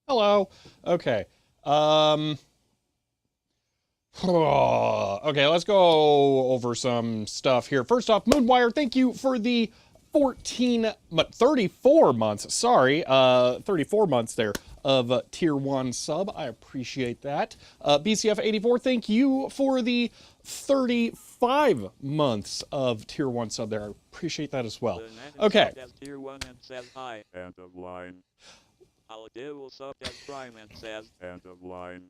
Hello. Okay. Um, okay, let's go over some stuff here. First off, Moonwire, thank you for the 34 months, sorry, 34 months there of tier 1 sub. I appreciate that. BCF84, thank you for the 35 months of tier 1 sub there. I appreciate that as well. Okay. Tier 1 and says hi. End of line. Aldeul subbed as Prime and says end of line.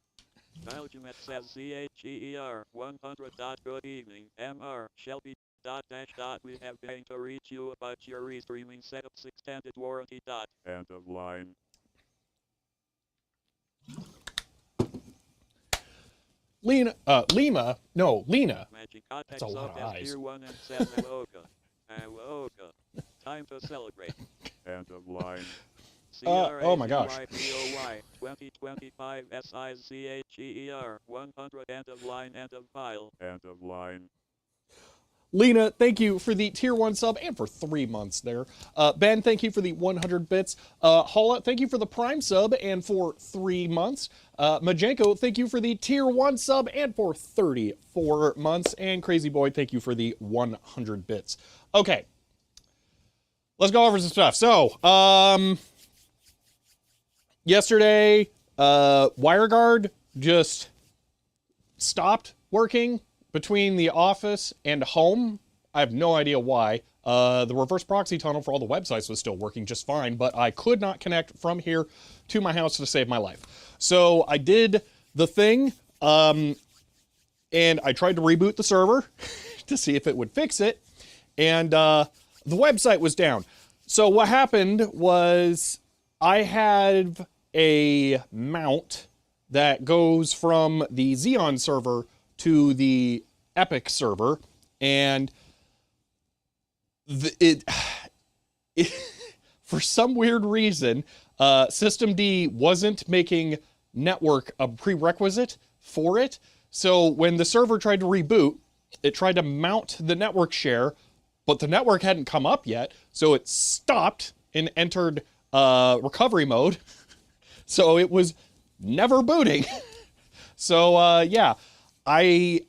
Belgiumet says CHER 100. Good evening. MR Shelby. We have been to reach you about your restreaming setup's extended warranty. End of line. Lena. Magic That's a lot of eyes. Tier 1 and says Aloka. Time to celebrate. End of line. Oh my gosh. 2025 SICHER 100. End of line. End of file. End of line. Lena, thank you for the tier 1 sub and for 3 months there. Ben, thank you for the 100 bits. Holla, thank you for the Prime sub and for 3 months. Majenko, thank you for the tier 1 sub and for 34 months. And Crazy Boy, thank you for the 100 bits. Okay. Let's go over some stuff. So, yesterday, WireGuard just stopped working between the office and home. I have no idea why. The reverse proxy tunnel for all the websites was still working just fine, but I could not connect from here to my house to save my life. So I did the thing, and I tried to reboot the server to see if it would fix it, and the website was down. So what happened was I had a mount that goes from the Xeon server to the Epic server, and it for some weird reason, systemd wasn't making network a prerequisite for it. So when the server tried to reboot, it tried to mount the network share, but the network hadn't come up yet, so it stopped and entered recovery mode. So it was never booting. So yeah, I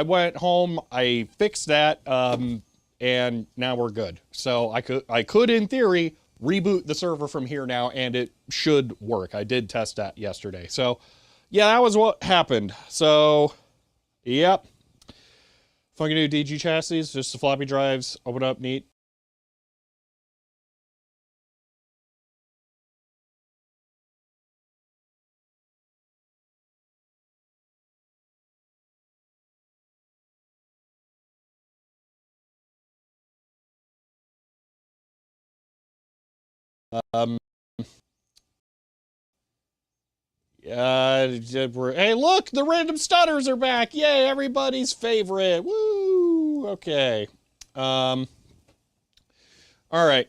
went home, I fixed that, and now we're good. So I could in theory reboot the server from here now, and it should work. I did test that yesterday. So yeah, that was what happened. So yep. Funky new DG chassis, just the floppy drives, open up, neat. Hey, look, the random stutters are back. Yay, everybody's favorite. Woo! Okay. All right.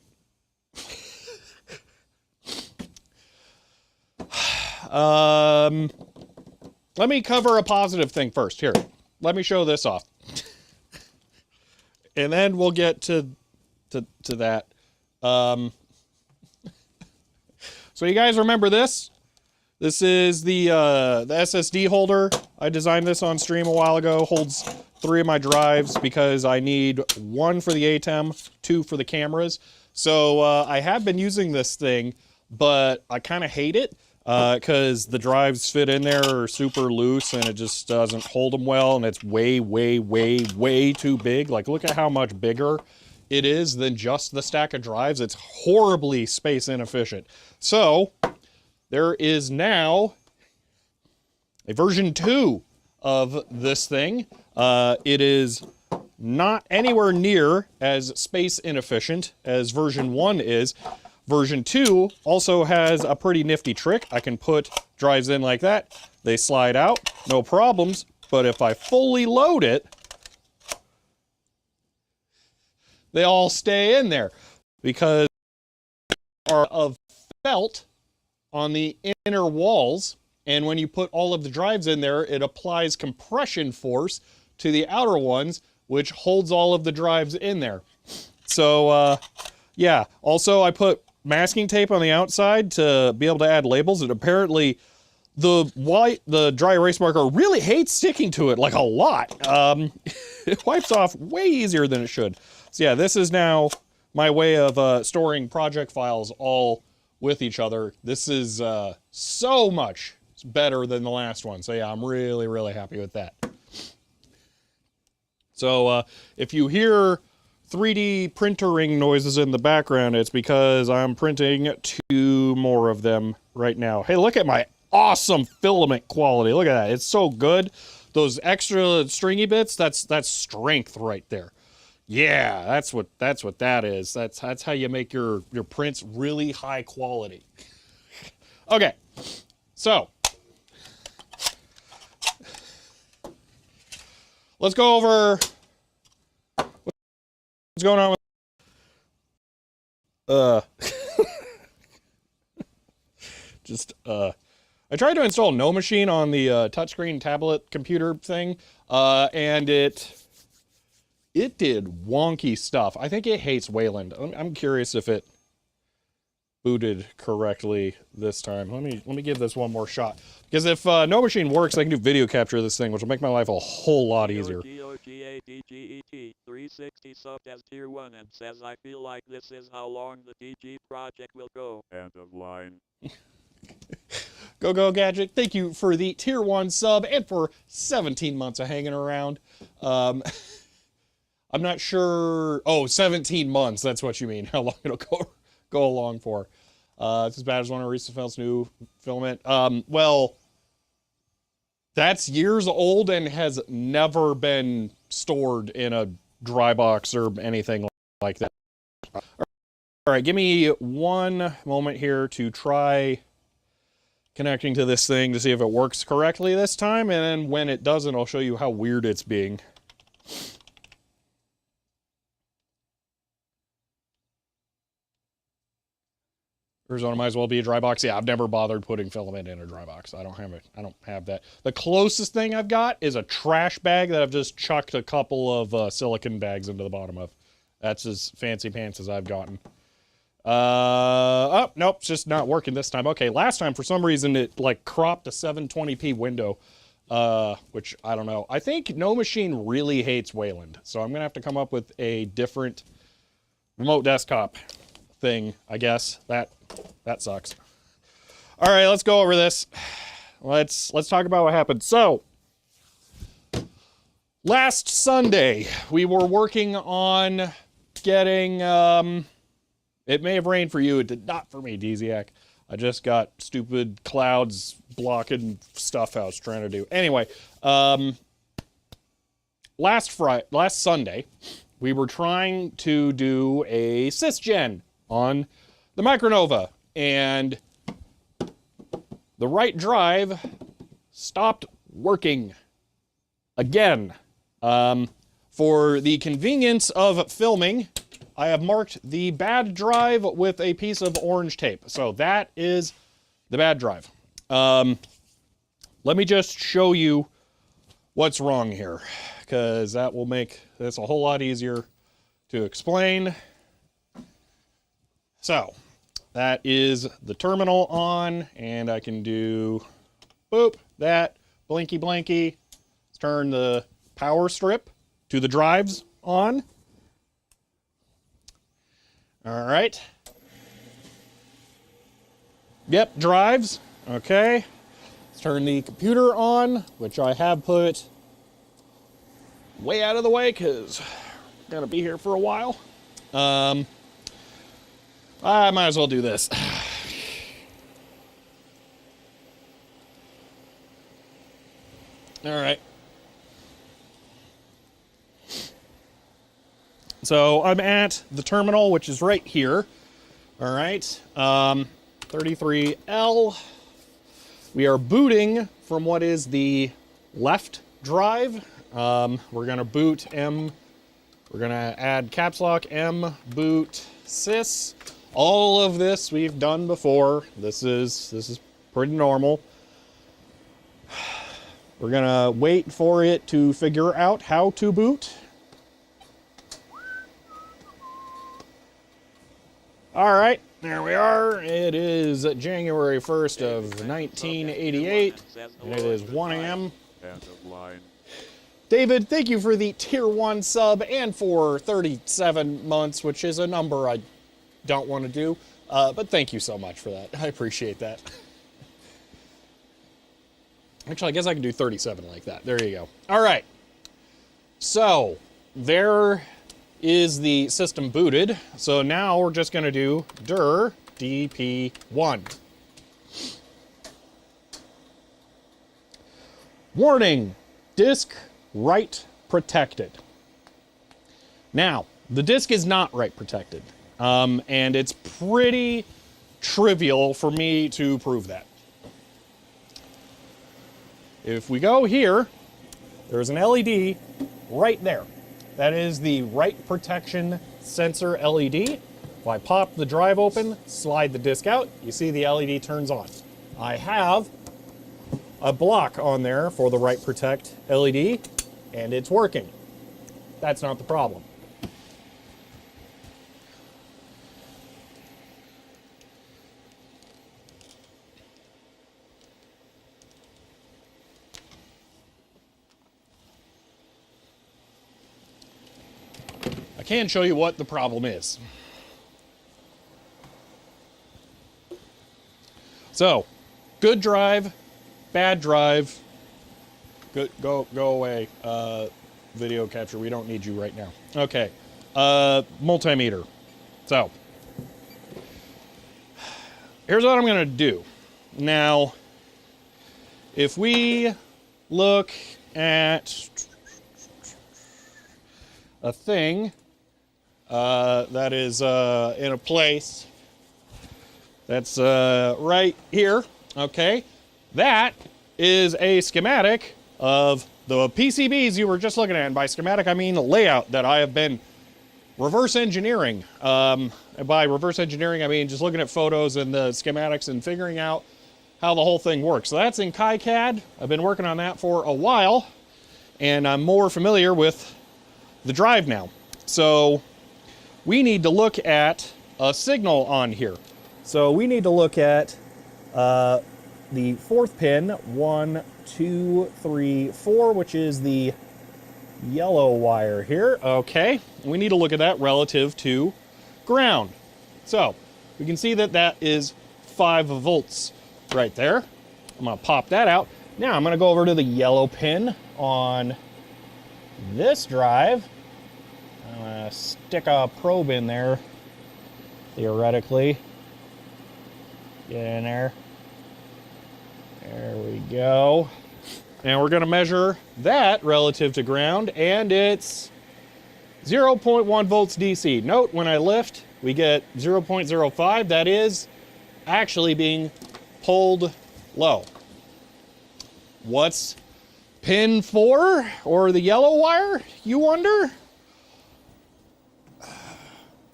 Let me cover a positive thing first. Here, let me show this off. And then we'll get to that. So you guys remember this? This is the SSD holder. I designed this on stream a while ago. Holds 3 of my drives because I need 1 for the ATEM, 2 for the cameras. So I have been using this thing, but I kind of hate it because the drives fit in there are super loose and it just doesn't hold them well, and it's way, way, way, way too big. Like, look at how much bigger it is than just the stack of drives. It's horribly space inefficient. So there is now a version 2 of this thing. It is not anywhere near as space inefficient as version 1 is. Version 2 also has a pretty nifty trick. I can put drives in like that. They slide out, no problems. But if I fully load it, they all stay in there because they are of felt on the inner walls, and when you put all of the drives in there, it applies compression force to the outer ones, which holds all of the drives in there. So yeah, also I put masking tape on the outside to be able to add labels, and apparently the dry erase marker really hates sticking to it, like a lot. It wipes off way easier than it should. So yeah, this is now my way of storing project files all with each other. This is so much better than the last one. So yeah, I'm really, really happy with that. So if you hear 3D printering noises in the background, it's because I'm printing 2 more of them right now. Hey, look at my awesome filament quality. Look at that. It's so good. Those extra stringy bits, that's strength right there. Yeah, that's what that is. That's how you make your prints really high quality. Okay, so let's go over what's going on with I tried to install No Machine on the touchscreen tablet computer thing, and it did wonky stuff. I think it hates Wayland. I'm curious if it booted correctly this time. Let me give this one more shot. Because if No Machine works, I can do video capture of this thing, which will make my life a whole lot easier. Debug 360 subbed as tier 1 and says, I feel like this is how long the DG project will go. End of line. Go Gadget, thank you for the tier 1 sub and for 17 months of hanging around. I'm not sure. Oh, 17 months. That's what you mean. How long it'll go along for. It's as bad as one of Reese's new filament. Well, that's years old and has never been stored in a dry box or anything like that. All right, give me one moment here to try connecting to this thing to see if it works correctly this time, and then when it doesn't, I'll show you how weird it's being. Arizona might as well be a dry box. Yeah, I've never bothered putting filament in a dry box. I don't have that. The closest thing I've got is a trash bag that I've just chucked a couple of silicon bags into the bottom of. That's as fancy pants as I've gotten. Oh, nope, it's just not working this time. Okay, last time, for some reason, it, like, cropped a 720p window, which, I don't know. I think No Machine really hates Wayland, so I'm gonna have to come up with a different remote desktop thing, I guess. That sucks. All right, let's go over this. Let's talk about what happened. So, Last Sunday, we were working on getting, it may have rained for you, it did not for me, Deziak. I just got stupid clouds blocking stuff I was trying to do. Anyway, last Sunday, we were trying to do a sysgen on the Micronova, and the right drive stopped working again. For the convenience of filming, I have marked the bad drive with a piece of orange tape. So that is the bad drive. Let me just show you what's wrong here, because that will make this a whole lot easier to explain. So that is the terminal on, and I can do boop, that, blinky blinky. Let's turn the power strip to the drives on. All right. Yep, drives. Okay. Let's turn the computer on, which I have put way out of the way because I'm going to be here for a while. I might as well do this. All right. So I'm at the terminal, which is right here. All right. 33L. We are booting from what is the left drive. We're going to boot M. We're going to add caps lock M boot sys. All of this we've done before. This is pretty normal. We're going to wait for it to figure out how to boot. All right, there we are. It is January 1st of 1988, and it is 1 a.m. David, thank you for the Tier 1 sub and for 37 months, which is a number I don't want to do, but thank you so much for that. I appreciate that. Actually, I guess I can do 37 like that. There you go. All right. So, there is the system booted. So now we're just going to do dir dp1. Warning, disk write protected. Now, the disk is not write protected, and it's pretty trivial for me to prove that. If we go here, there's an LED right there. That is the write protection sensor LED. If I pop the drive open, slide the disk out, you see the LED turns on. I have a block on there for the write protect LED, and it's working. That's not the problem. I can show you what the problem is. So, good drive, bad drive, good, go away, video capture, we don't need you right now. Okay, multimeter. So, here's what I'm gonna do. Now, if we look at a thing that is in a place that's right here, okay? That is a schematic of the PCBs you were just looking at. And by schematic, I mean layout that I have been reverse engineering. And by reverse engineering, I mean just looking at photos and the schematics and figuring out how the whole thing works. So that's in KiCad. I've been working on that for a while, and I'm more familiar with the drive now. So we need to look at a signal on here. So we need to look at the fourth pin, 1, 2, 3, 4, which is the yellow wire here. Okay, we need to look at that relative to ground. So we can see that that is 5 volts right there. I'm gonna pop that out. Now I'm gonna go over to the yellow pin on this drive, I'm gonna stick a probe in there, theoretically. Get in there. There we go. And we're gonna measure that relative to ground, and it's 0.1 volts DC. Note, when I lift, we get 0.05. That is actually being pulled low. What's pin 4, or the yellow wire, you wonder?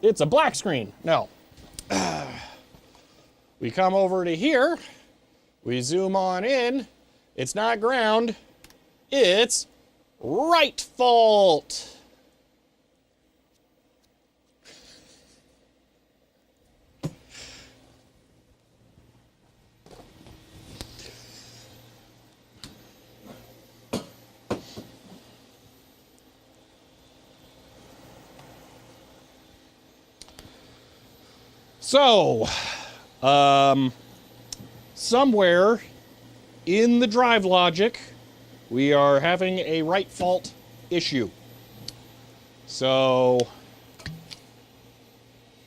It's a black screen. No. We come over to here. We zoom on in. It's not ground. It's right fault. So, somewhere in the drive logic, we are having a right fault issue. So,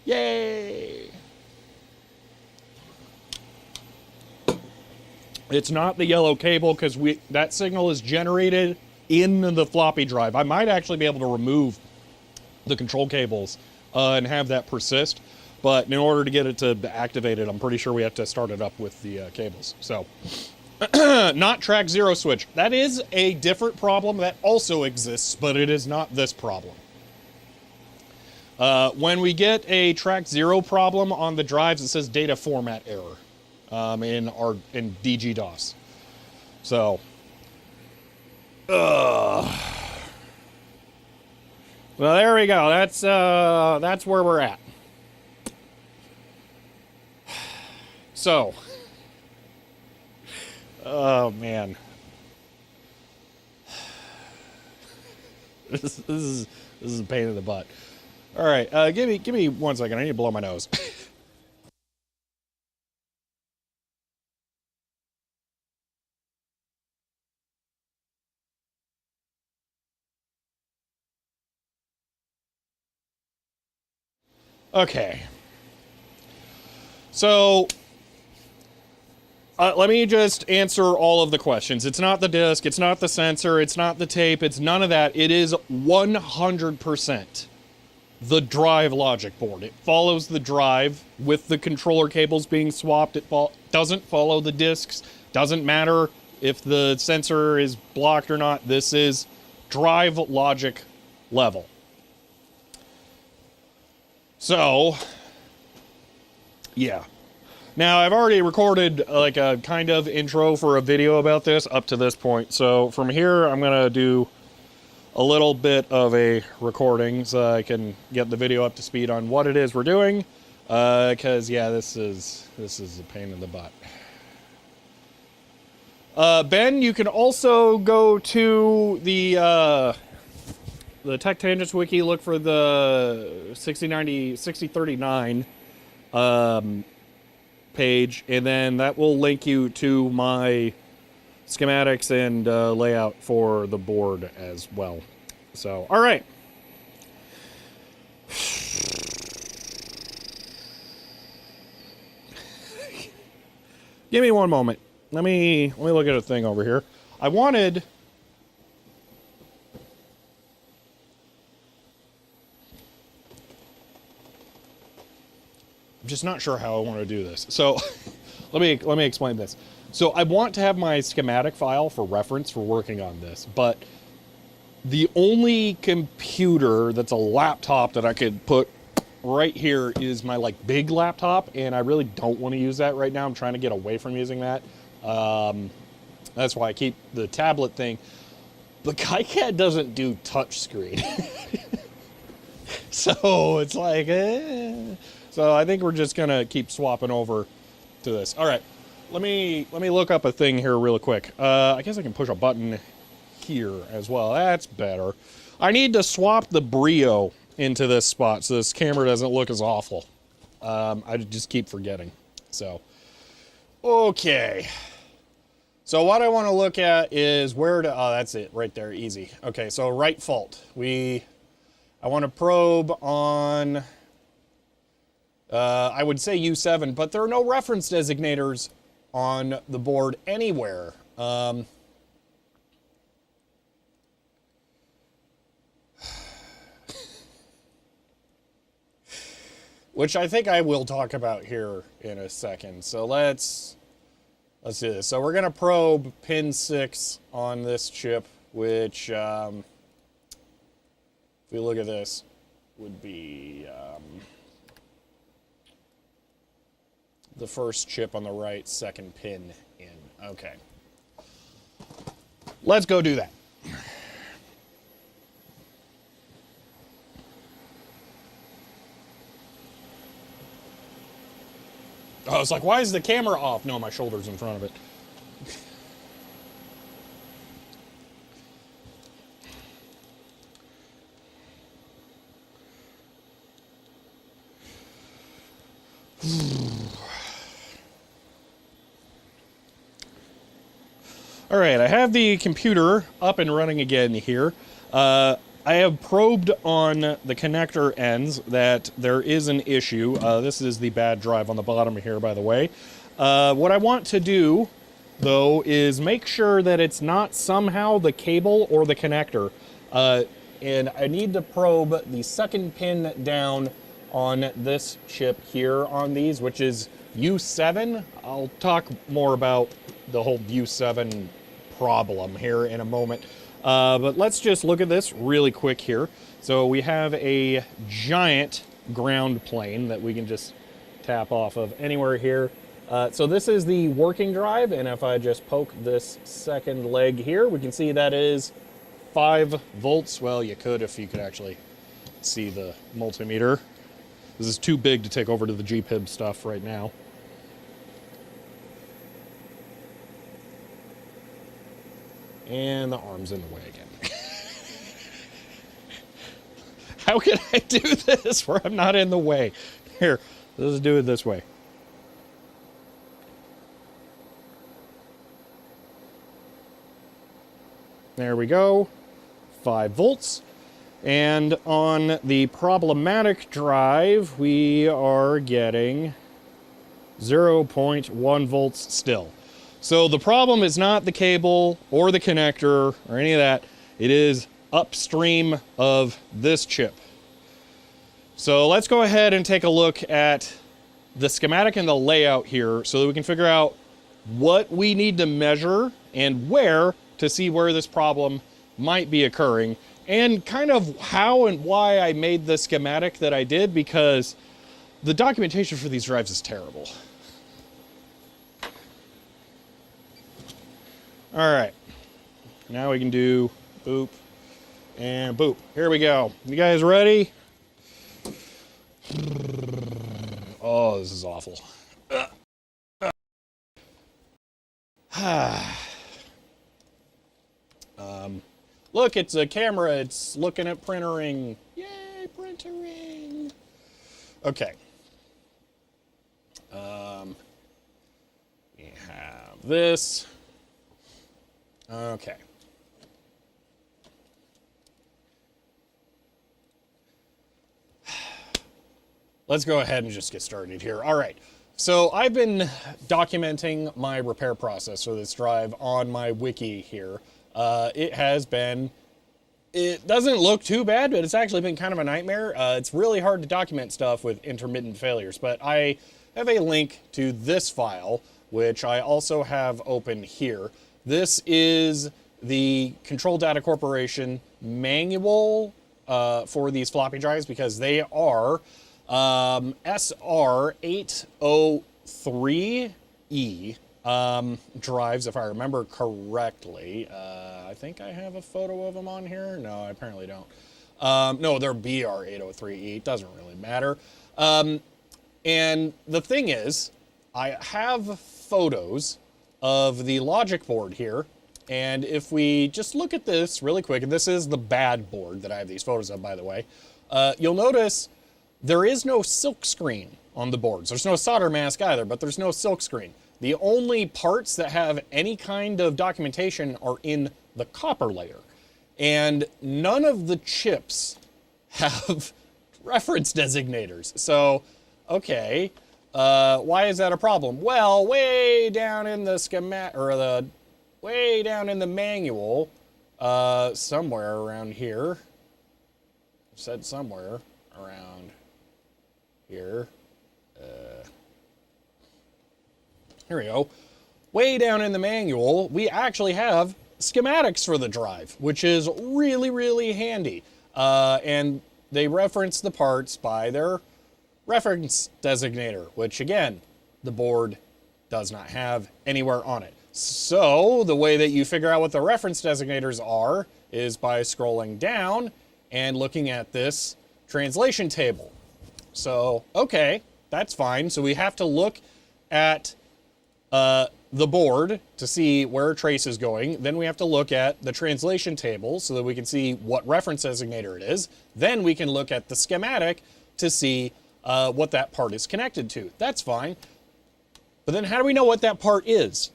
yay! It's not the yellow cable, because that signal is generated in the floppy drive. I might actually be able to remove the control cables and have that persist. But in order to get it to activate it, I'm pretty sure we have to start it up with the cables. So, not track 0 switch. That is a different problem that also exists, but it is not this problem. When we get a track 0 problem on the drives, it says data format error in DG-DOS. So, well, there we go. That's where we're at. So, oh man, this is a pain in the butt. All right, give me 1 second. I need to blow my nose. Okay, so. Let me just answer all of the questions. It's not the disk, it's not the sensor, it's not the tape, it's none of that. It is 100% the drive logic board. It follows the drive with the controller cables being swapped. It doesn't follow the disks. Doesn't matter if the sensor is blocked or not. This is drive logic level. So, yeah. Now, I've already recorded like a kind of intro for a video about this up to this point. So from here, I'm going to do a little bit of a recording so I can get the video up to speed on what it is we're doing. Because, yeah, this is a pain in the butt. Ben, you can also go to the Tech Tangents Wiki, look for the 6039 page, and then that will link you to my schematics and layout for the board as well. So, all right. Give me one moment. Let me look at a thing over here. I'm just not sure how I want to do this. So let me explain this. So I want to have my schematic file for reference for working on this, but the only computer that's a laptop that I could put right here is my like big laptop, and I really don't want to use that right now. I'm trying to get away from using that. That's why I keep the tablet thing. But KiCad doesn't do touchscreen. So it's like, So I think we're just gonna keep swapping over to this. All right, let me look up a thing here real quick. I guess I can push a button here as well. That's better. I need to swap the Brio into this spot so this camera doesn't look as awful. I just keep forgetting. So, okay. So what I want to look at is where to, oh, that's it right there, easy. Okay, so right fault. I want to probe on, I would say U7, but there are no reference designators on the board anywhere. Which I think I will talk about here in a second. So let's do this. So we're gonna probe pin 6 on this chip, which, if we look at this, would be the first chip on the right, second pin in. Okay. Let's go do that. I was like, why is the camera off? No, my shoulder's in front of it. All right, I have the computer up and running again here. I have probed on the connector ends that there is an issue. This is the bad drive on the bottom here, by the way. What I want to do, though, is make sure that it's not somehow the cable or the connector. And I need to probe the second pin down on this chip here on these, which is U7. I'll talk more about the whole U7 problem here in a moment. But let's just look at this really quick here. So we have a giant ground plane that we can just tap off of anywhere here. So this is the working drive, and if I just poke this second leg here, we can see that is 5 volts. Well, you could if you could actually see the multimeter. This is too big to take over to the GPIB stuff right now. And the arm's in the way again. How can I do this where I'm not in the way? Here, let's do it this way. There we go. 5 volts. And on the problematic drive, we are getting 0.1 volts still. So the problem is not the cable or the connector or any of that. It is upstream of this chip. So let's go ahead and take a look at the schematic and the layout here so that we can figure out what we need to measure and where to see where this problem might be occurring, and kind of how and why I made the schematic that I did, because the documentation for these drives is terrible. All right, now we can do boop and boop. Here we go. You guys ready? Oh, this is awful. Look, it's a camera. It's looking at printering. Yay, printering. Okay. We have this. Okay. Let's go ahead and just get started here. All right. So I've been documenting my repair process for this drive on my wiki here. It doesn't look too bad, but it's actually been kind of a nightmare. It's really hard to document stuff with intermittent failures, but I have a link to this file, which I also have open here. This is the Control Data Corporation manual for these floppy drives, because they are SR803E drives, if I remember correctly. I think I have a photo of them on here. No, I apparently don't. No, they're BR803E. It doesn't really matter. And the thing is, I have photos of the logic board here. And if we just look at this really quick, and this is the bad board that I have these photos of, by the way, you'll notice there is no silk screen on the boards. There's no solder mask either, but there's no silk screen. The only parts that have any kind of documentation are in the copper layer. And none of the chips have reference designators. So, okay, why is that a problem? Well, way down in the schematic, or way down in the manual, somewhere around here, said somewhere around here, here we go. Way down in the manual, we actually have schematics for the drive, which is really, really handy. And they reference the parts by their reference designator, which again, the board does not have anywhere on it. So the way that you figure out what the reference designators are is by scrolling down and looking at this translation table. So, okay, that's fine. So we have to look at the board to see where a trace is going. Then we have to look at the translation table so that we can see what reference designator it is. Then we can look at the schematic to see what that part is connected to. That's fine. But then how do we know what that part is?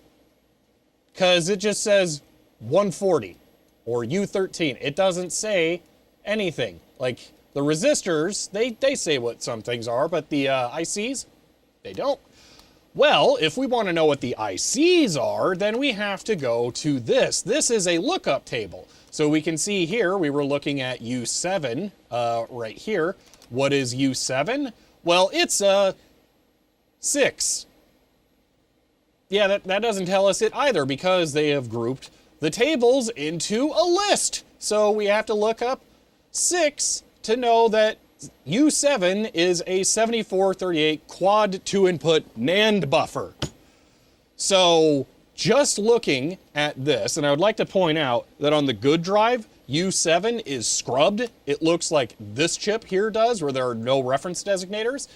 Because it just says 140 or U13. It doesn't say anything. Like the resistors, they say what some things are, but the ICs, they don't. Well, if we want to know what the ICs are, then we have to go to this. This is a lookup table. So we can see here, we were looking at U7 right here. What is U7? Well, it's a 6. Yeah, that doesn't tell us it either because they have grouped the tables into a list. So we have to look up 6 to know that U7 is a 7438 quad 2-input NAND buffer. So just looking at this, and I would like to point out that on the good drive, U7 is scrubbed. It looks like this chip here does, where there are no reference designators.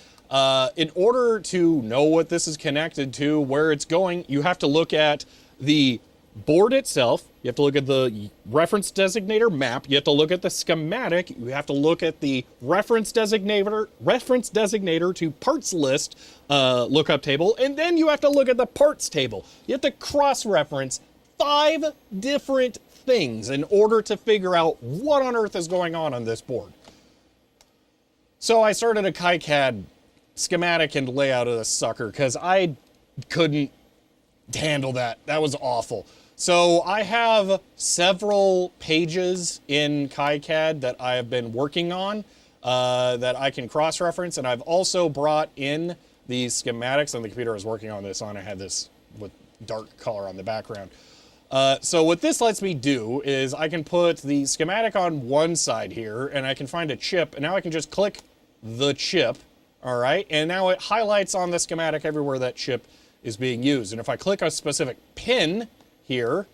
In order to know what this is connected to, where it's going, you have to look at the board itself. You have to look at the reference designator map. You have to look at the schematic. You have to look at the reference designator to parts list lookup table. And then you have to look at the parts table. You have to cross-reference 5 different things in order to figure out what on earth is going on this board. So I started a KiCad schematic and layout of this sucker because I couldn't handle that. That was awful. So I have several pages in KiCad that I have been working on that I can cross-reference, and I've also brought in the schematics on the computer I was working on this on. I had this with dark color on the background. So what this lets me do is I can put the schematic on one side here, and I can find a chip, and now I can just click the chip, all right? And now it highlights on the schematic everywhere that chip is being used. And if I click a specific pin here,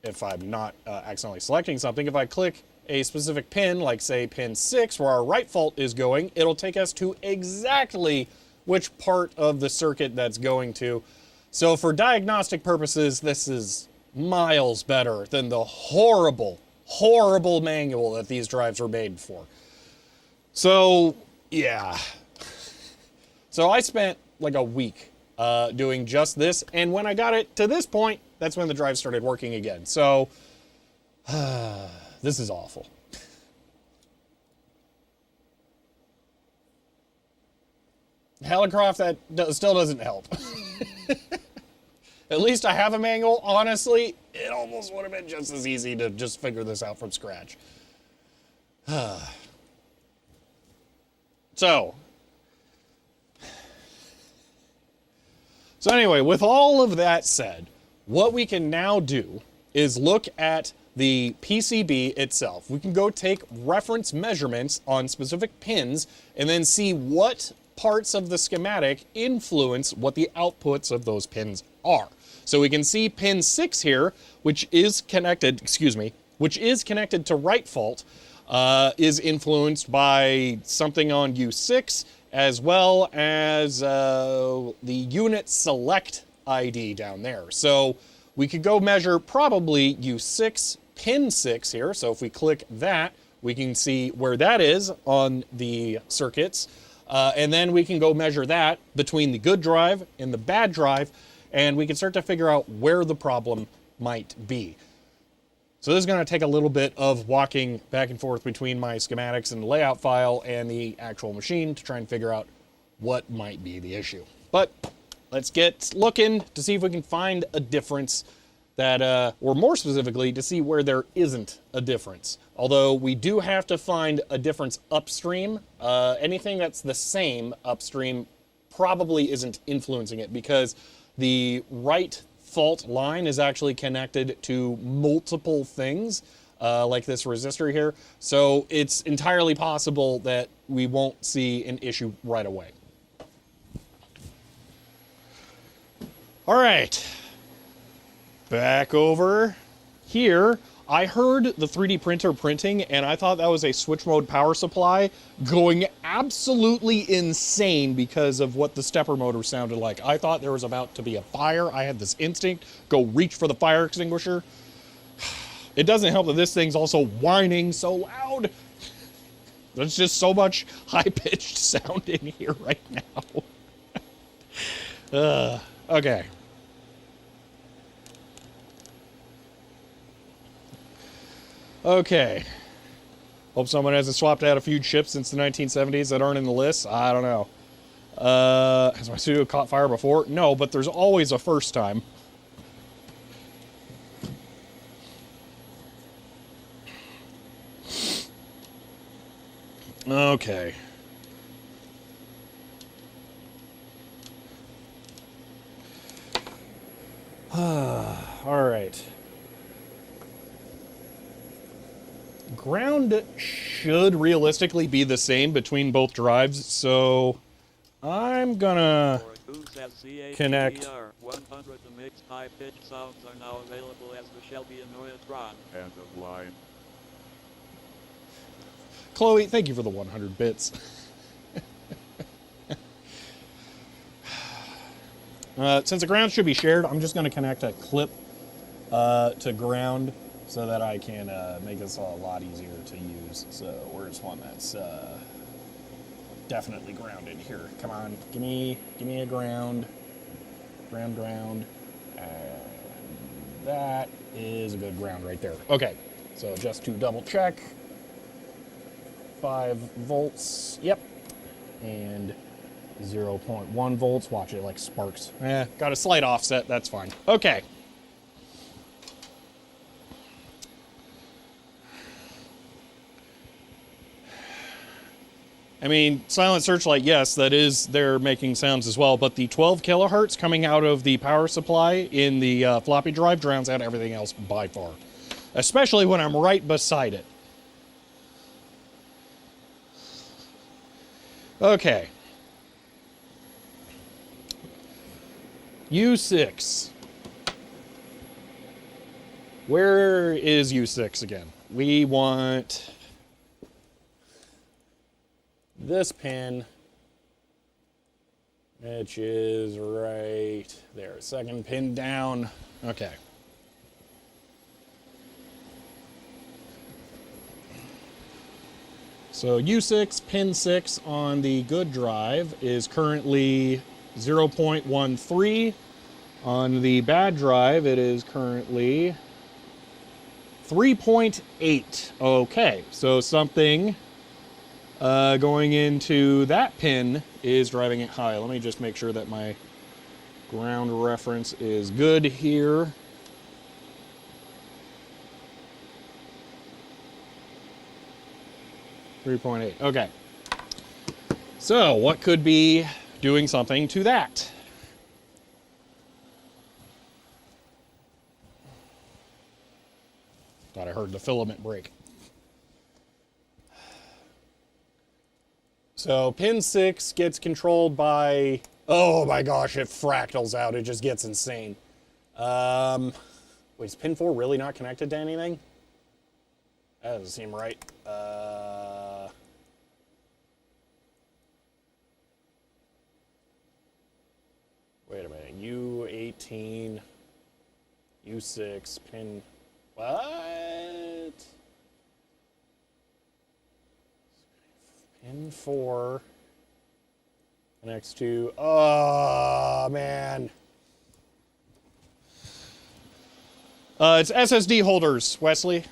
if I'm not accidentally selecting something, if I click a specific pin, like say pin 6, where our right fault is going, it'll take us to exactly which part of the circuit that's going to. So for diagnostic purposes, this is miles better than the horrible, horrible manual that these drives were made for. So, yeah. So I spent like a week doing just this, and when I got it to this point, that's when the drive started working again. So, this is awful. Helicroft, that still doesn't help. At least I have a manual. Honestly, it almost would have been just as easy to just figure this out from scratch. So anyway, with all of that said, what we can now do is look at the PCB itself. We can go take reference measurements on specific pins and then see what parts of the schematic influence what the outputs of those pins are. So we can see pin 6 here, which is connected, which is connected to right fault, is influenced by something on U6, as well as the unit select ID down there. So we could go measure probably U6, pin 6 here. So if we click that, we can see where that is on the circuits. And then we can go measure that between the good drive and the bad drive, and we can start to figure out where the problem might be. So this is going to take a little bit of walking back and forth between my schematics and layout file and the actual machine to try and figure out what might be the issue. But let's get looking to see if we can find a difference that, or more specifically, to see where there isn't a difference. Although we do have to find a difference upstream. Anything that's the same upstream probably isn't influencing it, because the right fault line is actually connected to multiple things, like this resistor here. So it's entirely possible that we won't see an issue right away. All right, back over here. I heard the 3D printer printing, and I thought that was a switch mode power supply going absolutely insane because of what the stepper motor sounded like. I thought there was about to be a fire. I had this instinct, go reach for the fire extinguisher. It doesn't help that this thing's also whining so loud. There's just so much high-pitched sound in here right now. Okay. Okay. Hope someone hasn't swapped out a few chips since the 1970s that aren't in the list. I don't know. Has my studio caught fire before? No, but there's always a first time. Okay. All right. Ground should realistically be the same between both drives, so I'm gonna connect. 100 the mixed high-pitched sounds are now available as the Shelby Annoyatron. End of line. Chloe, thank you for the 100 bits. Since the ground should be shared, I'm just going to connect a clip to ground so that I can make this a lot easier to use. So where's one that's definitely grounded here? Come on, give me a ground. Ground. And that is a good ground right there. Okay, so just to double check. 5 volts, yep, and 0.1 volts. Watch it like sparks. Got a slight offset, that's fine. Okay. I mean, Silent Searchlight, yes, that is, they're making sounds as well, but the 12 kilohertz coming out of the power supply in the floppy drive drowns out everything else by far, especially when I'm right beside it. Okay. U6. Where is U6 again? We want this pin, which is right there. Second pin down. Okay. So U6, pin 6 on the good drive is currently 0.13. On the bad drive, it is currently 3.8. Okay, so something going into that pin is driving it high. Let me just make sure that my ground reference is good here. .8. Okay. So, what could be doing something to that? Thought I heard the filament break. So, pin 6 gets controlled by... Oh my gosh, it fractals out. It just gets insane. Wait, is pin 4 really not connected to anything? That doesn't seem right. Wait a minute. U18, U6, pin... What? Pin 4 Next to, oh, man. It's SSD holders, Wesley.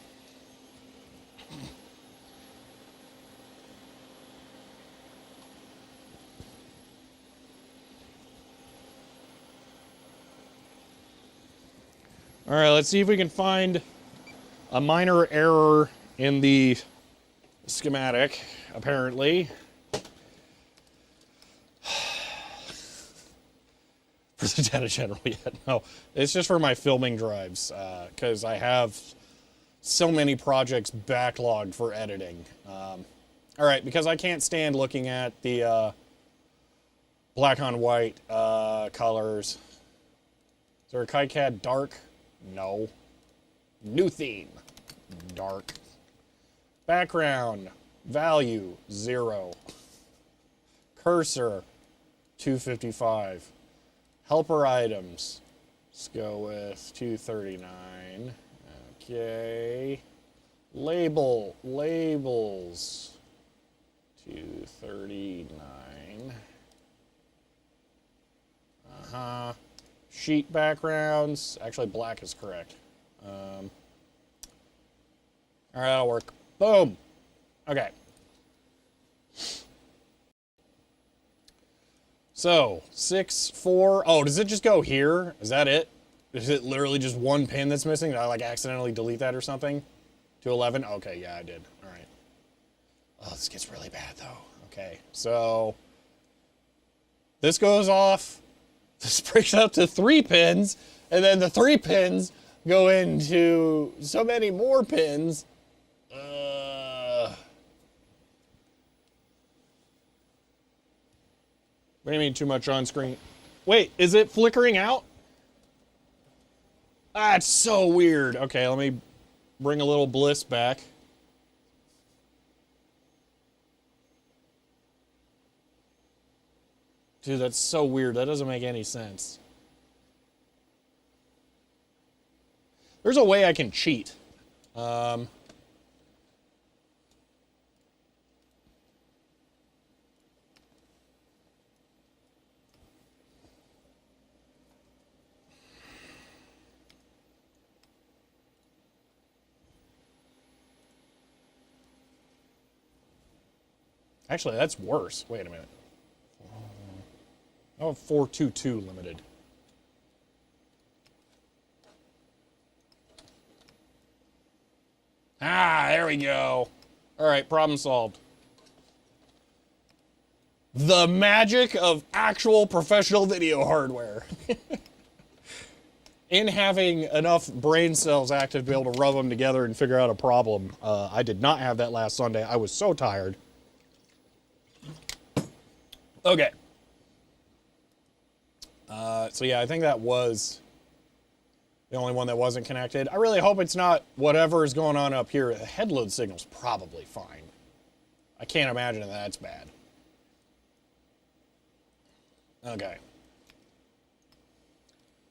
All right, let's see if we can find a minor error in the schematic, apparently. For the data general yet. No, it's just for my filming drives, because I have so many projects backlogged for editing. All right, because I can't stand looking at the black on white colors. Is there a KiCad dark? No. New theme. Dark. Background. Value. 0. Cursor. 255. Helper items. Let's go with 239. Okay. Labels. 239. Sheet backgrounds. Actually, black is correct. All right, that'll work. Boom. Okay. So, 6, 4. Oh, does it just go here? Is that it? Is it literally just one pin that's missing? Did I, like, accidentally delete that or something? 211? Okay, yeah, I did. All right. Oh, this gets really bad, though. Okay, so this goes off. This breaks out to 3 pins, and then the 3 pins go into so many more pins. What do you mean too much on screen? Wait, is it flickering out? That's so weird. Okay, let me bring a little bliss back. Dude, that's so weird. That doesn't make any sense. There's a way I can cheat. Actually, that's worse. Wait a minute. Oh, 422 limited. Ah, there we go. All right, problem solved. The magic of actual professional video hardware. In having enough brain cells active to be able to rub them together and figure out a problem. I did not have that last Sunday. I was so tired. Okay. So yeah, I think that was the only one that wasn't connected. I really hope it's not whatever is going on up here. The head load signal's probably fine. I can't imagine that that's bad. Okay.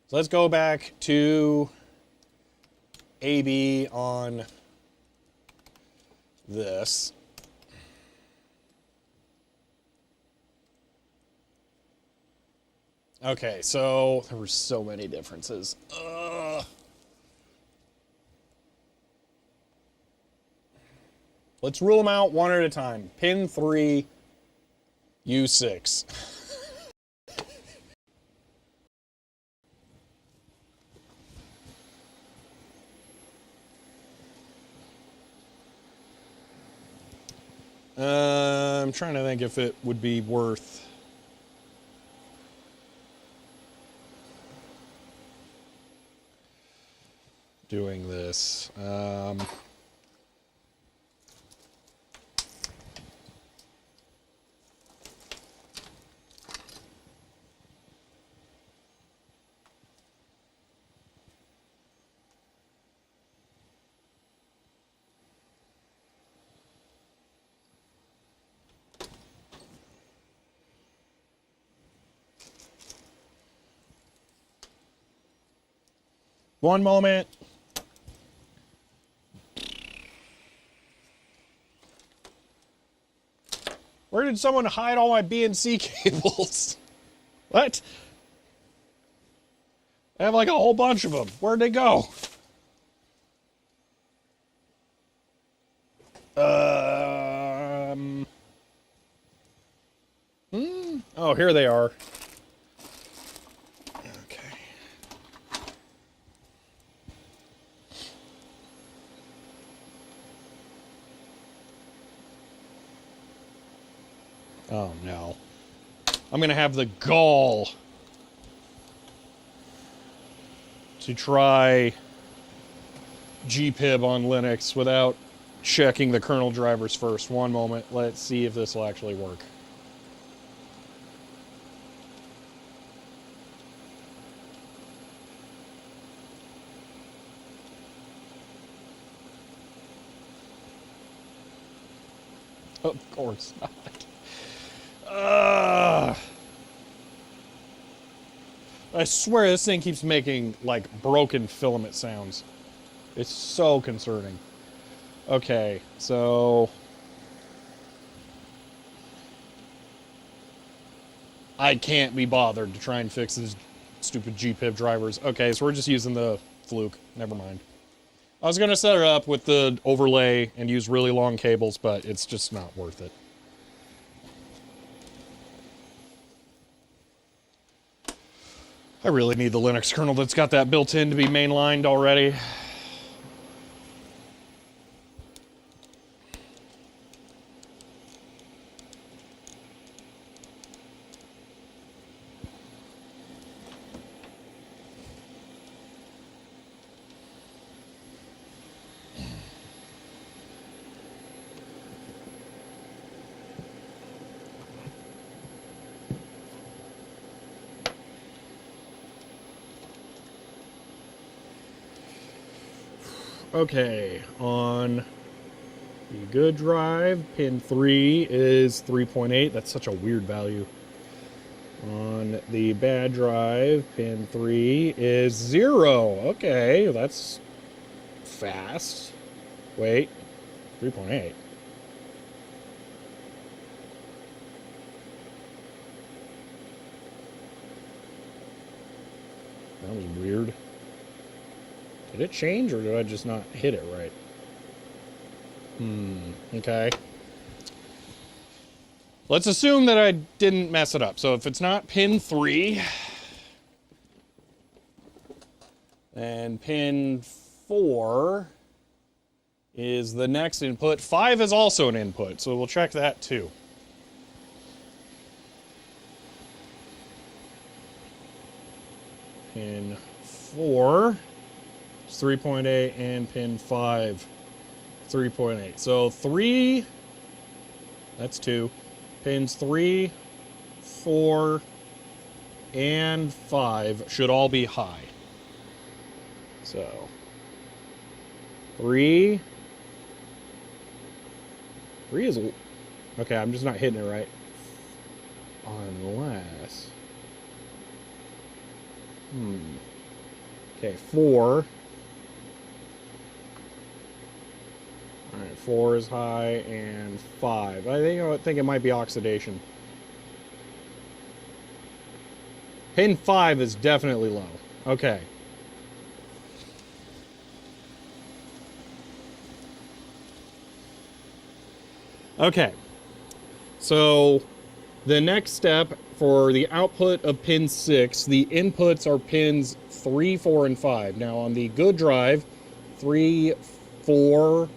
So let's go back to AB on this. Okay, so there were so many differences. Let's rule them out one at a time. Pin 3, U6. I'm trying to think if it would be worth doing this. One moment. Where did someone hide all my BNC cables? What? I have like a whole bunch of them. Where'd they go? Oh, here they are. Okay. Oh no. I'm gonna have the gall to try gpib on Linux without checking the kernel drivers first. One moment. Let's see if this will actually work. Of course not. I swear this thing keeps making, like, broken filament sounds. It's so concerning. Okay, so... I can't be bothered to try and fix these stupid gpib drivers. Okay, so we're just using the fluke. Never mind. I was going to set it up with the overlay and use really long cables, but it's just not worth it. I really need the Linux kernel that's got that built in to be mainlined already. Okay, on the good drive, pin 3 is 3.8. That's such a weird value. On the bad drive, pin 3 is 0. Okay, that's fast. Wait, 3.8. That was weird. Did it change, or did I just not hit it right? Okay. Let's assume that I didn't mess it up. So if it's not pin 3, then pin 4 is the next input. 5 is also an input, so we'll check that too. Pin 4 is 3.8 and pin 5 3.8. So 3, that's 2. Pins 3, 4, and 5 should all be high. So 3 is, okay, I'm just not hitting it right. Unless, okay, 4. All right, 4 is high, and 5. I think it might be oxidation. Pin 5 is definitely low. Okay. Okay. So the next step for the output of pin 6, the inputs are pins 3, 4, and 5. Now on the good drive, 3, 4,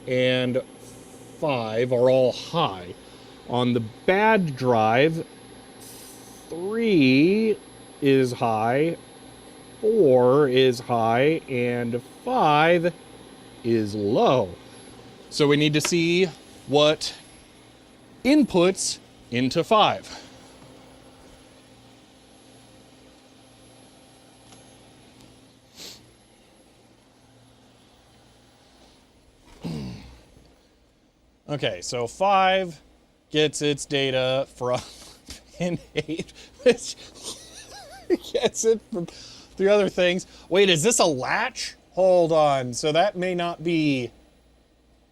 and 5 are all high. On the bad drive, 3 is high, 4 is high, and 5 is low. So we need to see what inputs into 5. Okay, so 5 gets its data from pin 8, which gets it from the other things. Wait, is this a latch? Hold on. So that may not be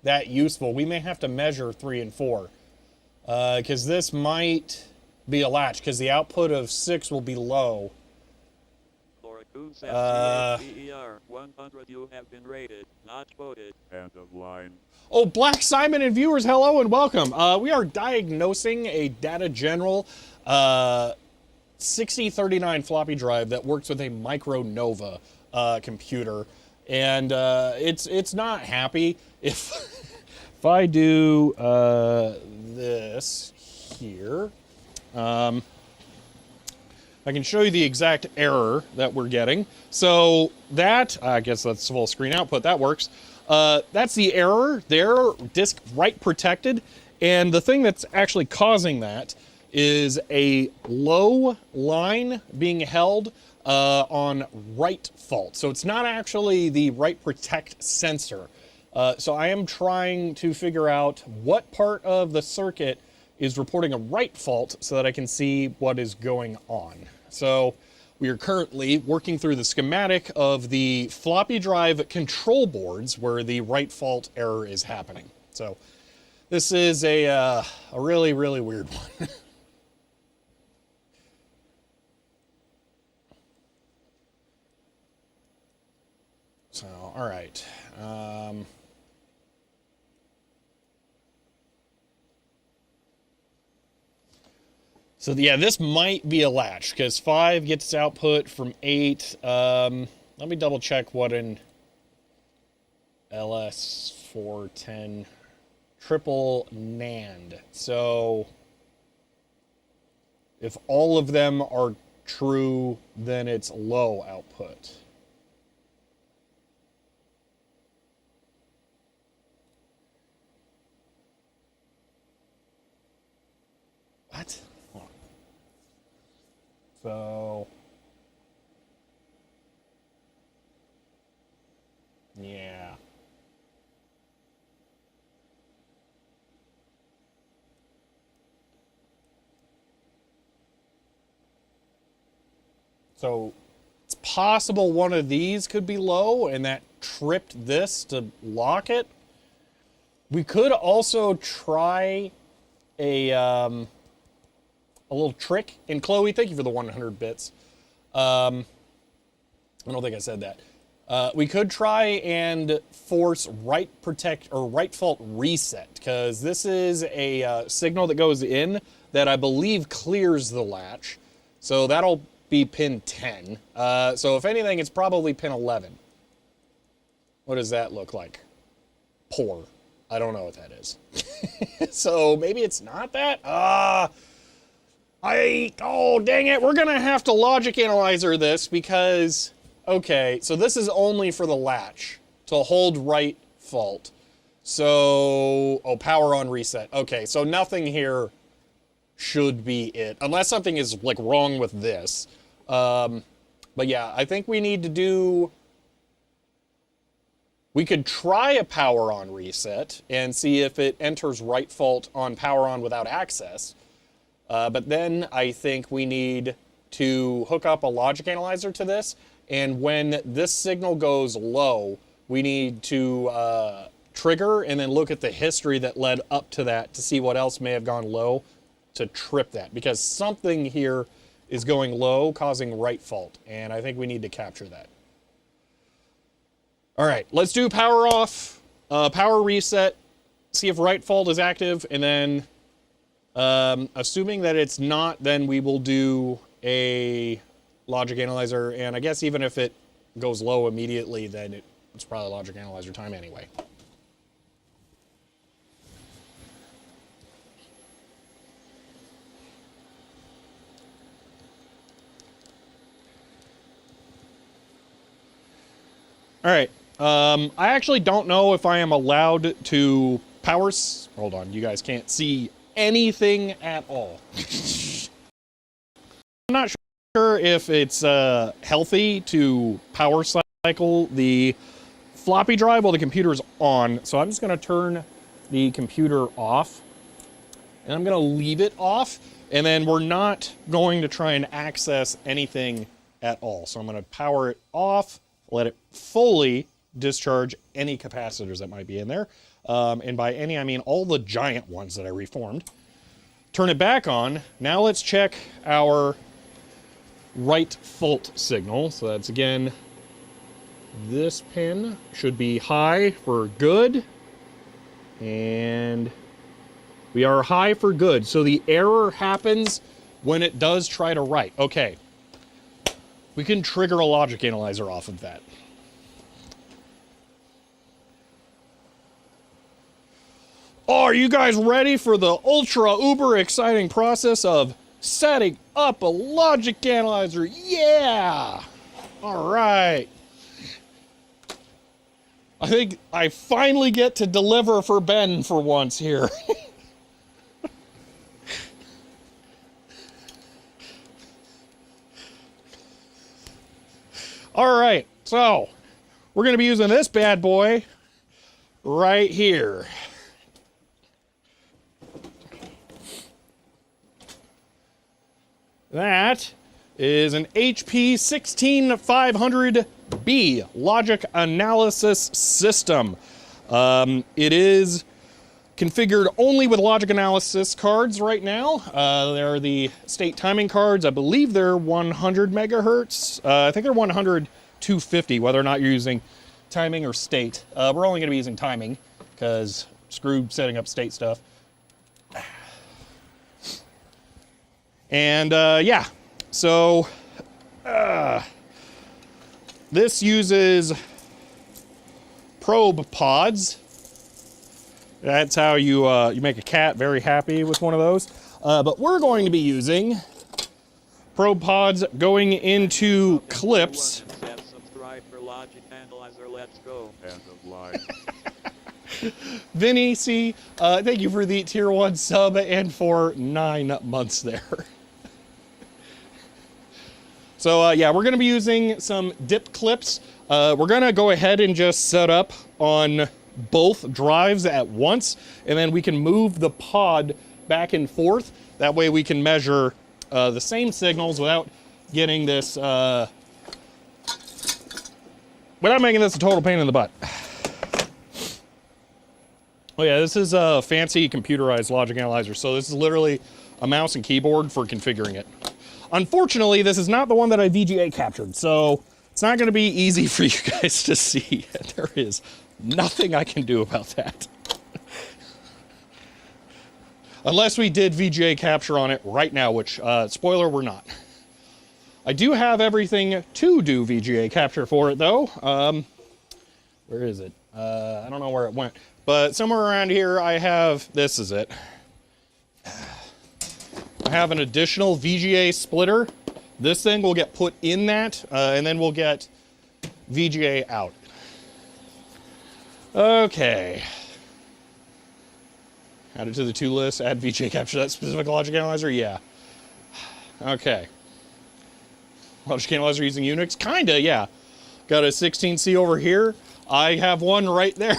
that useful. We may have to measure 3 and 4. Because this might be a latch, because the output of 6 will be low. CHER 100 you have been rated, not voted. End of line. Oh, Black Simon and viewers, hello and welcome. We are diagnosing a Data General 6039 floppy drive that works with a Micro Nova computer, and it's not happy. If if I do this here, I can show you the exact error that we're getting. So that, I guess that's full screen output, that works. That's the error there, disk write protected. And the thing that's actually causing that is a low line being held on write fault. So it's not actually the write protect sensor. So I am trying to figure out what part of the circuit is reporting a write fault so that I can see what is going on. So we are currently working through the schematic of the floppy drive control boards where the write fault error is happening. So this is a really, really weird one. So, all right. So yeah, this might be a latch because 5 gets its output from 8. Let me double check what an LS410 triple NAND. So if all of them are true, then it's low output. What? So, yeah. So, it's possible one of these could be low and that tripped this to lock it. We could also try a little trick. And Chloe, thank you for the 100 bits. I don't think I said that. We could try and force write protect or write fault reset, because this is a signal that goes in that I believe clears the latch. So that'll be pin 10. So if anything, it's probably pin 11. What does that look like? Poor. I don't know what that is. So maybe it's not that? Oh, dang it. We're going to have to logic analyzer this because, okay, so this is only for the latch to hold write fault. So, oh, power on reset. Okay, so nothing here should be it, unless something is like wrong with this. But yeah, I think we need to do, we could try a power on reset and see if it enters write fault on power on without access. But then I think we need to hook up a logic analyzer to this, and when this signal goes low, we need to trigger and then look at the history that led up to that to see what else may have gone low to trip that, because something here is going low causing write fault, and I think we need to capture that. All right, let's do power off, power reset, see if write fault is active, and then assuming that it's not, then we will do a logic analyzer, and I guess even if it goes low immediately, then it's probably logic analyzer time anyway. All right. I actually don't know if I am allowed to power... Hold on, you guys can't see anything at all. I'm not sure if it's healthy to power cycle the floppy drive while the computer's on, so I'm just going to turn the computer off, and I'm going to leave it off, and then we're not going to try and access anything at all. So I'm going to power it off, let it fully discharge any capacitors that might be in there. And by any, I mean all the giant ones that I reformed. Turn it back on. Now let's check our right fault signal. So that's, again, this pin should be high for good. And we are high for good. So the error happens when it does try to write. Okay. We can trigger a logic analyzer off of that. Oh, are you guys ready for the ultra uber exciting process of setting up a logic analyzer? Yeah! All right. I think I finally get to deliver for Ben for once here. All right, so we're going to be using this bad boy right here. That is an HP 16500B logic analysis system. It is configured only with logic analysis cards right now. They're the state timing cards. I believe they're 100 megahertz. I think they're 100 250, whether or not you're using timing or state. We're only going to be using timing because screw setting up state stuff. And yeah, so this uses probe pods. That's how you you make a cat very happy with one of those. But we're going to be using probe pods going into clips. Subscribe for Logic Analyzer. Let's go. End of line. Vinny C, thank you for the tier 1 sub and for 9 months there. So yeah, we're going to be using some dip clips. We're going to go ahead and just set up on both drives at once, and then we can move the pod back and forth. That way we can measure the same signals without getting this, without making this a total pain in the butt. Oh yeah, this is a fancy computerized logic analyzer. So this is literally a mouse and keyboard for configuring it. Unfortunately, this is not the one that I VGA captured, so it's not going to be easy for you guys to see. There is nothing I can do about that. Unless we did VGA capture on it right now, which, spoiler, we're not. I do have everything to do VGA capture for it, though. Where is it? I don't know where it went. But somewhere around here, I have, this is it. I have an additional VGA splitter. This thing will get put in that, and then we'll get VGA out. Okay. Add it to the to list, add VGA capture that specific logic analyzer, yeah. Okay. Logic analyzer using Unix? Kinda, yeah. Got a 16C over here. I have one right there.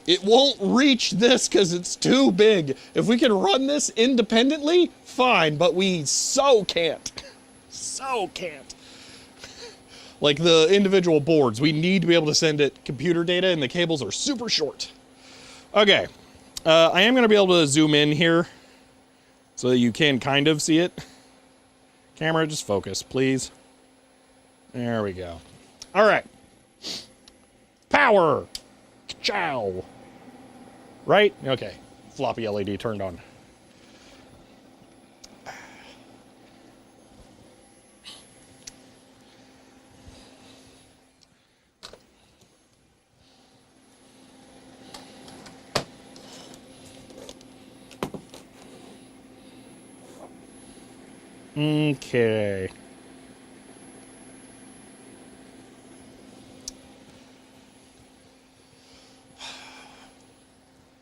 It won't reach this because it's too big. If we can run this independently, fine, but we so can't. So can't. Like the individual boards, we need to be able to send it computer data, and the cables are super short. Okay, I am going to be able to zoom in here so that you can kind of see it. Camera, just focus, please. There we go. All right. Power. Ciao. Right? Okay. Floppy LED turned on. Okay.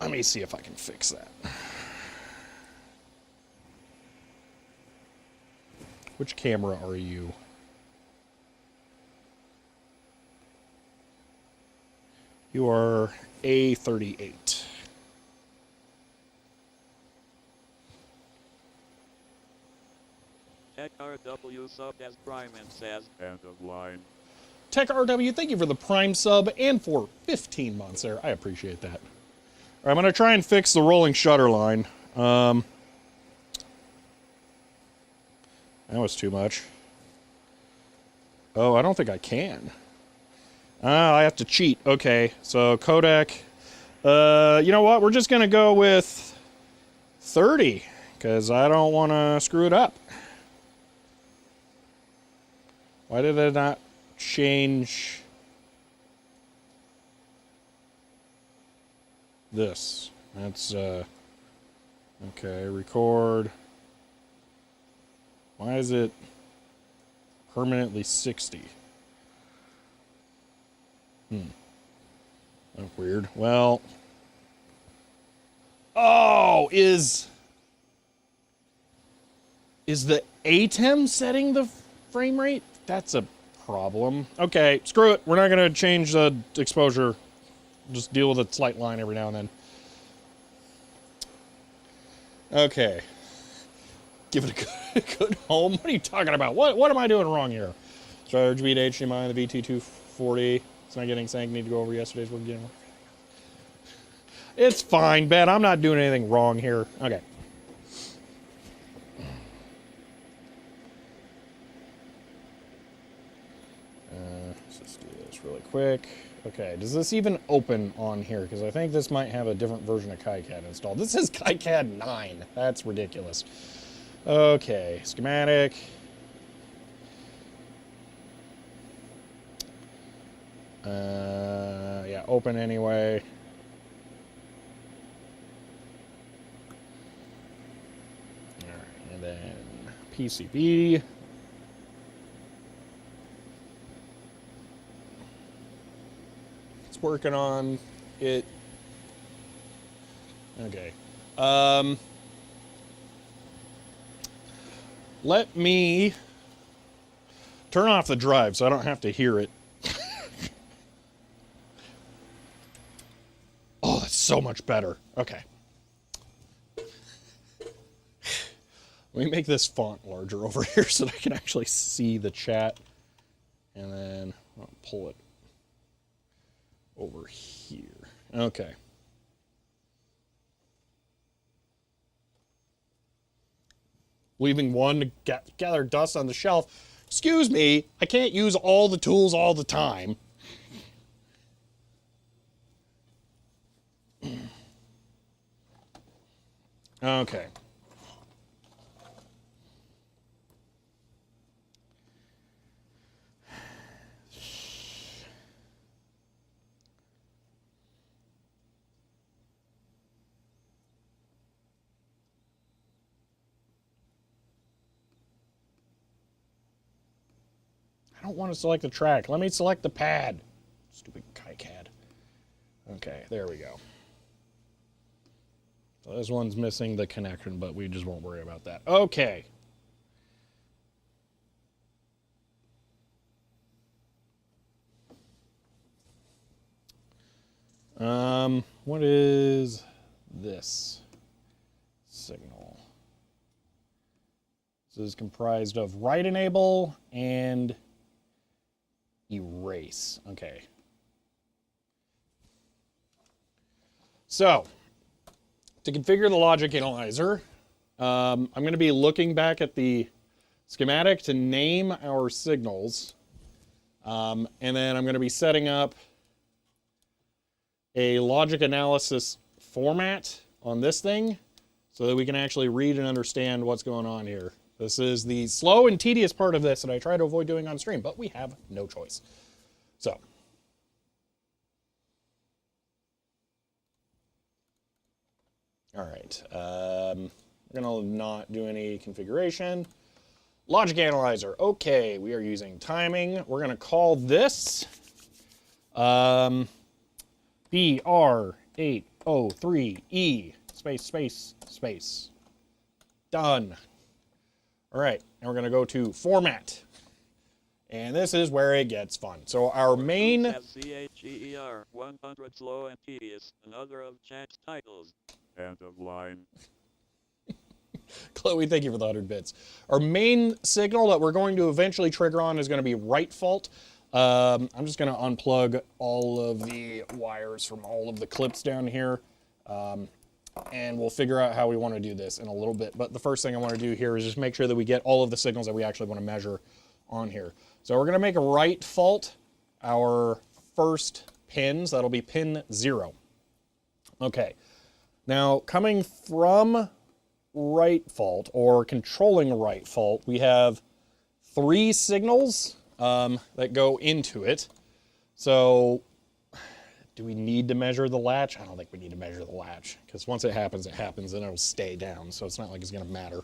Let me see if I can fix that. Which camera are you? You are A38. Tech RW subbed as Prime and says, end of line. Tech RW, thank you for the Prime sub and for 15 months there. I appreciate that. I'm going to try and fix the rolling shutter line. That was too much. Oh, I don't think I can. I have to cheat. Okay, so codec. You know what? We're just going to go with 30, because I don't want to screw it up. Why did I not change this? That's, okay, record. Why is it permanently 60? That's weird. Well, oh, is the ATEM setting the frame rate? That's a problem. Okay, screw it. We're not going to change the exposure. Just deal with a slight line every now and then. Okay. Give it a good home. What are you talking about? What am I doing wrong here? So RGB to HDMI, the VT240. It's not getting sank. Need to go over yesterday's work again. It's fine, Ben. I'm not doing anything wrong here. Okay. Let's just do this really quick. Okay, does this even open on here? Because I think this might have a different version of KiCad installed. This is KiCad 9. That's ridiculous. Okay, schematic. Yeah, open anyway. All right, and then PCB. It's working on it. Okay. Let me turn off the drive so I don't have to hear it. Oh, that's so much better. Okay. Let me make this font larger over here so that I can actually see the chat. And then I'll pull it over here. Okay. Leaving one to gather dust on the shelf. Excuse me, I can't use all the tools all the time. Okay. I don't want to select the track. Let me select the pad. Stupid KiCad. Okay, there we go. So this one's missing the connection, but we just won't worry about that. Okay. What is this signal? This is comprised of write enable and erase. Okay. So, to configure the logic analyzer, I'm going to be looking back at the schematic to name our signals. And then I'm going to be setting up a logic analysis format on this thing so that we can actually read and understand what's going on here. This is the slow and tedious part of this that I try to avoid doing on stream, but we have no choice. So. All right. I'm going to not do any configuration. Logic analyzer. Okay, we are using timing. We're going to call this BR803E space. Done. All right, now we're going to go to format. And this is where it gets fun. So our main... CHER 100 slow and tedious, another of chat's titles. End of line. Chloe, thank you for the 100 bits. Our main signal that we're going to eventually trigger on is going to be write fault. I'm just going to unplug all of the wires from all of the clips down here. And we'll figure out how we want to do this in a little bit. But the first thing I want to do here is just make sure that we get all of the signals that we actually want to measure on here. So we're going to make a right fault our first pins. That'll be pin 0. Okay. Now, coming from right fault, or controlling right fault, we have 3 signals that go into it. So do we need to measure the latch? I don't think we need to measure the latch, because once it happens, and it'll stay down, so it's not like it's going to matter.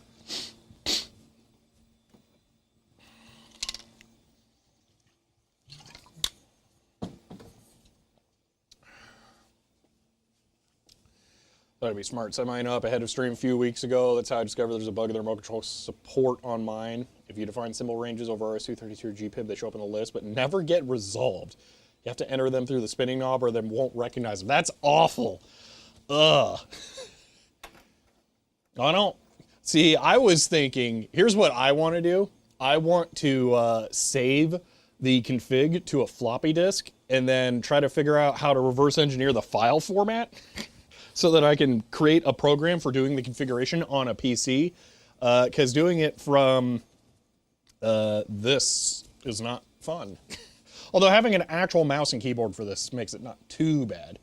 Thought it'd be smart. Set mine up ahead of stream a few weeks ago. That's how I discovered there's a bug in the remote control support on mine. If you define symbol ranges over RS-232 GPIB, they show up in the list, but never get resolved. You have to enter them through the spinning knob or they won't recognize them. That's awful. Ugh. I don't... See, I was thinking, here's what I want to do. I want to save the config to a floppy disk and then try to figure out how to reverse engineer the file format so that I can create a program for doing the configuration on a PC. Because doing it from this is not fun. Although having an actual mouse and keyboard for this makes it not too bad.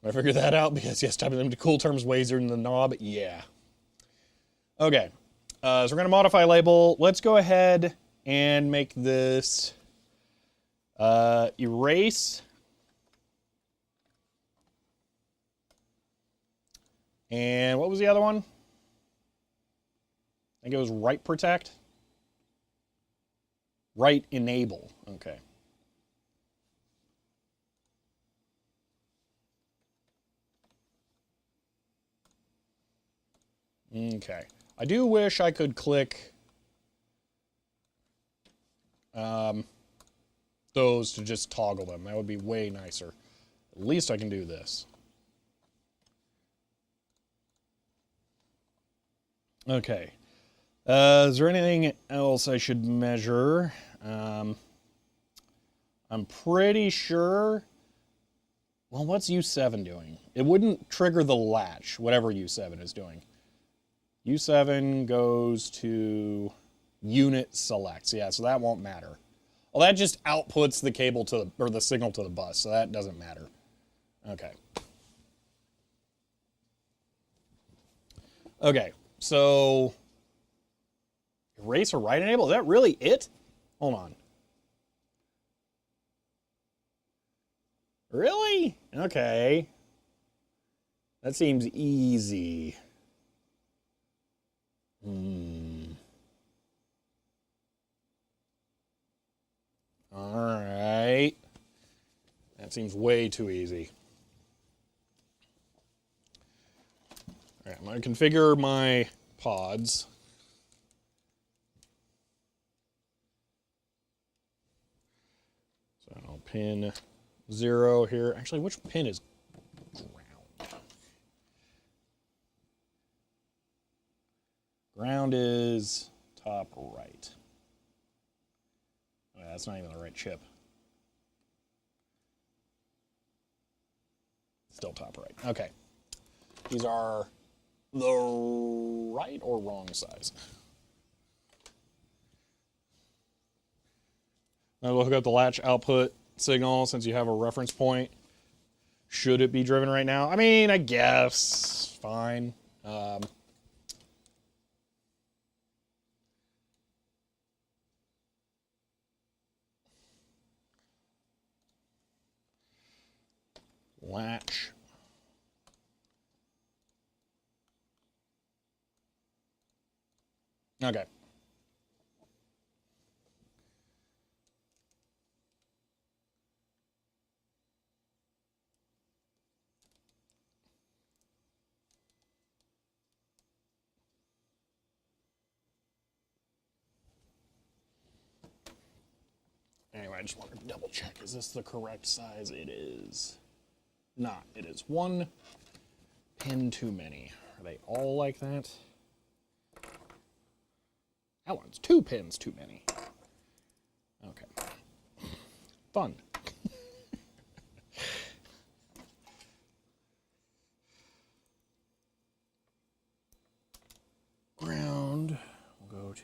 I figured that out because yes, typing them to cool terms way easier than the knob. Yeah. Okay. So we're going to modify label. Let's go ahead and make this erase. And what was the other one? I think it was write protect. Write enable. Okay. Okay. I do wish I could click those to just toggle them. That would be way nicer. At least I can do this. Okay. Is there anything else I should measure? I'm pretty sure... Well, what's U7 doing? It wouldn't trigger the latch, whatever U7 is doing. U7 goes to unit selects. Yeah, so that won't matter. Well, that just outputs the cable to the, or the signal to the bus, so that doesn't matter. Okay. Okay, so erase or write enable, is that really it? Hold on. Really? Okay. That seems easy. All right. That seems way too easy. All right, I'm going to configure my pods. So I'll pin 0 here. Actually, which pin is ground? Ground is top right. Oh, that's not even the right chip. Still top right. Okay. These are the right or wrong size. Now we'll hook up the latch output signal since you have a reference point. Should it be driven right now? I mean, I guess. Fine. Latch. Okay. Anyway, I just wanted to double check. Is this the correct size? It is not. It is 1 pin too many. Are they all like that? That one's 2 pins too many. Okay. Fun.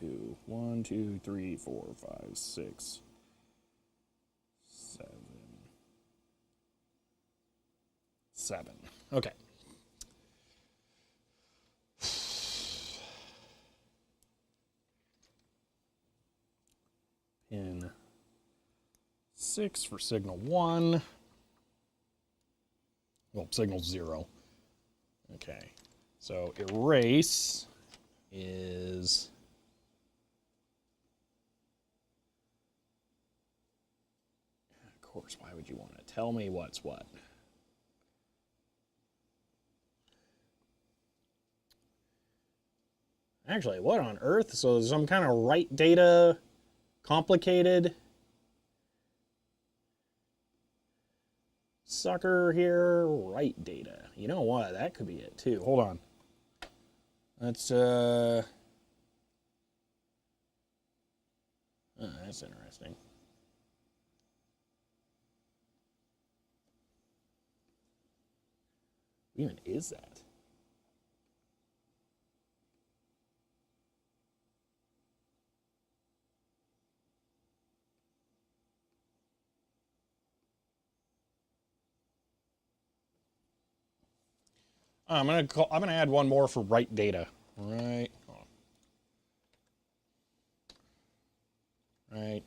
2. 1, 2, 3, 4, 5, 6, 7. 7. Okay. Pin 6 for signal 1. Well, signal 0. Okay. So erase is of course, why would you want to tell me what's what? Actually, what on earth? So there's some kind of write data complicated sucker here. Write data. You know what? That could be it too. Hold on. That's that's interesting. What even is that? I'm gonna add one more for write data. Right. Right.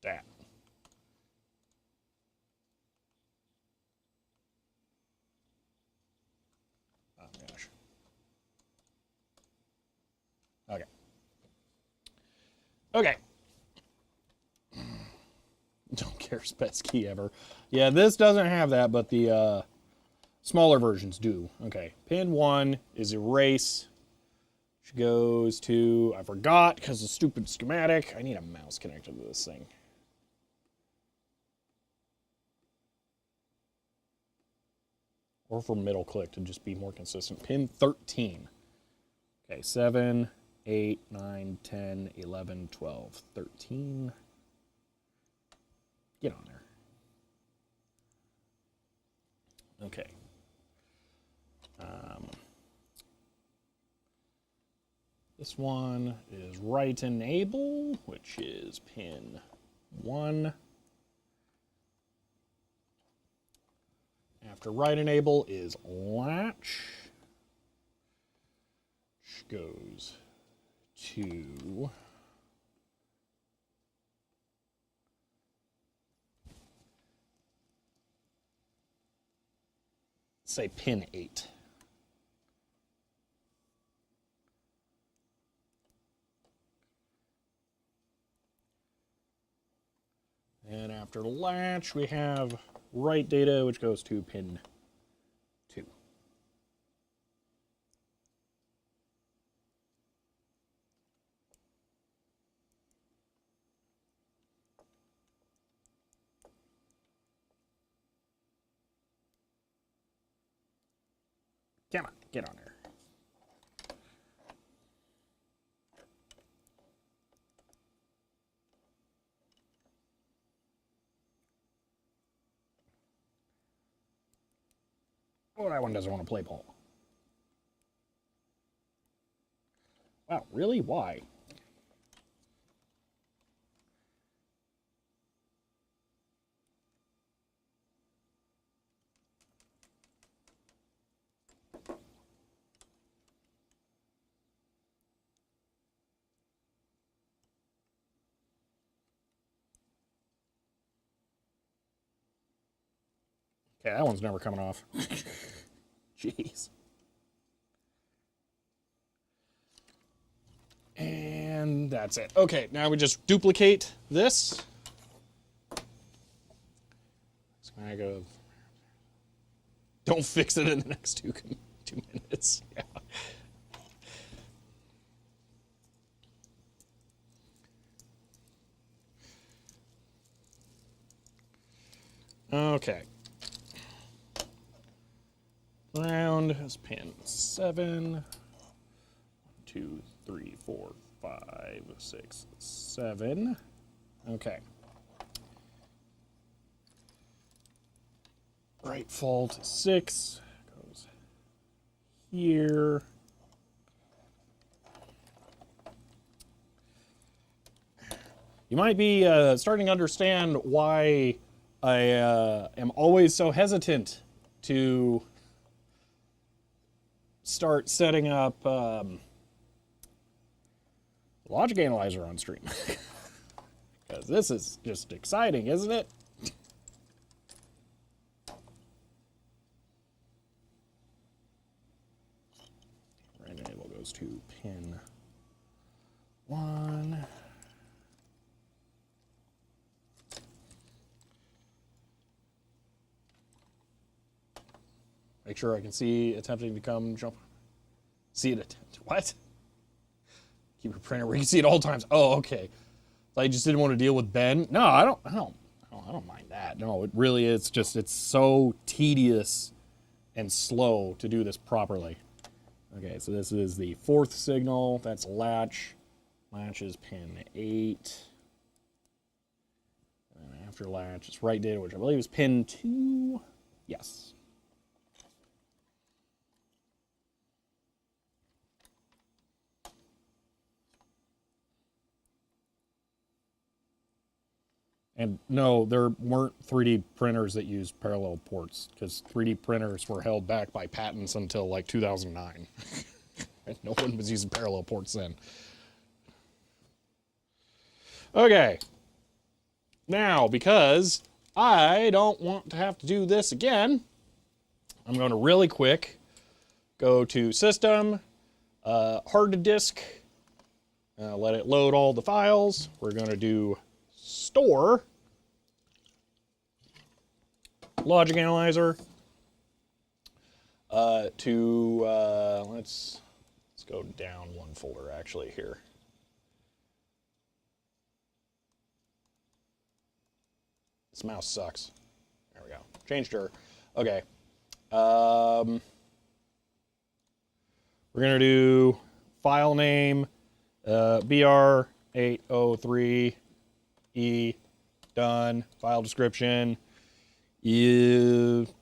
That. Oh gosh. Okay. Okay. Don't care, best key ever. Yeah, this doesn't have that, but the smaller versions do. Okay. Pin 1 is erase. Which goes to, I forgot because of stupid schematic. I need a mouse connected to this thing. Or for middle click to just be more consistent. Pin 13. Okay, 7, 8, 9, 10, 11, 12, 13. Get on there. Okay. This one is write enable, which is pin 1. After write enable is latch, which goes to say pin 8. And after latch, we have write data, which goes to pin 2. Come on, get on there. Oh, that one doesn't want to play ball. Wow, really? Why? Okay, that one's never coming off. Jeez. And that's it. Okay, now we just duplicate this. It's gonna go. Don't fix it in the next 2 minutes. Yeah. Okay. Round is pin 7. 1, 2, 3, 4, 5, 6, 7. Okay. Right fault 6 goes here. You might be starting to understand why I am always so hesitant to start setting up Logic Analyzer on stream. Because this is just exciting, isn't it? Random enable goes to pin 1. Make sure I can see attempting to come jump. See it attempt. What? Keep your printer where you can see it all times. Oh, okay. So I just didn't want to deal with Ben. No, I don't mind that. No, it really is just, it's so tedious and slow to do this properly. Okay, so this is the 4th signal. That's latch. Latch is pin 8. And after latch, it's write data, which I believe is pin 2. Yes. And no, there weren't 3D printers that used parallel ports, because 3D printers were held back by patents until like 2009. And no one was using parallel ports then. Okay. Now, because I don't want to have to do this again, I'm going to really quick go to System, Hard Disk, let it load all the files. We're going to do Store, Logic Analyzer, let's go down one folder actually here. This mouse sucks. There we go. Changed her. Okay. We're gonna do file name BR803E, done. File description. What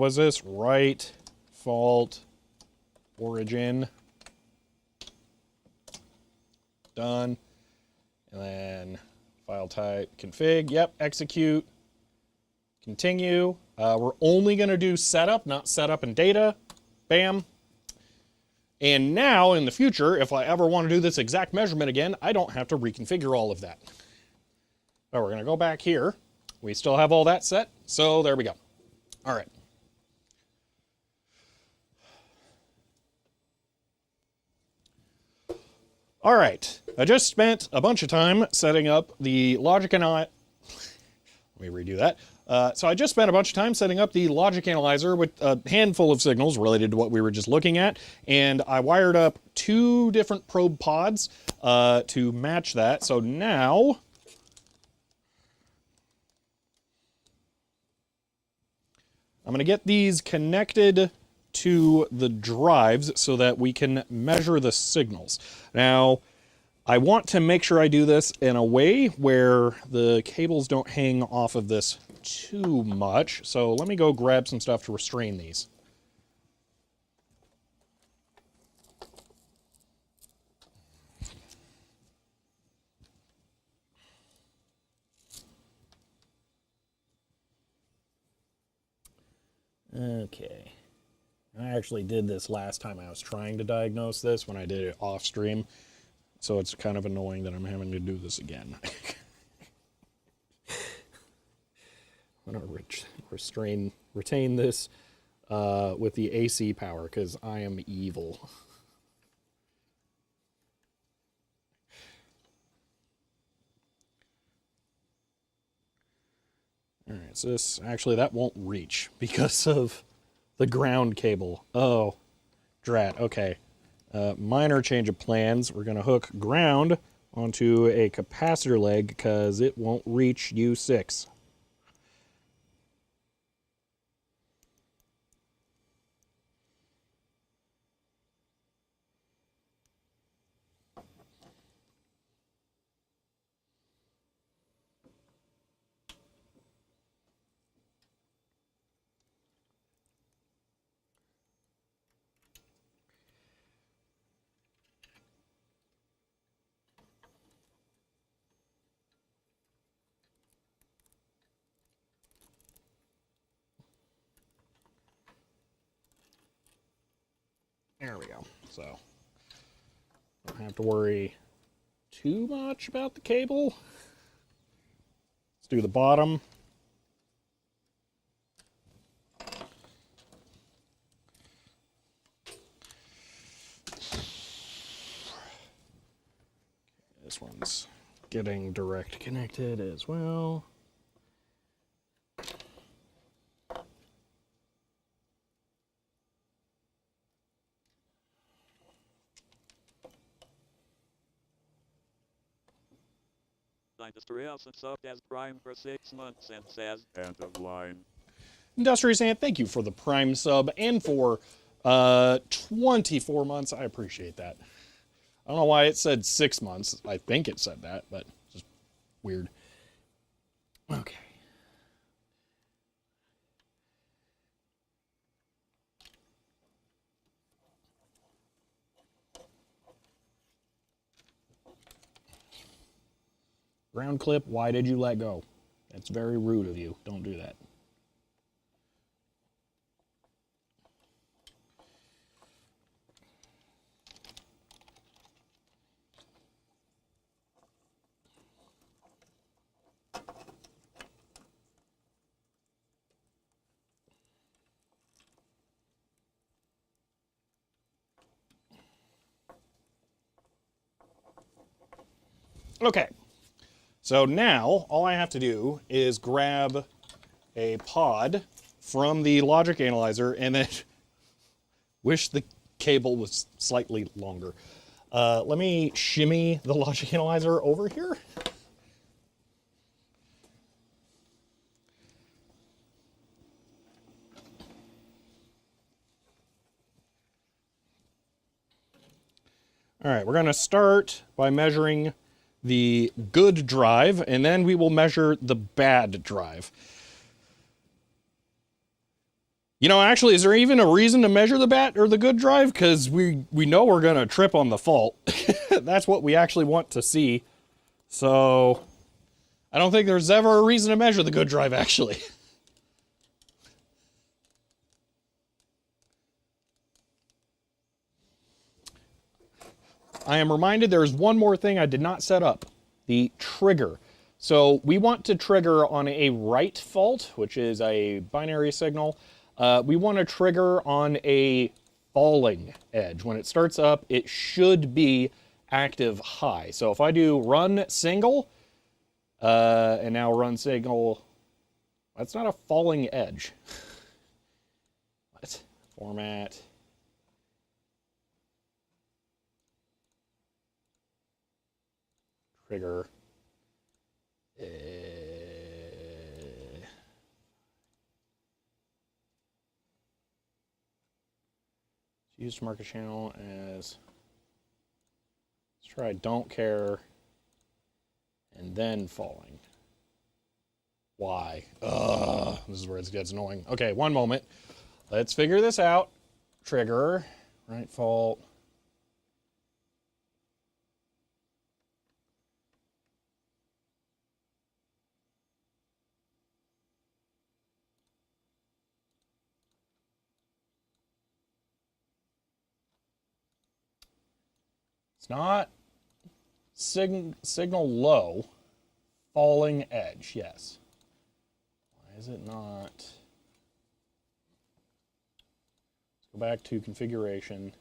was this? Write, fault, origin. Done. And then file type, config. Yep, execute. Continue. We're only going to do setup, not setup and data. Bam. And now, in the future, if I ever want to do this exact measurement again, I don't have to reconfigure all of that. So we're going to go back here. We still have all that set, so there we go. All right. All right. I just spent a bunch of time setting up the logic analyzer. Let me redo that. So I just spent a bunch of time setting up the logic analyzer with a handful of signals related to what we were just looking at, and I wired up 2 different probe pods to match that. So now I'm going to get these connected to the drives so that we can measure the signals. Now, I want to make sure I do this in a way where the cables don't hang off of this too much. So let me go grab some stuff to restrain these. Okay. I actually did this last time I was trying to diagnose this when I did it off stream. So it's kind of annoying that I'm having to do this again. I'm going to retain this with the AC power because I am evil. All right, so this, actually that won't reach because of the ground cable. Oh, drat, okay. Minor change of plans. We're going to hook ground onto a capacitor leg because it won't reach U6. There we go. So, don't have to worry too much about the cable. Let's do the bottom. This one's getting direct connected as well. Industrial subbed as Prime for 6 months and says, end of line. Industrious Ant, thank you for the Prime sub and for 24 months. I appreciate that. I don't know why it said 6 months. I think it said that, but just weird. Okay. Ground clip, why did you let go? That's very rude of you. Don't do that. Okay. So now, all I have to do is grab a pod from the logic analyzer and then wish the cable was slightly longer. Let me shimmy the logic analyzer over here. All right, we're going to start by measuring the good drive, and then we will measure the bad drive. You know, actually, is there even a reason to measure the bad or the good drive? Because we know we're going to trip on the fault. That's what we actually want to see. So I don't think there's ever a reason to measure the good drive, actually. I am reminded there's one more thing I did not set up, the trigger. So we want to trigger on a right fault, which is a binary signal. We want to trigger on a falling edge. When it starts up, it should be active high. So if I do run single, and now run single, that's not a falling edge. What? Format. Trigger. Use to mark a channel as, let's try don't care and then falling. Why? Ugh, this is where it gets annoying. Okay, one moment. Let's figure this out. Trigger, right fault. It's not signal low, falling edge, yes. Why is it not? Let's go back to configuration,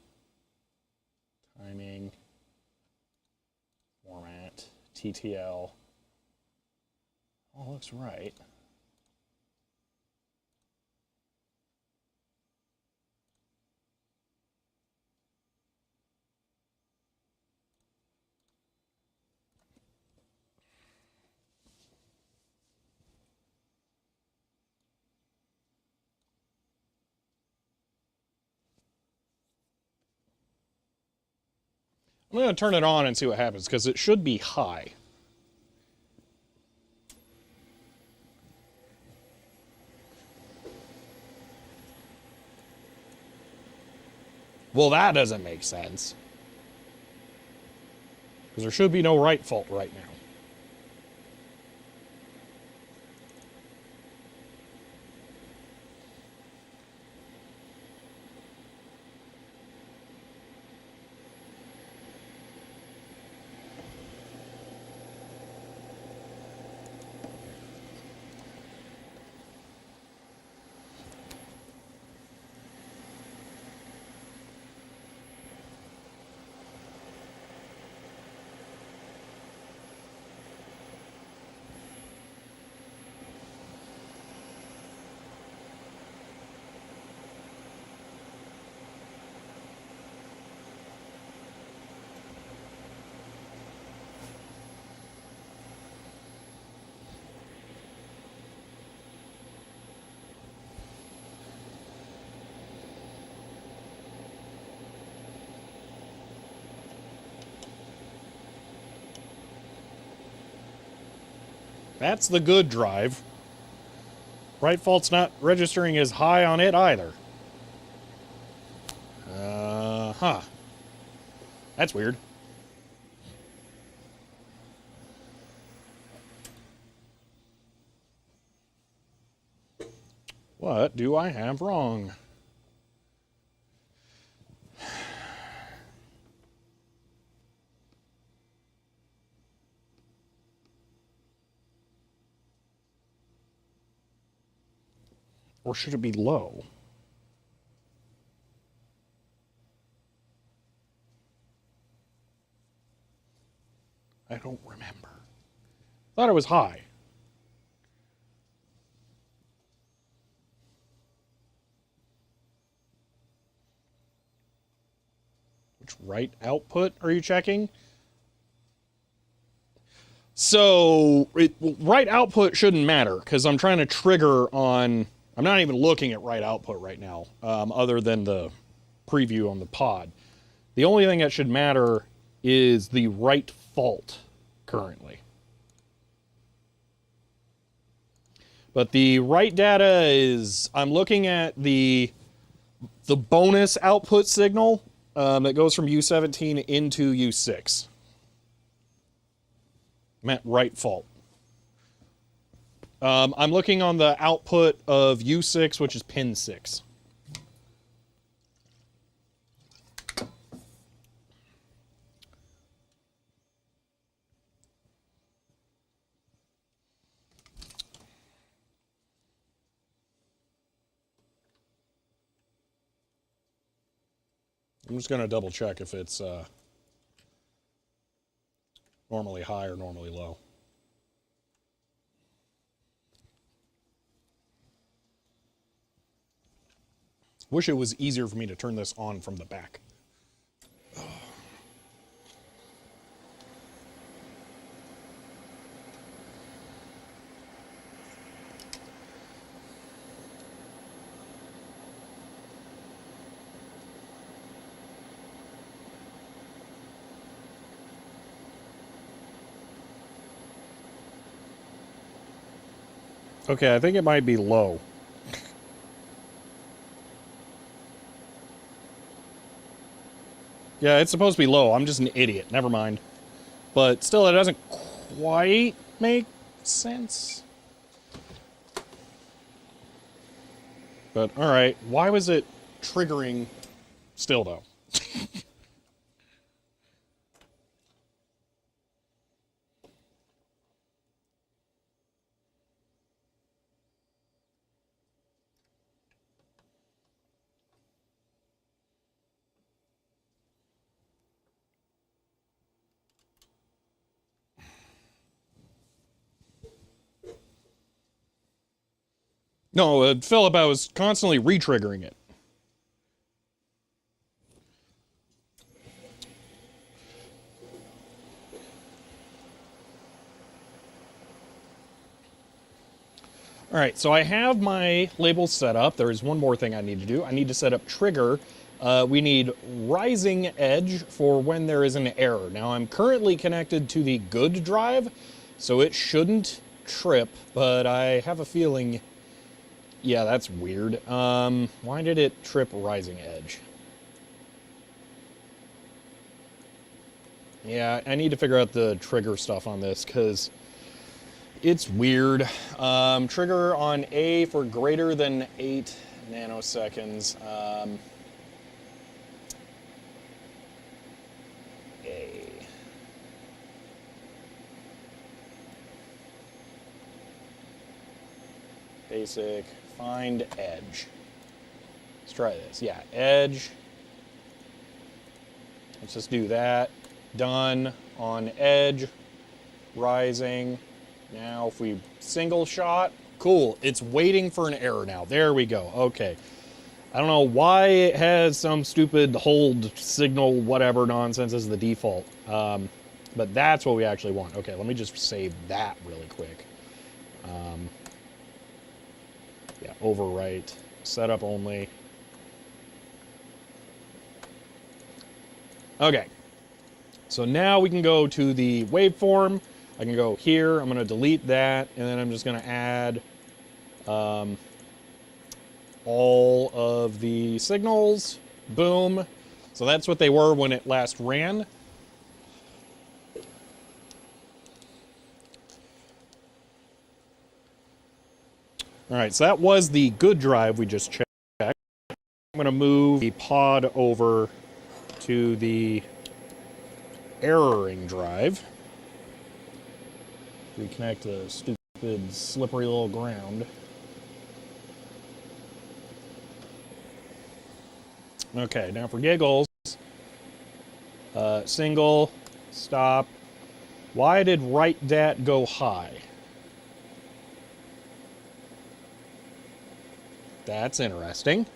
timing, format, TTL. All looks right. I'm going to turn it on and see what happens, because it should be high. Well, that doesn't make sense. Because there should be no right fault right now. That's the good drive. Right fault's not registering as high on it either. Huh. That's weird. What do I have wrong? Or should it be low? I don't remember. Thought it was high. Which right output are you checking? So, right output shouldn't matter, because I'm trying to trigger on... I'm not even looking at right output right now, other than the preview on the pod. The only thing that should matter is the right fault currently. But the right data is... I'm looking at the bonus output signal that goes from U17 into U6. Meant right fault. I'm looking on the output of U6, which is pin 6. I'm just going to double check if it's normally high or normally low. Wish it was easier for me to turn this on from the back. Okay, I think it might be low. Yeah, it's supposed to be low. I'm just an idiot. Never mind. But still, it doesn't quite make sense. But, alright. Why was it triggering still, though? No, Philip, I was constantly re-triggering it. Alright, so I have my labels set up. There is one more thing I need to do. I need to set up trigger. We need rising edge for when there is an error. Now, I'm currently connected to the good drive, so it shouldn't trip, but I have a feeling... Yeah, that's weird. Why did it trip rising edge? Yeah, I need to figure out the trigger stuff on this, because it's weird. Trigger on A for greater than 8 nanoseconds. A. Basic. Find edge. Let's try this. Yeah, edge. Let's just do that. Done on edge. Rising. Now if we single shot, cool. It's waiting for an error now. There we go. Okay. I don't know why it has some stupid hold signal whatever nonsense as the default. But that's what we actually want. Okay, let me just save that really quick. Yeah, overwrite, setup only. Okay, so now we can go to the waveform. I can go here, I'm going to delete that, and then I'm just going to add all of the signals. Boom. So that's what they were when it last ran. All right, so that was the good drive we just checked. I'm going to move the pod over to the erroring drive. Reconnect the stupid slippery little ground. Okay, now for giggles, single, stop. Why did write dat go high? That's interesting.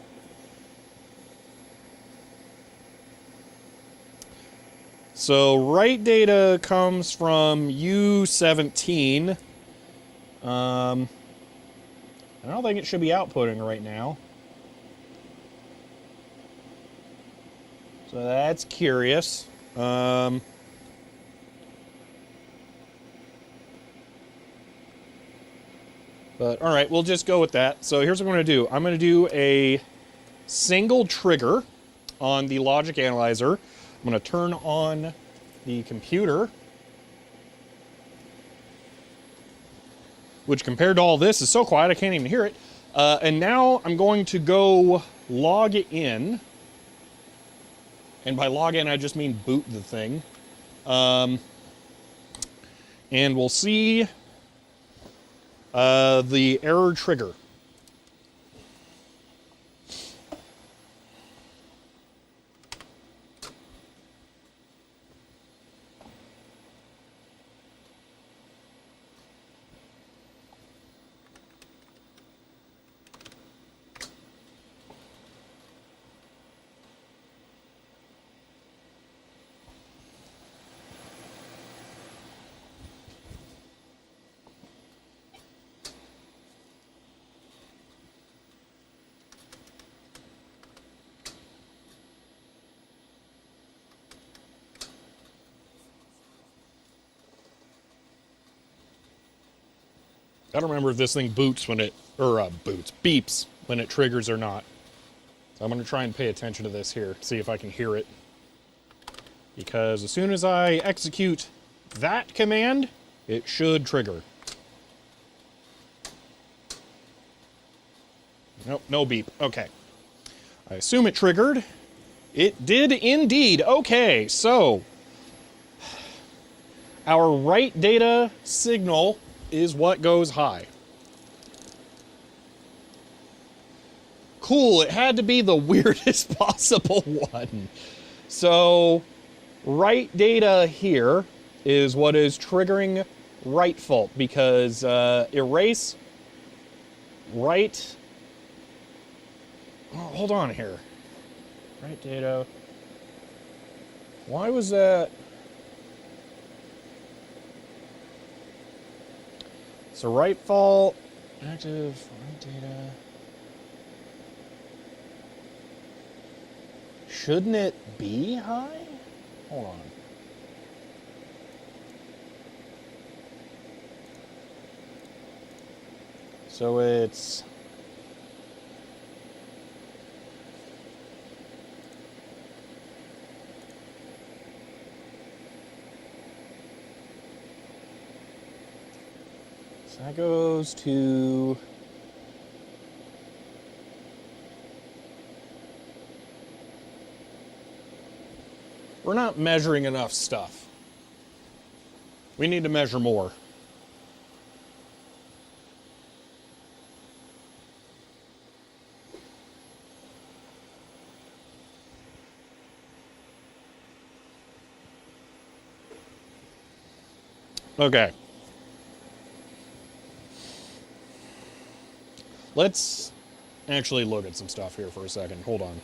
So write data comes from U17. I don't think it should be outputting right now. So that's curious. But all right, we'll just go with that. So here's what I'm going to do. I'm going to do a single trigger on the logic analyzer. I'm going to turn on the computer, which compared to all this is so quiet I can't even hear it. And now I'm going to go log in. And by log in, I just mean boot the thing. And we'll see the error trigger. I don't remember if this thing boots when it, or beeps when it triggers or not. So I'm going to try and pay attention to this here, see if I can hear it. Because as soon as I execute that command, it should trigger. Nope, no beep. Okay. I assume it triggered. It did indeed. Okay, so our write data signal is what goes high. Cool, it had to be the weirdest possible one. So, write data here is what is triggering write fault because erase, write, oh, hold on here. Write data. Why was that? So write fault, active, write data. Shouldn't it be high? Hold on. So it's so that goes to we're not measuring enough stuff. We need to measure more. Okay. Let's actually look at some stuff here for a second. Hold on.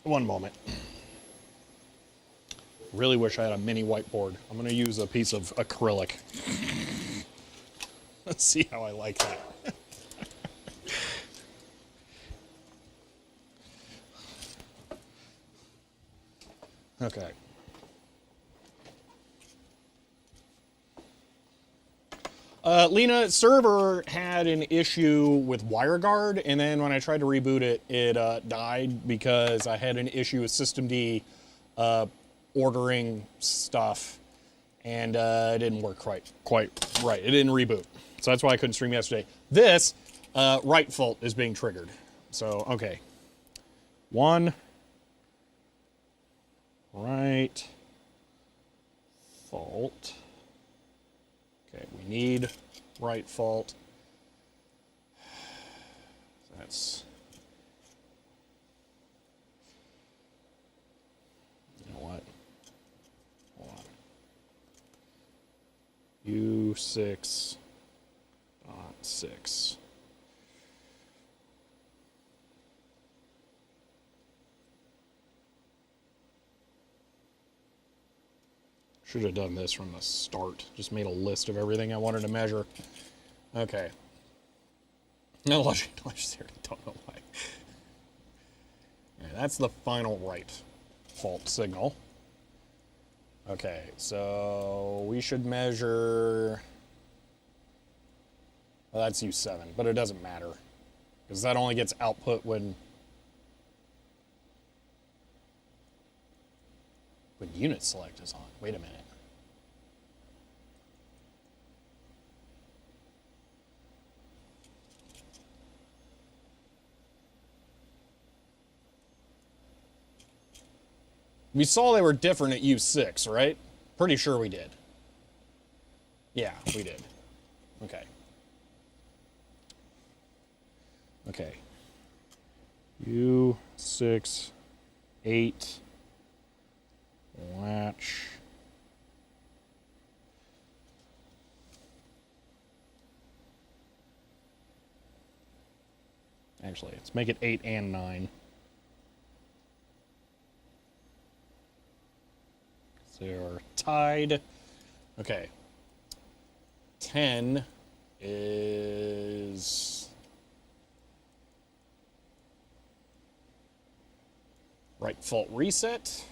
One moment. Really wish I had a mini whiteboard. I'm going to use a piece of acrylic. Let's see how I like that. Okay. Lena, server had an issue with WireGuard, and then when I tried to reboot it, it died because I had an issue with systemd ordering stuff, and it didn't work quite right. It didn't reboot, so that's why I couldn't stream yesterday. This right fault is being triggered, so okay. One right fault. Okay, we need right fault. That's, you know what? Hold on. U6.6. Should have done this from the start. Just made a list of everything I wanted to measure. Okay. No, legendary, don't know why. Right, that's the final right fault signal. Okay, so we should measure... Well, that's U7, but it doesn't matter. Because that only gets output when unit select is on. Wait a minute. We saw they were different at U6, right? Pretty sure we did. Yeah, we did. Okay. Okay. U6, 8, latch. Actually, let's make it 8 and 9. So they're tied. Okay. 10 is right fault reset.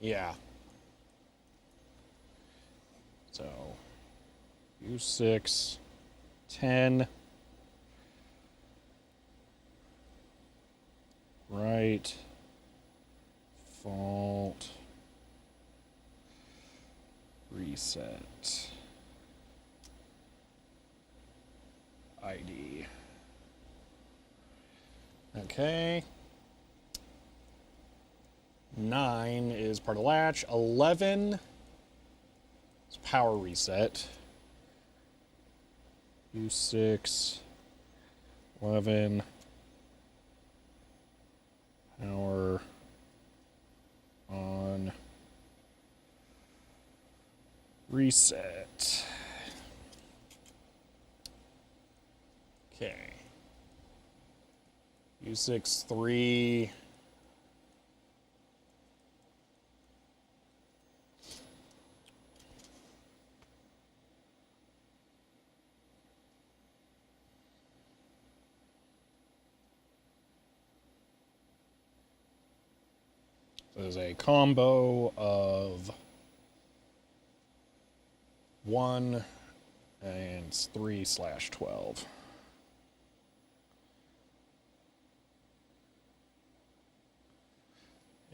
Yeah. So U6, 10, right fault reset ID. Okay. 9 is part of latch. 11 is power reset. U6, 11, power on reset. Okay. U6, 3. There's a combo of 1 and 3/12.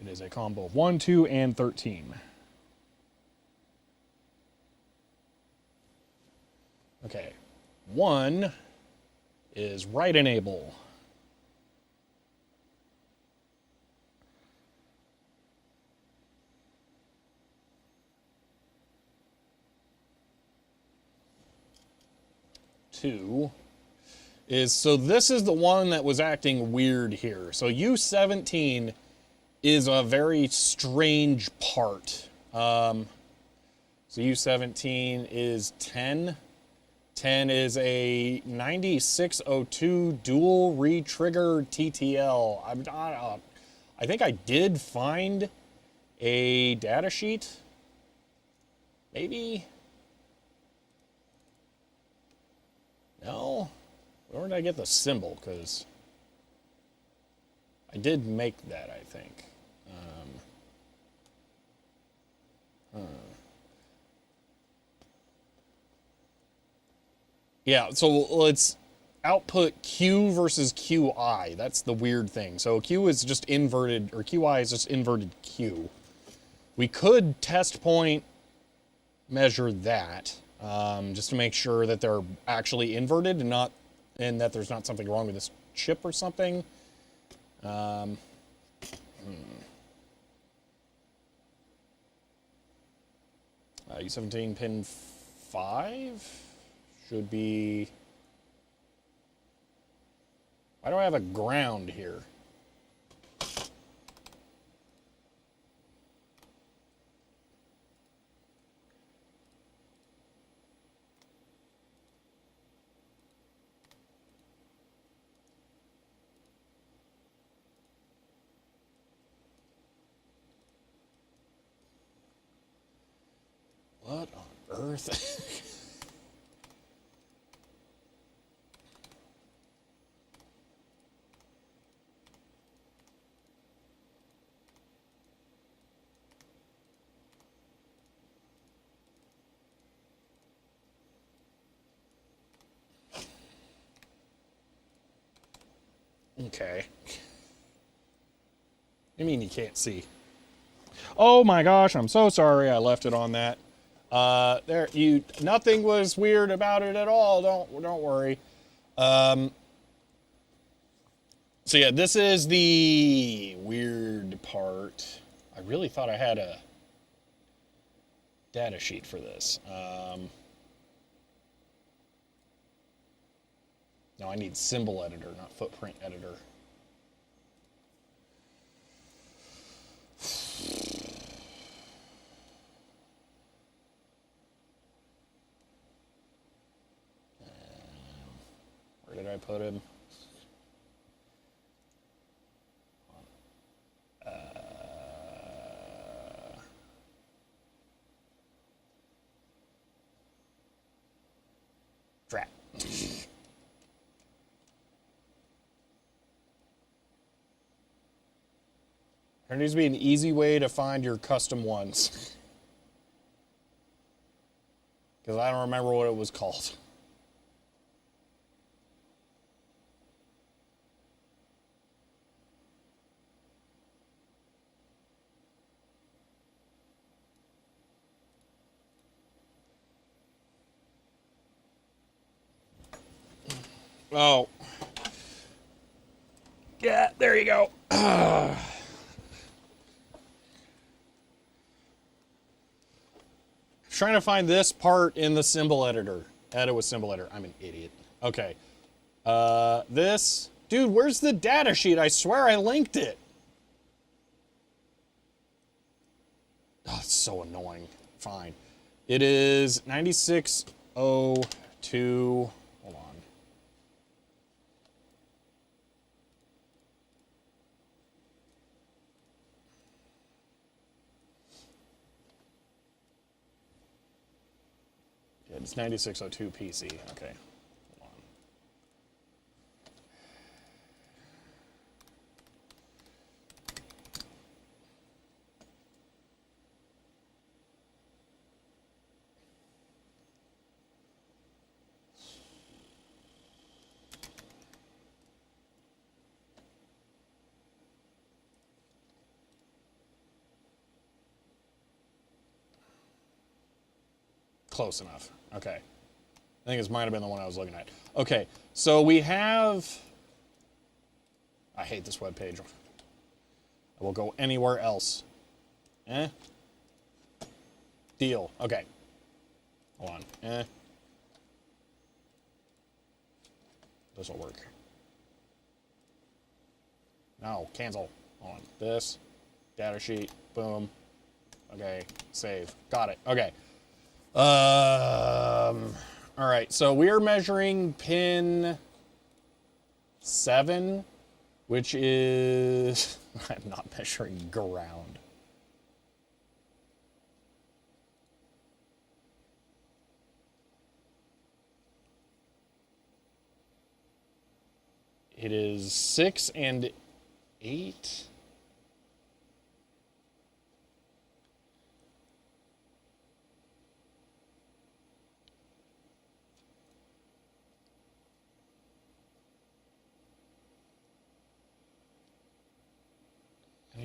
It is a combo of 1, 2, and 13. Okay. 1 is right enable. Two is, so this is the one that was acting weird here. So U17 is a very strange part. So U17 is 10. 10 is a 9602 dual re-trigger TTL. I think I did find a data sheet. Maybe. No? Where did I get the symbol? Because I did make that, I think. Yeah, so let's output Q versus QI. That's the weird thing. So Q is just inverted, or QI is just inverted Q. We could test point measure that, just to make sure that they're actually inverted and not, and that there's not something wrong with this chip or something. U17 pin 5 should be. Why do I have a ground here? What on earth? Okay. I mean, you can't see. Oh my gosh, I'm so sorry I left it on that. Nothing was weird about it at all. Don't worry. So yeah, this is the weird part. I really thought I had a data sheet for this. No, I need symbol editor, not footprint editor. Where did I put him? Drat. There needs to be an easy way to find your custom ones. Because I don't remember what it was called. Oh. Yeah, there you go. Trying to find this part in the symbol editor. Edit with symbol editor. I'm an idiot. Okay. This. Dude, where's the data sheet? I swear I linked it. Oh, it's so annoying. Fine. It is 9602. Hold on. Yeah, it's 9602 PC. Okay. Hold on. Close enough. Okay. I think this might have been the one I was looking at. Okay, so we have. I hate this web page. I will go anywhere else. Deal. Okay. Hold on. This will work. No, cancel. Hold on. This. Data sheet. Boom. Okay. Save. Got it. Okay. All right, so we're measuring pin 7, which is, I'm not measuring ground. It is 6 and 8.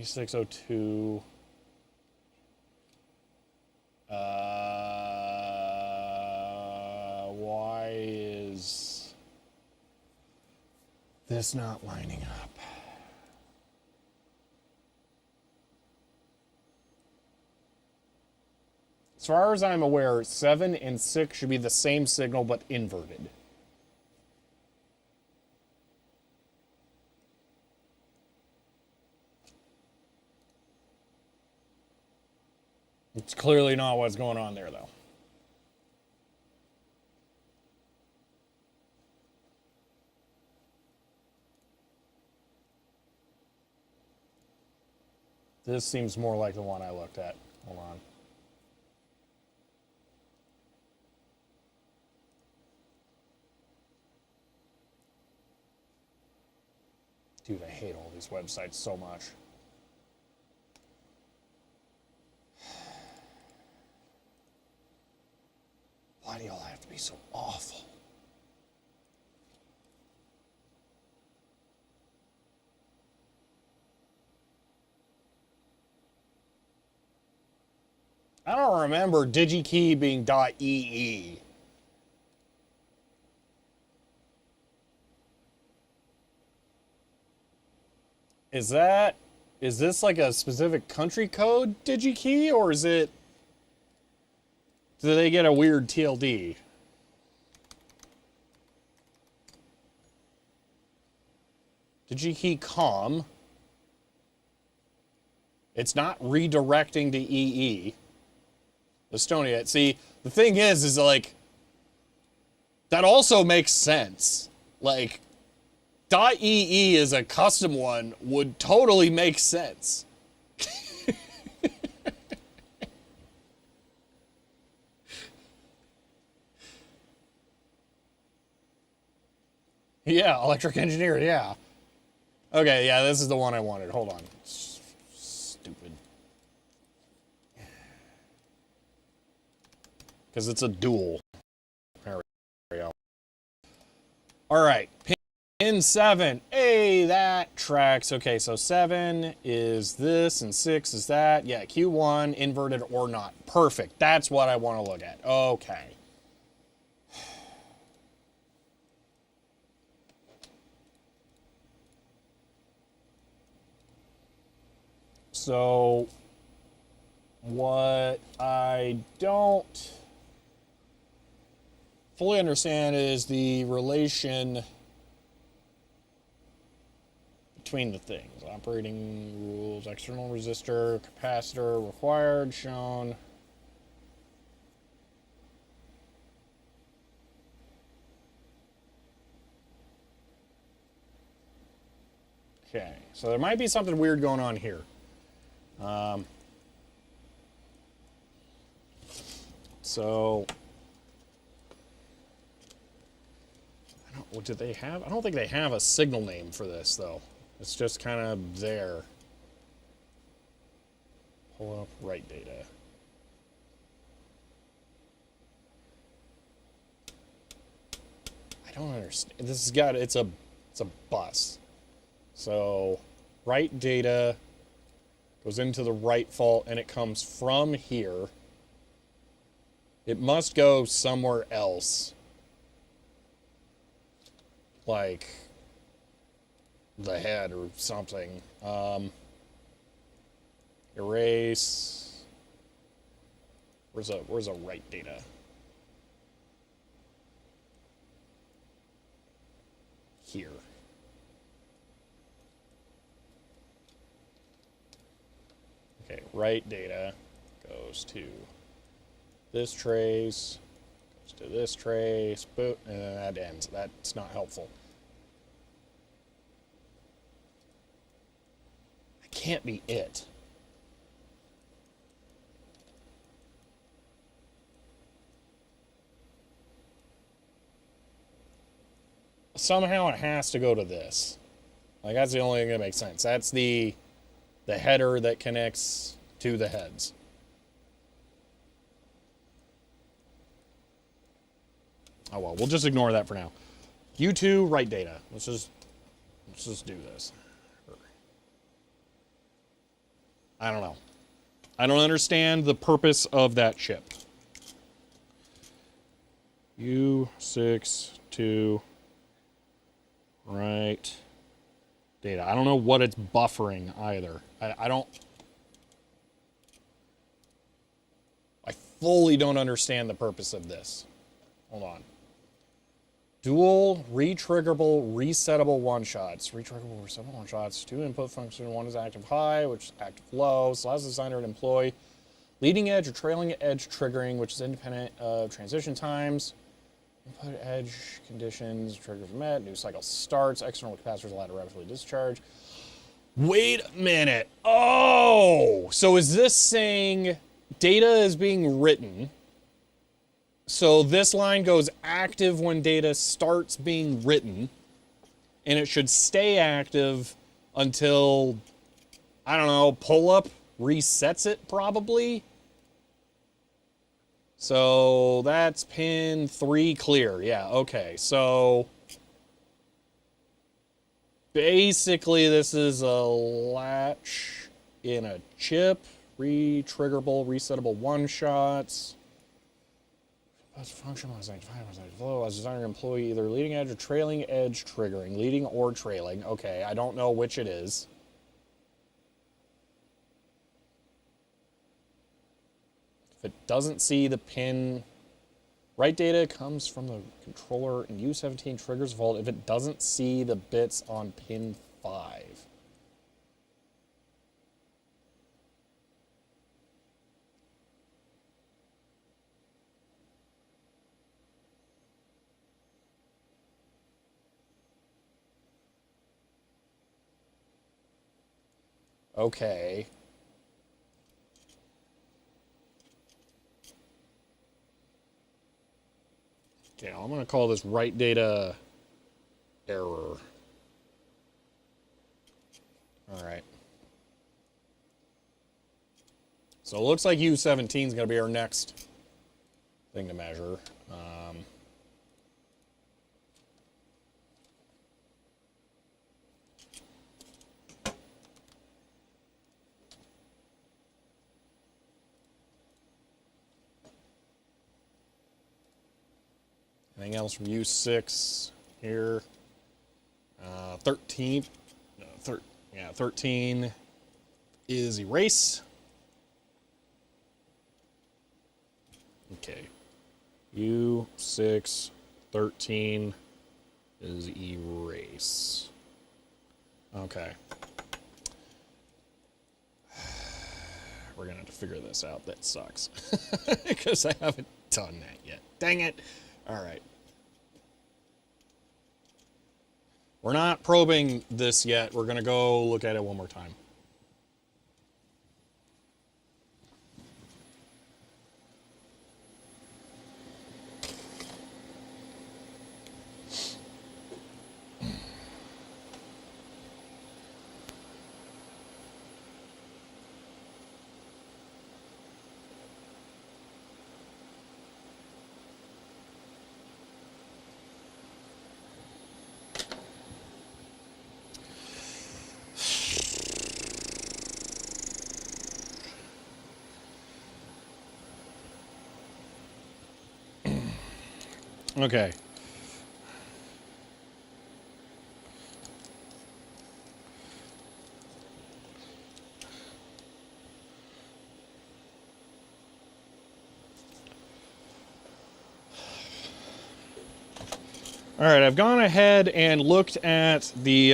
2602. Why is this not lining up? As far as I'm aware, 7 and 6 should be the same signal but inverted. It's clearly not what's going on there, though. This seems more like the one I looked at. Hold on. Dude, I hate all these websites so much. Why do y'all have to be so awful? I don't remember DigiKey being .ee. Is this like a specific country code DigiKey, or is it, do they get a weird TLD? DigiKey COM. It's not redirecting to EE. Estonia. See, the thing is like, that also makes sense. Like, .ee is a custom one would totally make sense. Yeah, electric engineer, yeah. Okay, yeah, this is the one I wanted. Hold on. Stupid. Because it's a dual. There we go. Alright, pin 7. Hey, that tracks. Okay, so 7 is this and 6 is that. Yeah, Q1, inverted or not. Perfect. That's what I want to look at. Okay. So, what I don't fully understand is the relation between the things. Operating rules, external resistor, capacitor, required, shown. Okay, so there might be something weird going on here. So, what did they have? I don't think they have a signal name for this, though. It's just kind of there. Pull up write data. I don't understand. This has got, it's a bus. So, write data goes into the right fault, and it comes from here. It must go somewhere else. Like the head or something. Erase. Where's a write data? Here. Okay, write data goes to this trace, goes to this trace, boot, and then that ends. That's not helpful. That can't be it. Somehow it has to go to this. Like, that's the only thing that makes sense. That's the header that connects to the heads. Oh well, we'll just ignore that for now. U2 write data. Let's just do this. I don't know. I don't understand the purpose of that chip. U62 write data. I don't know what it's buffering either. I fully don't understand the purpose of this. Hold on. Dual retriggerable resettable one-shots. Retriggerable resettable one-shots. 2 input function. One is active high, which is active low. So allows the designer to employ leading edge or trailing edge triggering, which is independent of transition times. Input edge conditions. Triggers met. New cycle starts. External capacitors allowed to rapidly discharge. Wait a minute. Oh! So is this saying data is being written? So this line goes active when data starts being written, and it should stay active until, I don't know, pull up resets it probably. So that's pin 3 clear. Yeah, okay. So basically this is a latch in a chip, retriggerable, resettable one-shots. That's functional as flow as designer employee, either leading edge or trailing edge triggering. Leading or trailing. Okay, I don't know which it is. If it doesn't see the pin, write data comes from the controller and U17 triggers vault if it doesn't see the bits on pin 5. Okay. Okay, I'm going to call this write data error. All right. So it looks like U17 is going to be our next thing to measure. Anything else from U6 here? 13. No, 13 is erase. Okay. U6, 13 is erase. Okay. We're going to have to figure this out. That sucks. Because I haven't done that yet. Dang it. All right. We're not probing this yet. We're going to go look at it one more time. Okay. All right, I've gone ahead and looked at the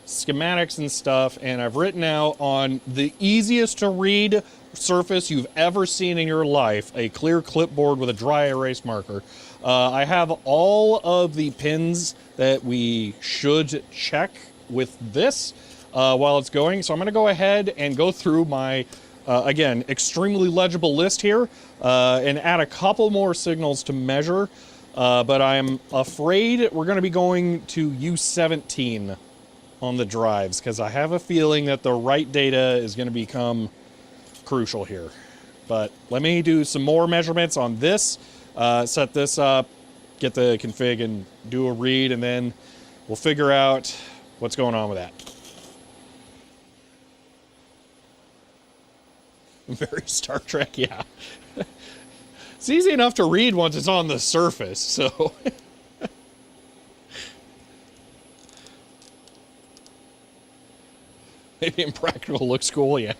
schematics and stuff, and I've written out on the easiest to read surface you've ever seen in your life, a clear clipboard with a dry erase marker. I have all of the pins that we should check with this while it's going. So I'm going to go ahead and go through my, again, extremely legible list here and add a couple more signals to measure. But I'm afraid we're going to be going to U17 on the drives because I have a feeling that the write data is going to become crucial here. But let me do some more measurements on this, set this up, get the config and do a read, and then we'll figure out what's going on with that. Very Star Trek, yeah. It's easy enough to read once it's on the surface, so. Maybe Impractical looks cool, yeah.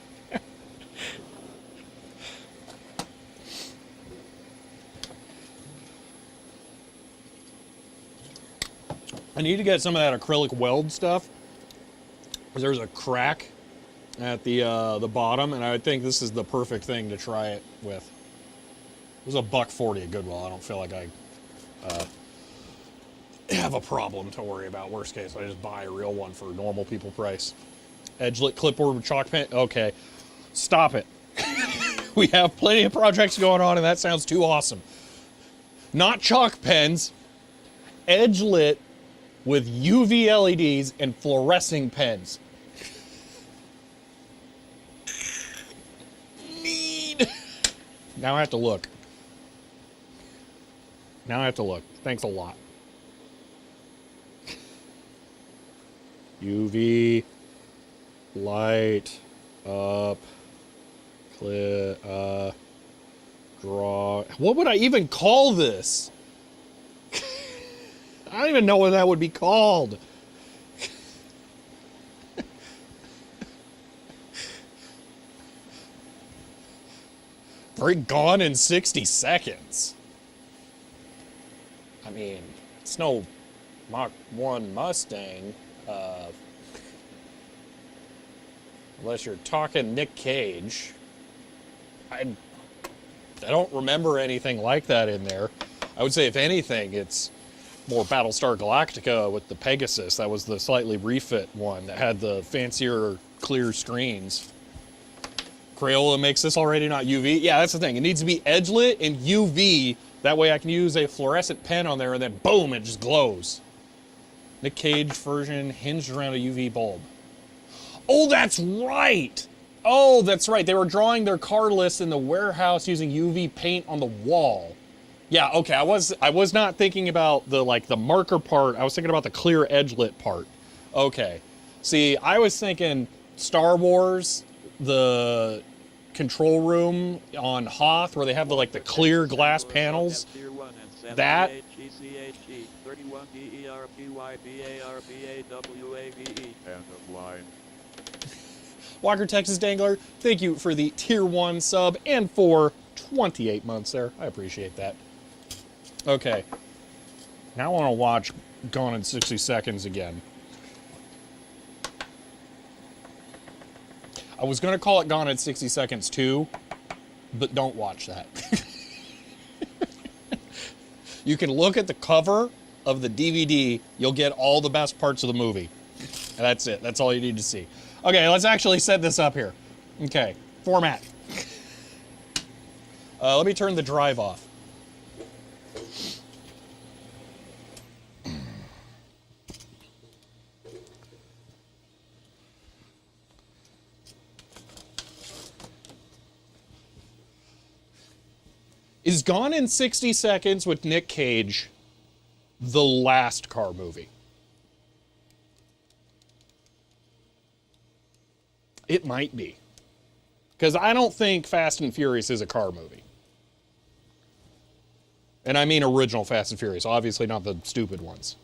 I need to get some of that acrylic weld stuff, because there's a crack at the bottom, and I think this is the perfect thing to try it with. It was $1.40 at Goodwill. I don't feel like I have a problem to worry about. Worst case, I just buy a real one for normal people price. Edgelit clipboard with chalk pen. Okay, stop it. We have plenty of projects going on, and that sounds too awesome. Not chalk pens, edgelit with UV LEDs and fluorescing pens. Need. Now I have to look. Now I have to look. Thanks a lot. UV light up draw. What would I even call this? I don't even know what that would be called. Very Gone in 60 Seconds. I mean, it's no Mach 1 Mustang. Unless you're talking Nick Cage. I don't remember anything like that in there. I would say, if anything, it's more Battlestar Galactica with the Pegasus. That was the slightly refit one that had the fancier clear screens. Crayola makes this already, not UV. Yeah, that's the thing. It needs to be edgelit and UV. That way I can use a fluorescent pen on there and then boom, it just glows. Nick Cage version hinged around a UV bulb. Oh, that's right. Oh, that's right. They were drawing their car list in the warehouse using UV paint on the wall. Yeah, okay. I was not thinking about the marker part. I was thinking about the clear edgelit part. Okay. See, I was thinking Star Wars, the control room on Hoth where they have the clear glass panels. That Walker Texas Dangler, thank you for the tier 1 sub and for 28 months there. I appreciate that. Okay. Now I want to watch Gone in 60 Seconds again. I was going to call it Gone in 60 Seconds 2, but don't watch that. You can look at the cover of the DVD. You'll get all the best parts of the movie. And that's it. That's all you need to see. Okay, let's actually set this up here. Okay, format. Let me turn the drive off. Is Gone in 60 Seconds with Nick Cage the last car movie? It might be. Because I don't think Fast and Furious is a car movie. And I mean original Fast and Furious, obviously not the stupid ones.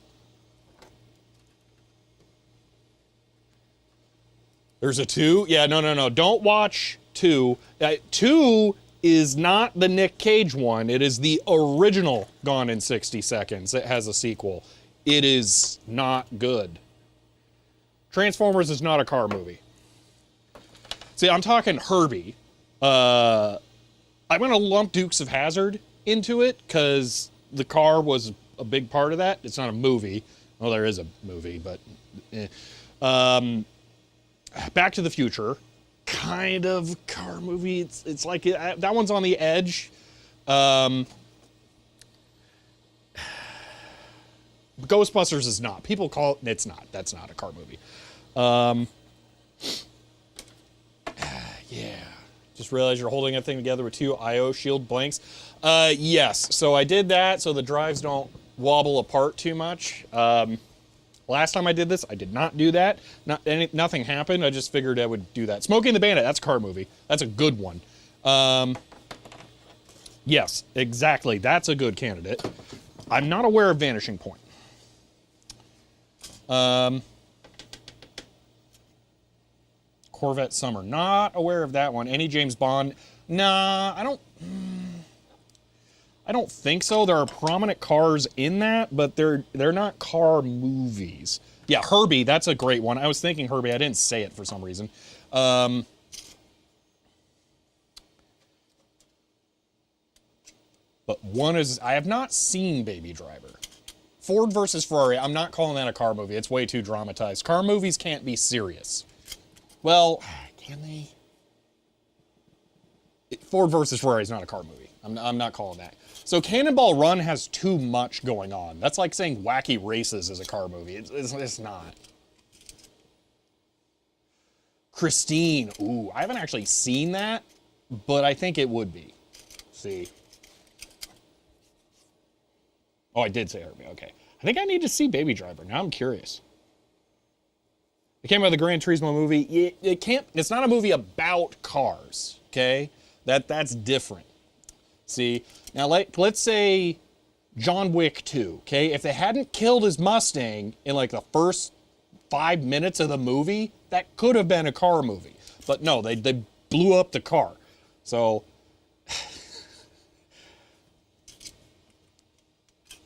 There's a 2? Yeah, no. Don't watch 2. 2 is not the Nick Cage one. It is the original Gone in 60 Seconds. It has a sequel. It is not good. Transformers is not a car movie. See, I'm talking Herbie. I'm going to lump Dukes of Hazzard into it because the car was a big part of that. It's not a movie. Well, there is a movie, but... Back to the Future. Kind of car movie. It's like that one's on the edge. Ghostbusters is not. People call it. It's not. That's not a car movie. Yeah. Just realized you're holding that thing together with 2 I/O shield blanks. Yes. So I did that so the drives don't wobble apart too much. Last time I did this, I did not do that. Nothing happened. I just figured I would do that. Smokey and the Bandit, that's a car movie. That's a good one. Yes, exactly. That's a good candidate. I'm not aware of Vanishing Point. Corvette Summer. Not aware of that one. Any James Bond? Nah, I don't think so. There are prominent cars in that, but they're not car movies. Yeah, Herbie, that's a great one. I was thinking Herbie. I didn't say it for some reason. But one is, I have not seen Baby Driver. Ford versus Ferrari, I'm not calling that a car movie. It's way too dramatized. Car movies can't be serious. Well, can they? Ford versus Ferrari is not a car movie. I'm not calling that. So Cannonball Run has too much going on. That's like saying Wacky Races is a car movie. It's not. Christine. Ooh, I haven't actually seen that, but I think it would be. Let's see. Oh, I did say Herbie. Okay. I think I need to see Baby Driver. Now I'm curious. It came out of the Gran Turismo movie. It's not a movie about cars, okay? That's different. See, now let's say John Wick 2, okay? If they hadn't killed his Mustang in like the first 5 minutes of the movie, that could have been a car movie. But no, they blew up the car. So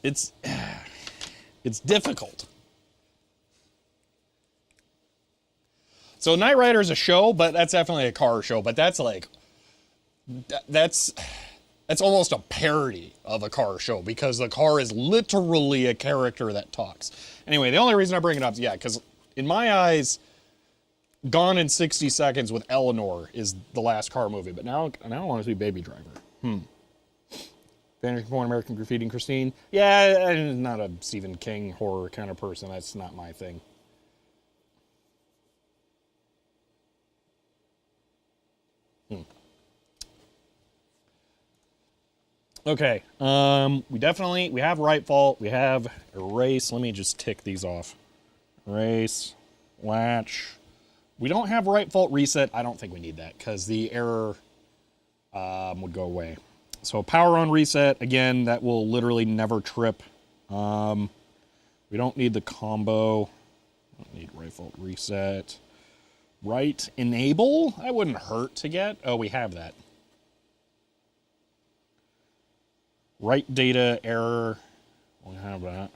it's difficult. So Knight Rider is a show, but that's definitely a car show. But that's like, that's almost a parody of a car show because the car is literally a character that talks. Anyway, the only reason I bring it up is, yeah, because in my eyes, Gone in 60 Seconds with Eleanor is the last car movie. But now I want to see Baby Driver. Vanishing Point, American Graffiti, and Christine. Yeah, I'm not a Stephen King horror kind of person. That's not my thing. Okay, we have Right Fault, we have Erase. Let me just tick these off. Erase, Latch. We don't have Right Fault Reset. I don't think we need that because the error would go away. So Power On Reset, again, that will literally never trip. We don't need the combo. Don't need Right Fault Reset. Right Enable, that wouldn't hurt to get. Oh, we have that. Right Data Error, we have that.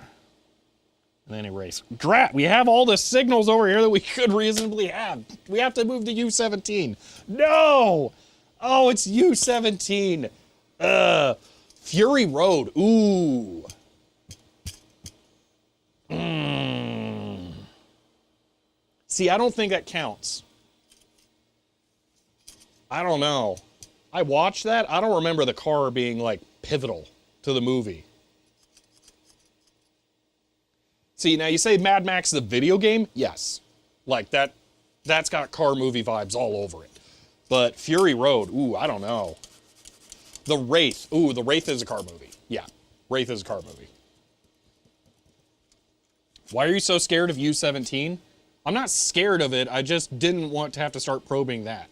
And then Erase. Drat, we have all the signals over here that we could reasonably have. We have to move to U17. No! Oh, it's U17. Fury Road, ooh. See, I don't think that counts. I don't know. I watched that. I don't remember the car being, like, pivotal to the movie. See, now you say Mad Max the video game? Yes. Like, that's got car movie vibes all over it. But Fury Road, ooh, I don't know. The Wraith, ooh, The Wraith is a car movie. Yeah, Wraith is a car movie. Why are you so scared of U17? I'm not scared of it, I just didn't want to have to start probing that.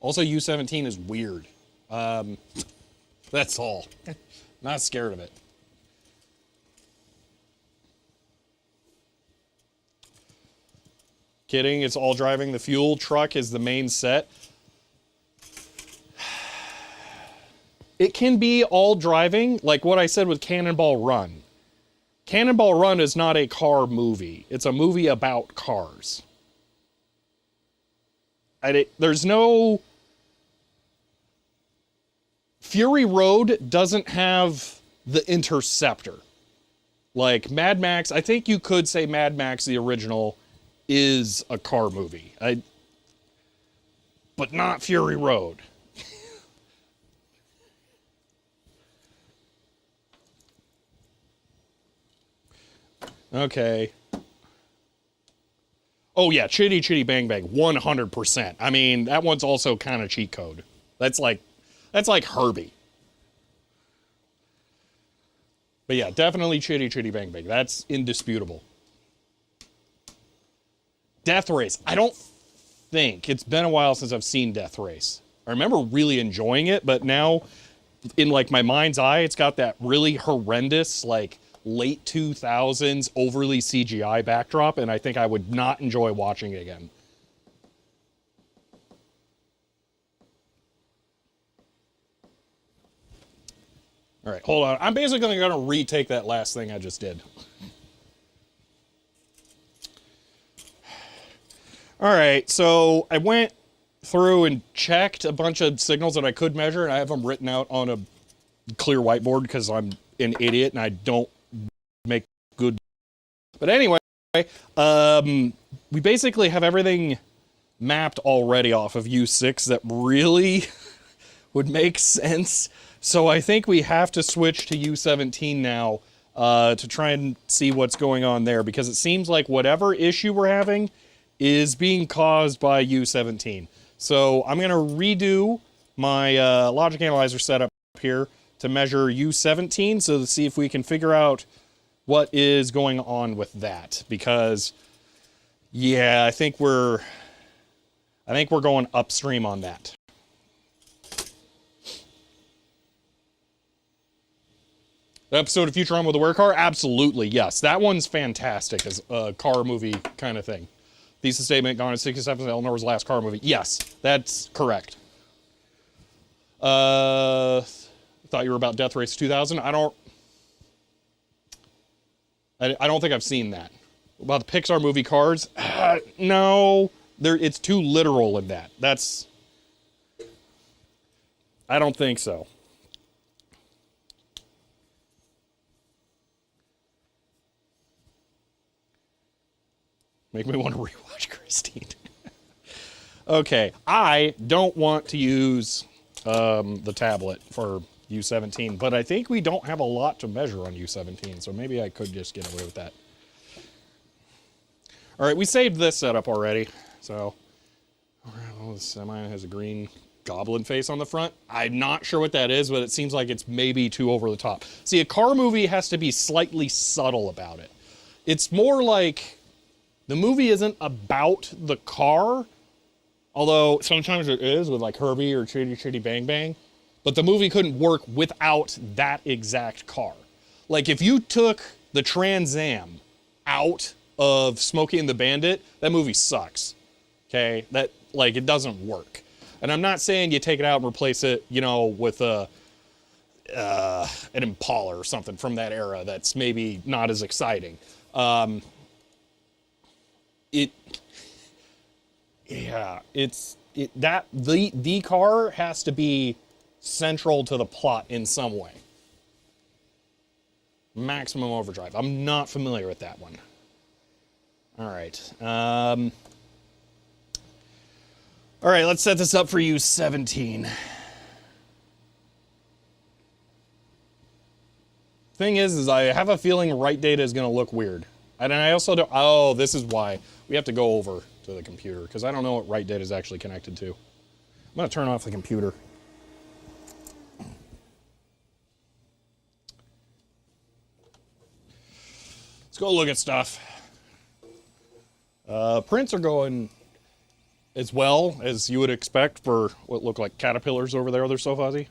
Also, U17 is weird. That's all. Not scared of it. Kidding, it's all driving. The fuel truck is the main set. It can be all driving, like what I said with Cannonball Run. Cannonball Run is not a car movie. It's a movie about cars. There's no... Fury Road doesn't have the Interceptor. Like Mad Max, I think you could say Mad Max, the original, is a car movie. But not Fury Road. Okay. Oh yeah, Chitty Chitty Bang Bang, 100%. I mean, that one's also kind of cheat code. That's like Herbie. But yeah, definitely Chitty Chitty Bang Bang. That's indisputable. Death Race. I don't think. It's been a while since I've seen Death Race. I remember really enjoying it, but now in like my mind's eye, it's got that really horrendous, like late 2000s overly CGI backdrop, and I think I would not enjoy watching it again. All right, hold on. I'm basically going to retake that last thing I just did. All right, so I went through and checked a bunch of signals that I could measure, and I have them written out on a clear whiteboard because I'm an idiot and I don't make good. But anyway, we basically have everything mapped already off of U6 that really would make sense. So I think we have to switch to U17 now to try and see what's going on there, because it seems like whatever issue we're having is being caused by U17. So I'm going to redo my logic analyzer setup here to measure U17, so to see if we can figure out what is going on with that. Because, yeah, I think we're going upstream on that. The episode of Futurama with the Where Car? Absolutely, yes. That one's fantastic as a car movie kind of thing. Thesis statement, Gone in 67, Eleanor's last car movie. Yes, that's correct. Thought you were about Death Race 2000. I don't think I've seen that. About the Pixar movie Cars? No, it's too literal in that. I don't think so. Make me want to rewatch Christine. Okay, I don't want to use the tablet for U17, but I think we don't have a lot to measure on U17, so maybe I could just get away with that. All right, we saved this setup already, so the semi has a green goblin face on the front. I'm not sure what that is, but it seems like it's maybe too over the top. See, a car movie has to be slightly subtle about it. It's more like the movie isn't about the car, although sometimes it is with like Herbie or Chitty Chitty Bang Bang, but the movie couldn't work without that exact car. Like if you took the Trans Am out of Smokey and the Bandit, that movie sucks. Okay, that like it doesn't work. And I'm not saying you take it out and replace it, you know, with an Impala or something from that era that's maybe not as exciting. The car has to be central to the plot in some way. Maximum Overdrive. I'm not familiar with that one. All right. All right, let's set this up for you, 17. Thing is I have a feeling write data is going to look weird. And I also don't, oh, this is why. We have to go over to the computer, because I don't know what write data is actually connected to. I'm going to turn off the computer. Let's go look at stuff. Prints are going as well as you would expect for what look like caterpillars over there. They're so fuzzy.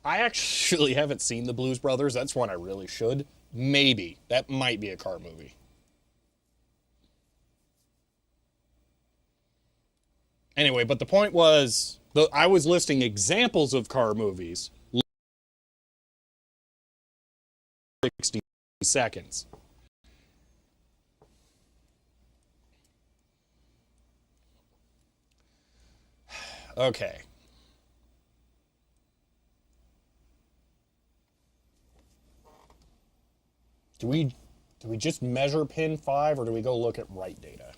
I actually haven't seen the Blues Brothers. That's one I really should. Maybe. That might be a car movie. Anyway, but the point was, I was listing examples of car movies. 60 seconds. Okay. Do we just measure pin 5, or do we go look at write data?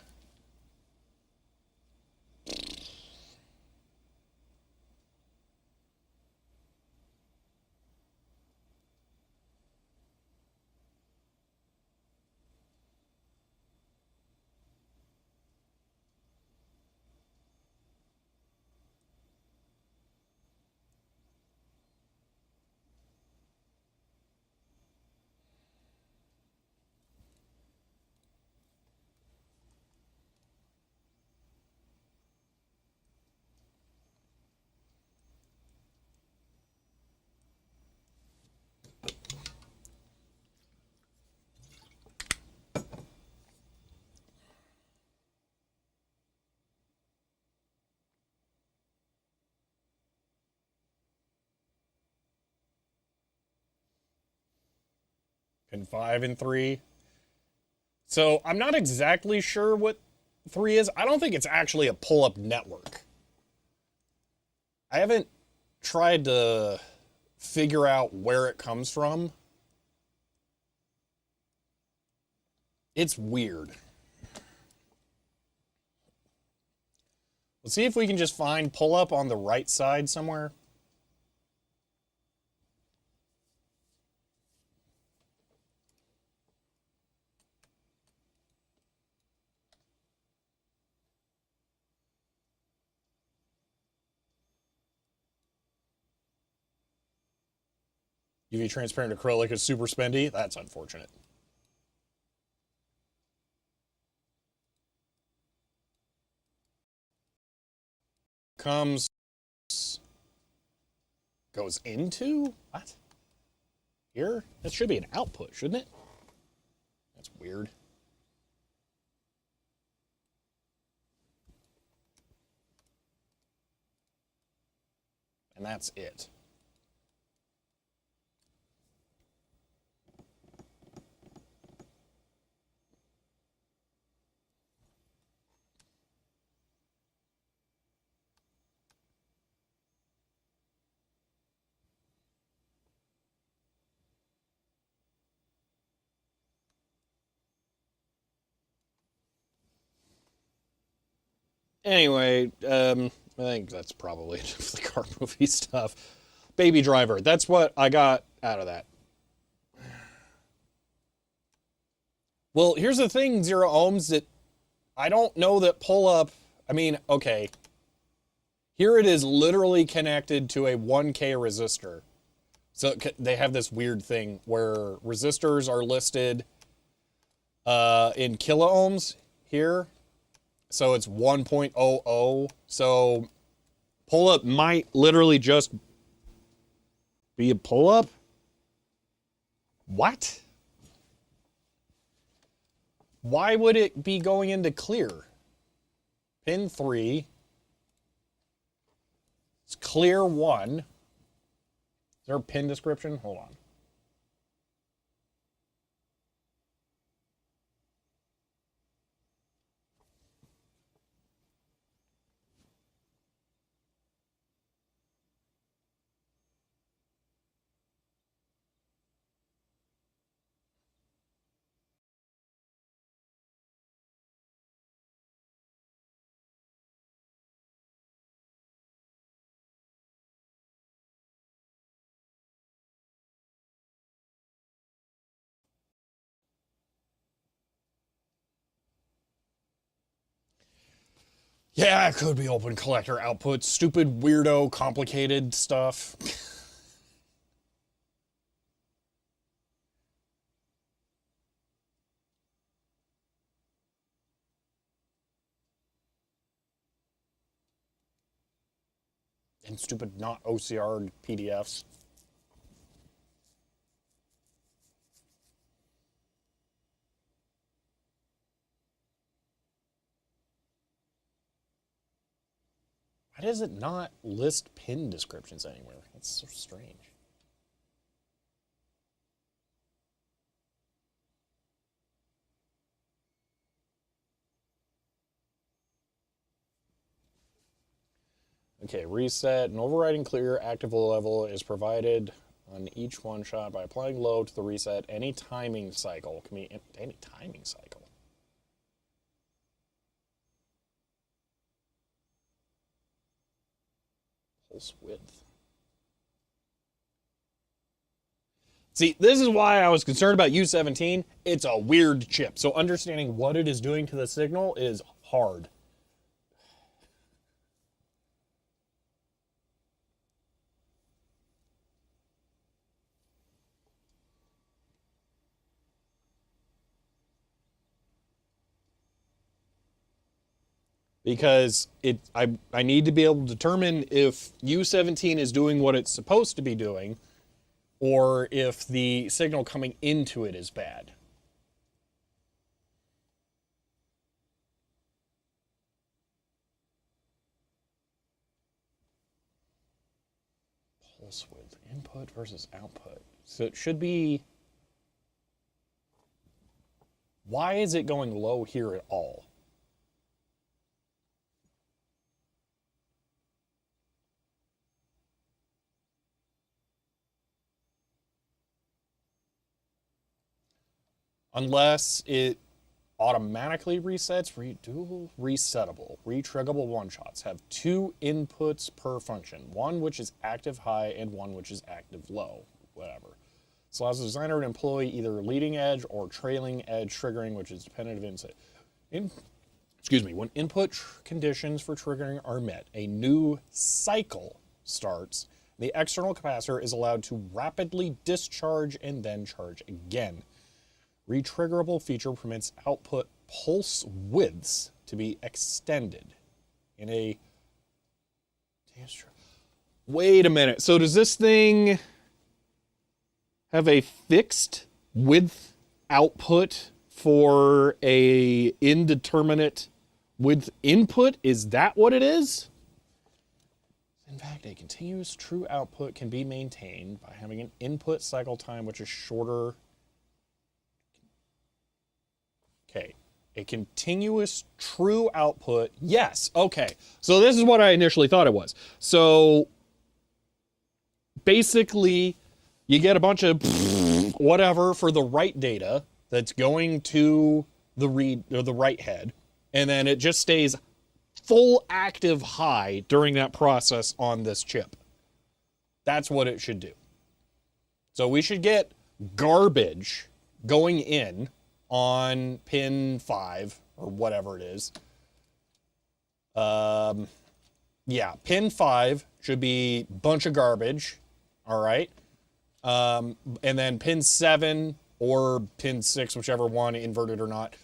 Pin 5 and 3. So I'm not exactly sure what 3 is. I don't think it's actually a pull-up network. I haven't tried to figure out where it comes from. It's weird. Let's see if we can just find pull-up on the right side somewhere. UV transparent acrylic is super spendy. That's unfortunate. Comes, goes into, what? Here? That should be an output, shouldn't it? That's weird. And that's it. Anyway, I think that's probably enough of the car movie stuff. Baby Driver, that's what I got out of that. Well, here's the thing, 0 ohms, that I don't know that pull up, I mean, okay. Here it is literally connected to a 1K resistor. So they have this weird thing where resistors are listed in kilo ohms here. So it's 1.00. So pull-up might literally just be a pull-up? What? Why would it be going into clear? Pin 3. It's clear 1. Is there a pin description? Hold on. Yeah, it could be open collector output. Stupid, weirdo, complicated stuff. And stupid, not OCR PDFs. Why does it not list pin descriptions anywhere? That's so strange. Okay, reset. An overriding clear active level is provided on each one shot by applying load to the reset. Any timing cycle can be any timing cycle. Pulse width. See, this is why I was concerned about U17. It's a weird chip, so understanding what it is doing to the signal is hard. Because I need to be able to determine if U17 is doing what it's supposed to be doing, or if the signal coming into it is bad. Pulse width, input versus output. So it should be Why is it going low here at all? Unless it automatically resets, dual resettable, retriggable one-shots have 2 inputs per function, one which is active high and one which is active low, whatever. This allows the designer to employ either leading edge or trailing edge triggering, which is dependent of input. When input conditions for triggering are met, a new cycle starts. The external capacitor is allowed to rapidly discharge and then charge again. Retriggerable feature permits output pulse widths to be extended in a... Wait a minute. So does this thing have a fixed width output for a indeterminate width input? Is that what it is? In fact, a continuous true output can be maintained by having an input cycle time which is shorter. Okay, a continuous true output. Yes, okay. So this is what I initially thought it was. So basically, you get a bunch of whatever for the write data that's going to the read or the write head, and then it just stays full active high during that process on this chip. That's what it should do. So we should get garbage going in on pin 5 or whatever it is. Yeah, pin 5 should be bunch of garbage. All right. And then pin 7 or pin 6, whichever one, inverted or not,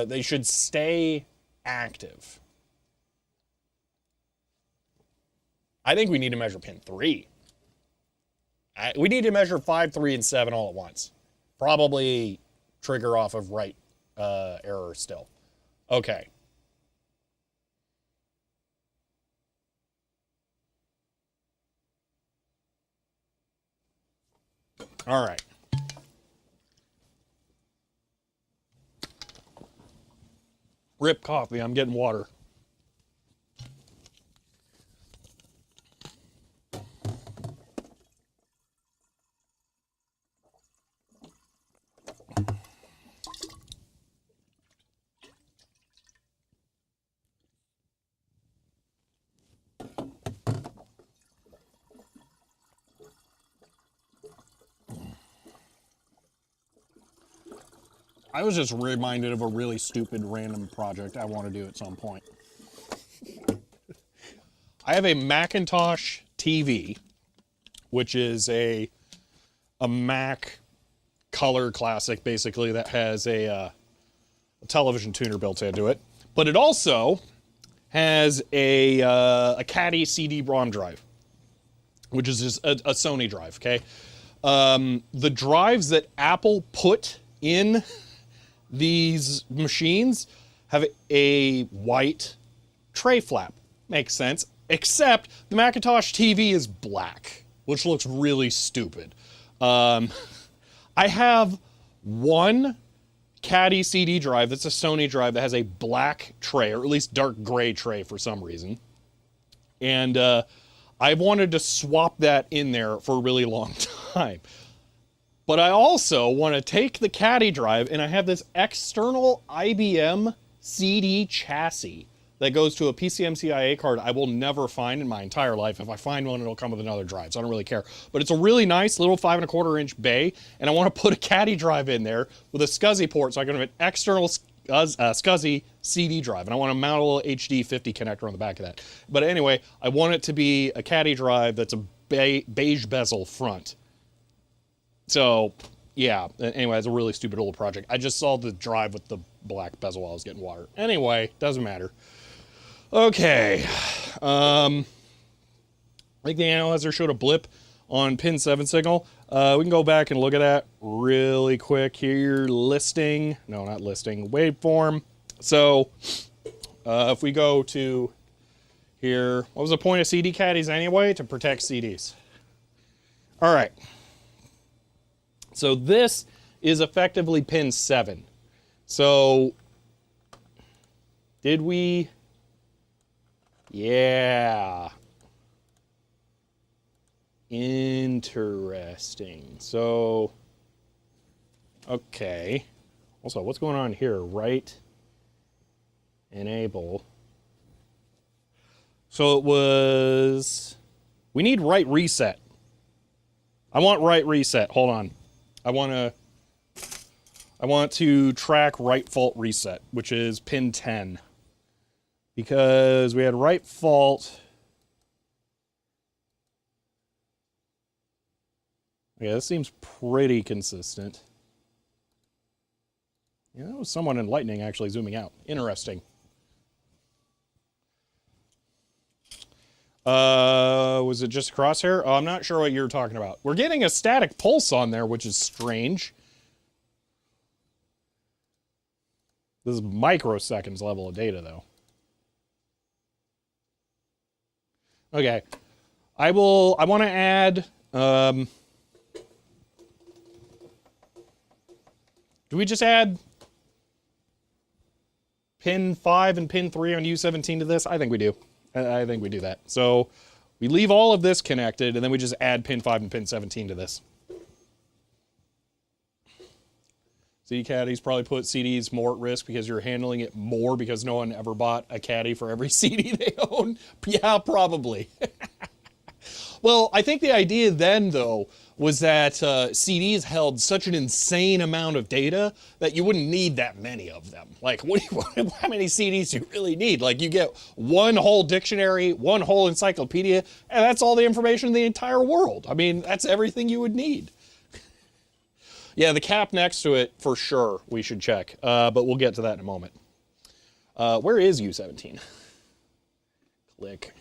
they should stay active. I think we need to measure pin 3. We need to measure 5, 3, and 7 all at once. Probably trigger off of write error still. Okay. All right. Rip coffee, I'm getting water. I was just reminded of a really stupid random project I want to do at some point. I have a Macintosh TV, which is a Mac color classic, basically, that has a television tuner built into it. But it also has a Caddy CD-ROM drive, which is just a Sony drive, okay? The drives that Apple put in these machines have a white tray flap. Makes sense. Except the Macintosh TV is black, which looks really stupid. I have one Caddy CD drive that's a Sony drive that has a black tray, or at least dark gray tray for some reason. And I've wanted to swap that in there for a really long time. But I also want to take the Caddy drive, and I have this external IBM CD chassis that goes to a PCMCIA card I will never find in my entire life. If I find one, it'll come with another drive, so I don't really care. But it's a really nice little 5 1/4 inch bay, and I want to put a Caddy drive in there with a SCSI port, so I can have an external SCSI CD drive, and I want to mount a little HD 50 connector on the back of that. But anyway, I want it to be a Caddy drive that's a beige bezel front. So, yeah, anyway, it's a really stupid old project. I just saw the drive with the black bezel while I was getting water. Anyway, doesn't matter. Okay. I think the analyzer showed a blip on pin 7 signal. We can go back and look at that really quick here. Listing. No, not listing. Waveform. So, if we go to here, what was the point of CD caddies anyway? To protect CDs. All right. So this is effectively pin 7. So, did we? Yeah. Interesting. So, okay. Also, what's going on here? Write, enable. So it was, we need write reset. I want write reset. Hold on. I want to track write fault reset, which is pin 10. Because we had write fault. Yeah, this seems pretty consistent. Yeah, that was somewhat enlightening, actually, zooming out. Interesting. Was it just crosshair? Oh, I'm not sure what you're talking about. We're getting a static pulse on there, which is strange. This is microseconds level of data, though. Okay. I want to add, do we just add pin 5 and pin 3 on U17 to this? I think we do. I think we do that. So we leave all of this connected, and then we just add pin 5 and pin 17 to this. CD caddies probably put CDs more at risk because you're handling it more because no one ever bought a caddy for every CD they own. Yeah, probably. Well, I think the idea then, though, was that CDs held such an insane amount of data that you wouldn't need that many of them. Like, how many CDs do you really need? Like, you get one whole dictionary, one whole encyclopedia, and that's all the information in the entire world. I mean, that's everything you would need. Yeah, the cap next to it, for sure, we should check. But we'll get to that in a moment. Where is U17? Click.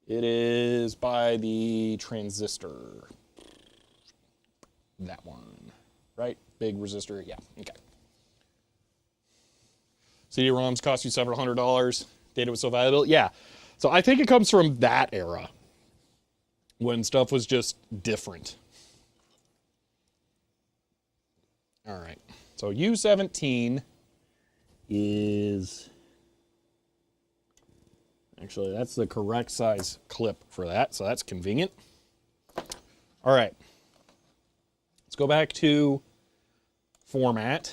It is by the transistor. That one. Right? Big resistor. Yeah, okay. CD-ROMs cost you several $100s. Data was so valuable. Yeah. So I think it comes from that era when stuff was just different. All right. So U17 is... Actually, that's the correct size clip for that, so that's convenient. All right. Let's go back to format.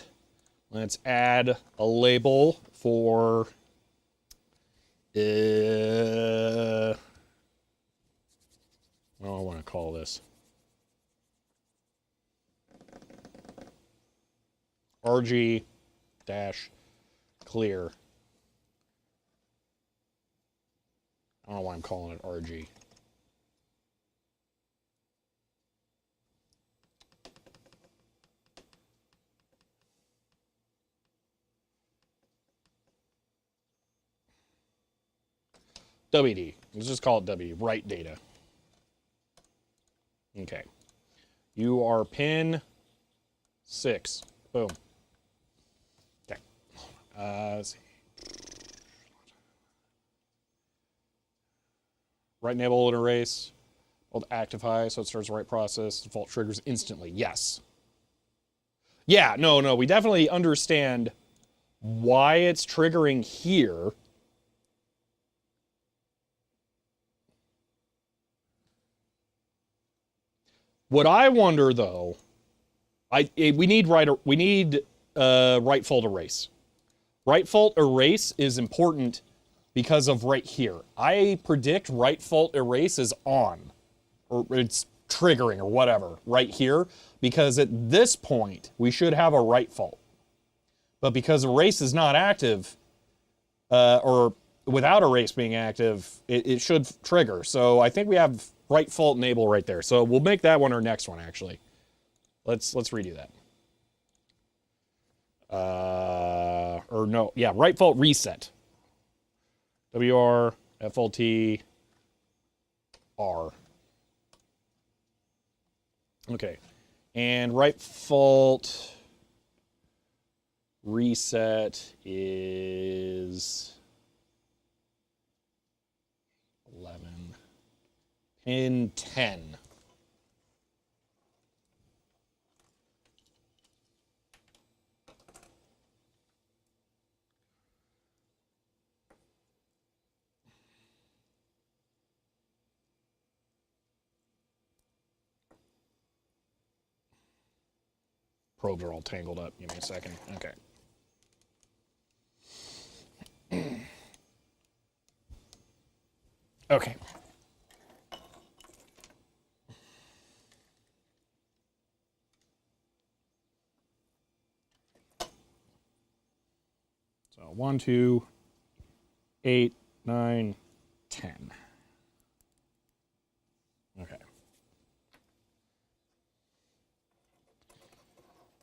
Let's add a label for what do I want to call this? RG-clear. I don't know why I'm calling it RG. WD. Let's just call it W. Write data. Okay. You are pin 6. Boom. Okay. Let's see. Write enable and erase. Hold active high so it starts the write process. Default triggers instantly. Yes. Yeah, no. We definitely understand why it's triggering here. What I wonder though, we need write fault erase. Write fault erase is important because of right here. I predict write fault erase is on, or it's triggering or whatever right here, because at this point we should have a write fault. But because erase is not active, or without erase being active, it should trigger. So I think we have write fault enable right there. So we'll make that one our next one actually. Let's redo that. Or no, yeah, write fault reset. WR FLT R. Okay. And write fault reset is 11. Pin 10. probes are all tangled up. Give me a second. Okay. Okay. So 1, 2, 8, 9, 10. Okay.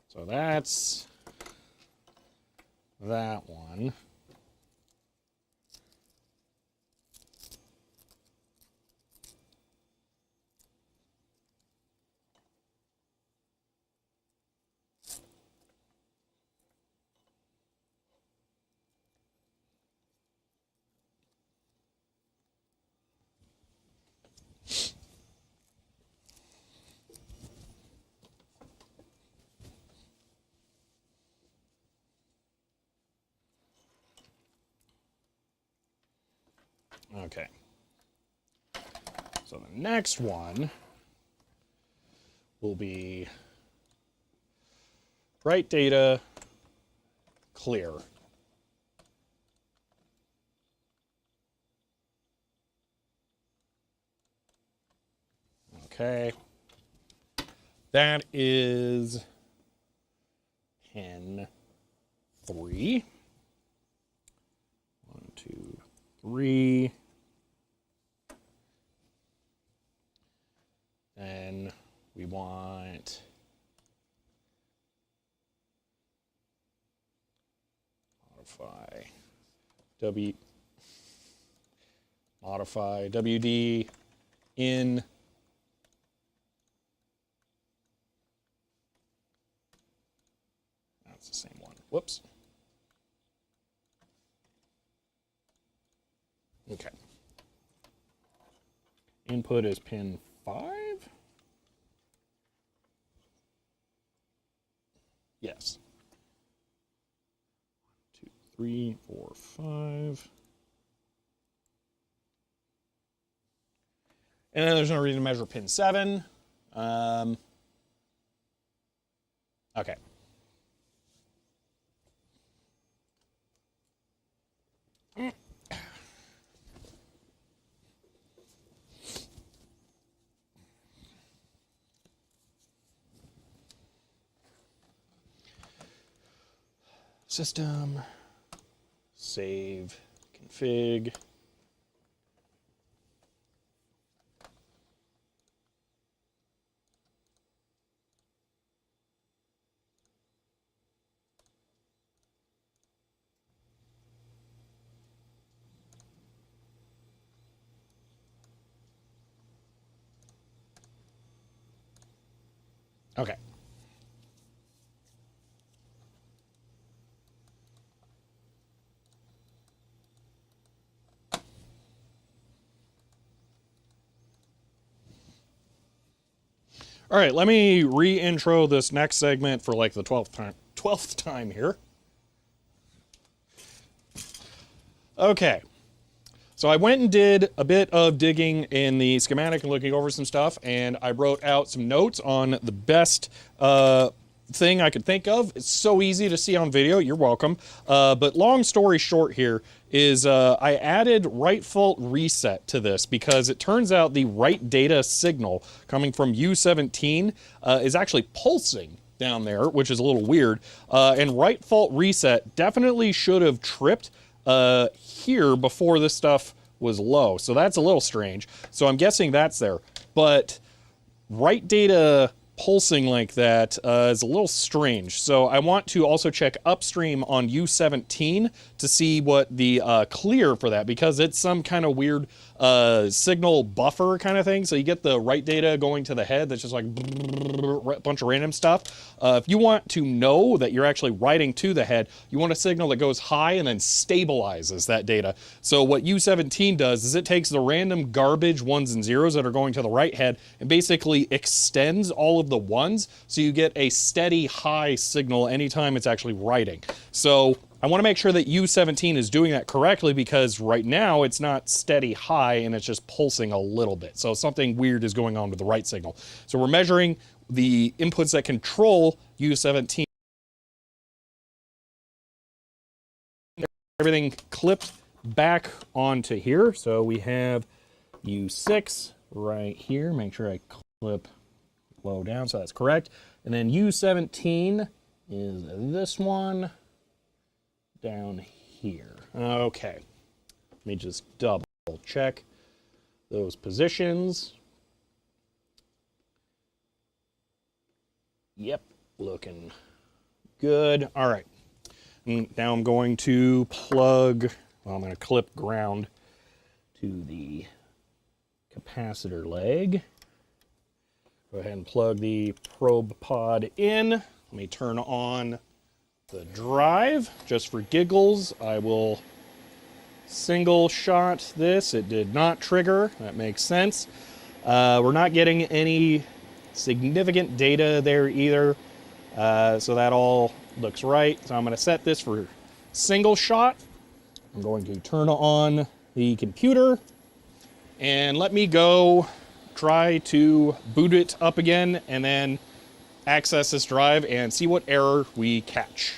So that's that one. Okay. So the next one will be write data, clear. Okay. That is pin 3. 1, 2, 3. Then we want modify WD in that's the same one. Whoops. Okay. Input is pin 5. Yes. 2, 3, 4, 5. And then there's no reason to measure pin 7. Okay. System, save, config. Okay. All right, let me re-intro this next segment for like the 12th time here. Okay. So I went and did a bit of digging in the schematic and looking over some stuff, and I wrote out some notes on the best thing I could think of. It's so easy to see on video. You're welcome. But long story short here is I added write fault reset to this because it turns out the write data signal coming from U17 is actually pulsing down there, which is a little weird. And write fault reset definitely should have tripped here before this stuff was low. So that's a little strange. So I'm guessing that's there. But write data pulsing like that is a little strange. So I want to also check upstream on U17 to see what the clear for that, because it's some kind of weird signal buffer kind of thing. So you get the write data going to the head that's just like a bunch of random stuff. If you want to know that you're actually writing to the head, you want a signal that goes high and then stabilizes that data. So what U17 does is it takes the random garbage ones and zeros that are going to the right head and basically extends all of the ones, so you get a steady high signal anytime it's actually writing. So I want to make sure that U17 is doing that correctly, because right now it's not steady high and it's just pulsing a little bit. So something weird is going on with the write signal. So we're measuring the inputs that control U17. Everything clipped back onto here. So we have U6 right here. Make sure I clip low down so that's correct. And then U17 is this one down here. Okay. Let me just double check those positions. Yep, looking good. All right. Now I'm going to plug, well, I'm going to clip ground to the capacitor leg. Go ahead and plug the probe pod in. Let me turn on the drive. Just for giggles, I will single shot this. It did not trigger. That makes sense. We're not getting any significant data there either. So that all looks right. So I'm going to set this for single shot. I'm going to turn on the computer and let me go try to boot it up again and then access this drive and see what error we catch.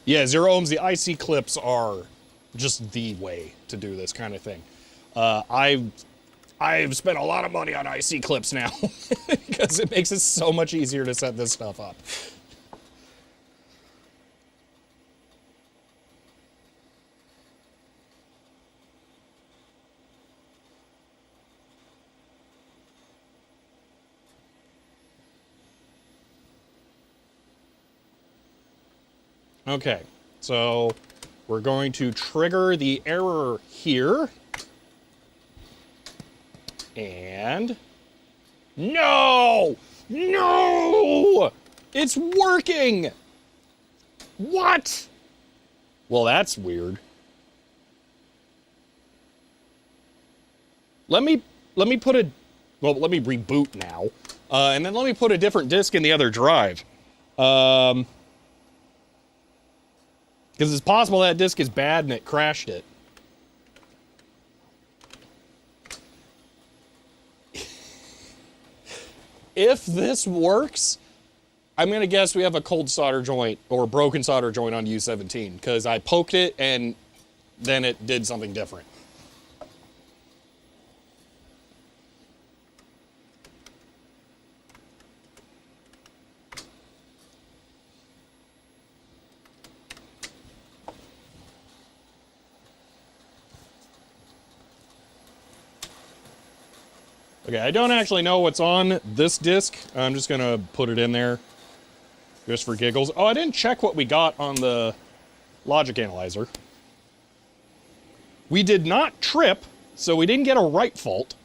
Yeah, 0 ohms, the IC clips are just the way to do this kind of thing. I've spent a lot of money on IC clips now because it makes it so much easier to set this stuff up. Okay, so we're going to trigger the error here. And no! No! It's working! What? Well, that's weird. Let me put a, well, let me reboot now. And then let me put a different disk in the other drive. Because it's possible that disk is bad and it crashed it. If this works, I'm going to guess we have a cold solder joint or a broken solder joint on U17 because I poked it and then it did something different. Okay, I don't actually know what's on this disk. I'm just gonna put it in there just for giggles. Oh, I didn't check what we got on the logic analyzer. We did not trip, so we didn't get a write fault.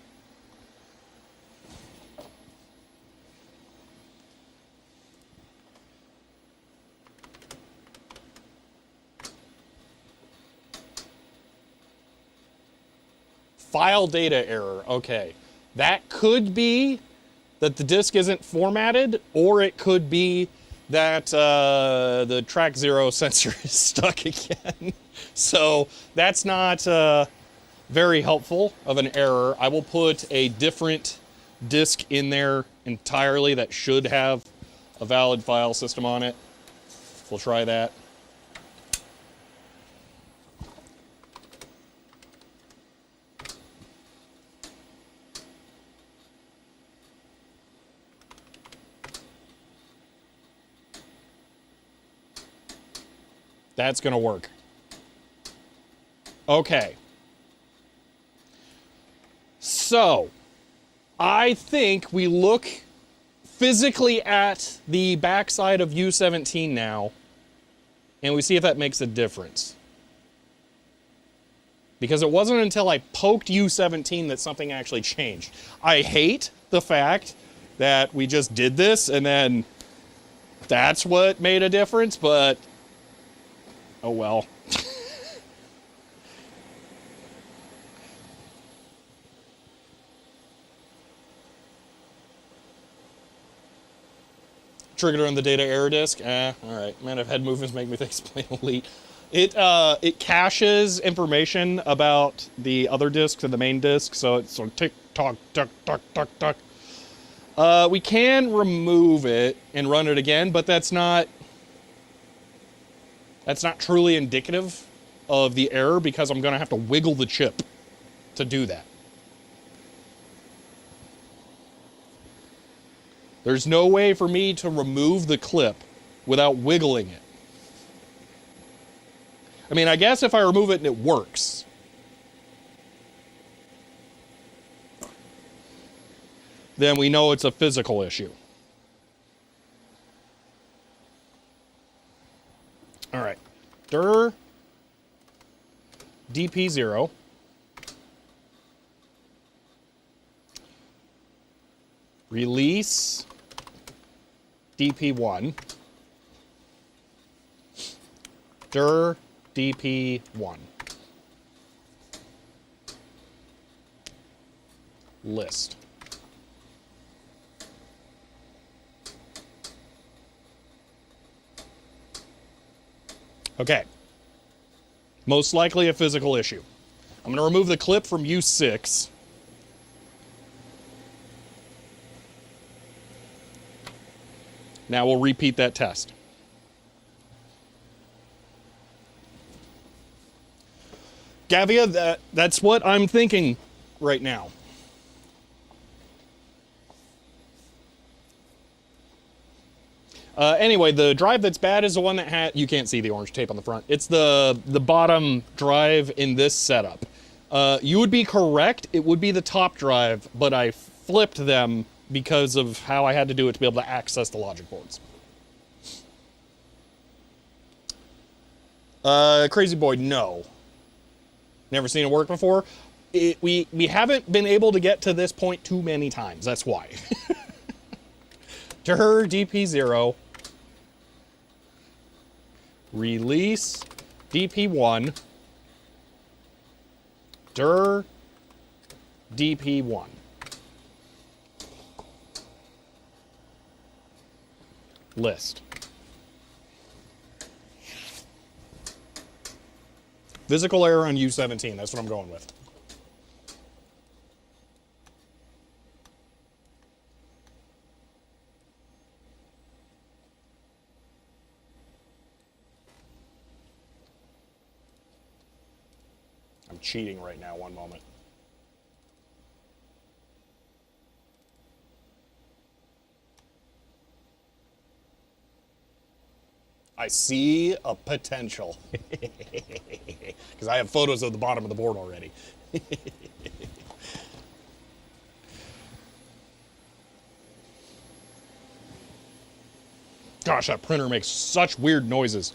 File data error, okay. That could be that the disk isn't formatted, or it could be that the track 0 sensor is stuck again. So that's not very helpful of an error. I will put a different disk in there entirely that should have a valid file system on it. We'll try that. That's going to work. Okay. So, I think we look physically at the backside of U17 now, and we see if that makes a difference. Because it wasn't until I poked U17 that something actually changed. I hate the fact that we just did this and then that's what made a difference, but oh well. Triggered on the data error disk. Alright. Man, if head movements make me think explain elite. It caches information about the other disks and the main disk, so it's sort of tick tock tuck tuck tuck tuck. We can remove it and run it again, but that's not truly indicative of the error because I'm gonna have to wiggle the chip to do that. There's no way for me to remove the clip without wiggling it. I mean, I guess if I remove it and it works. Then we know it's a physical issue. All right. dir dp0 release dp1 dir dp1 list. Okay. Most likely a physical issue. I'm going to remove the clip from U6. Now we'll repeat that test. Gavia, that's what I'm thinking right now. Anyway, the drive that's bad is the one that had... You can't see the orange tape on the front. It's the bottom drive in this setup. You would be correct. It would be the top drive, but I flipped them because of how I had to do it to be able to access the logic boards. Crazy Boy, no. Never seen it work before. We haven't been able to get to this point too many times. That's why. dir dp0 release dp1 dir dp1 list. Physical error on U17, that's what I'm going with. I'm cheating right now, one moment. I see a potential. Because I have photos of the bottom of the board already. Gosh, that printer makes such weird noises.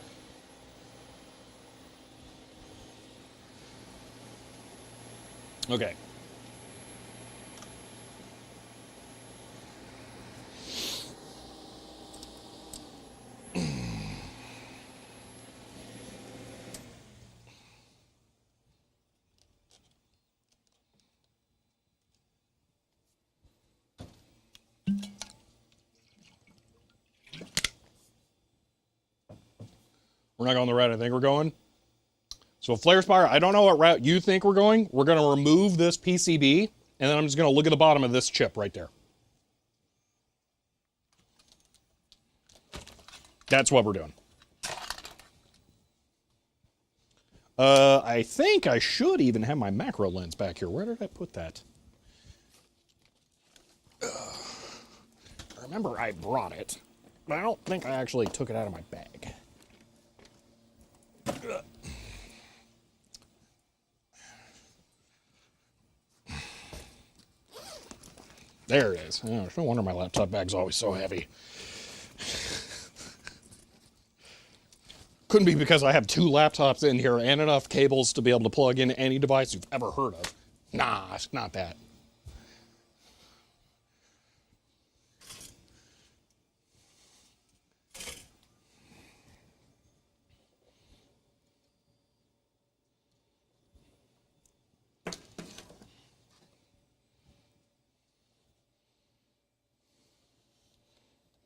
Okay. We're not going the route I think we're going. So Flare Spire, I don't know what route you think we're going. We're going to remove this PCB, and then I'm just going to look at the bottom of this chip right there. That's what we're doing. I think I should even have my macro lens back here. Where did I put that? I remember I brought it, but I don't think I actually took it out of my bag. There it is. Oh, no wonder my laptop bag's always so heavy. Couldn't be because I have 2 laptops in here and enough cables to be able to plug in any device you've ever heard of. Nah, it's not that.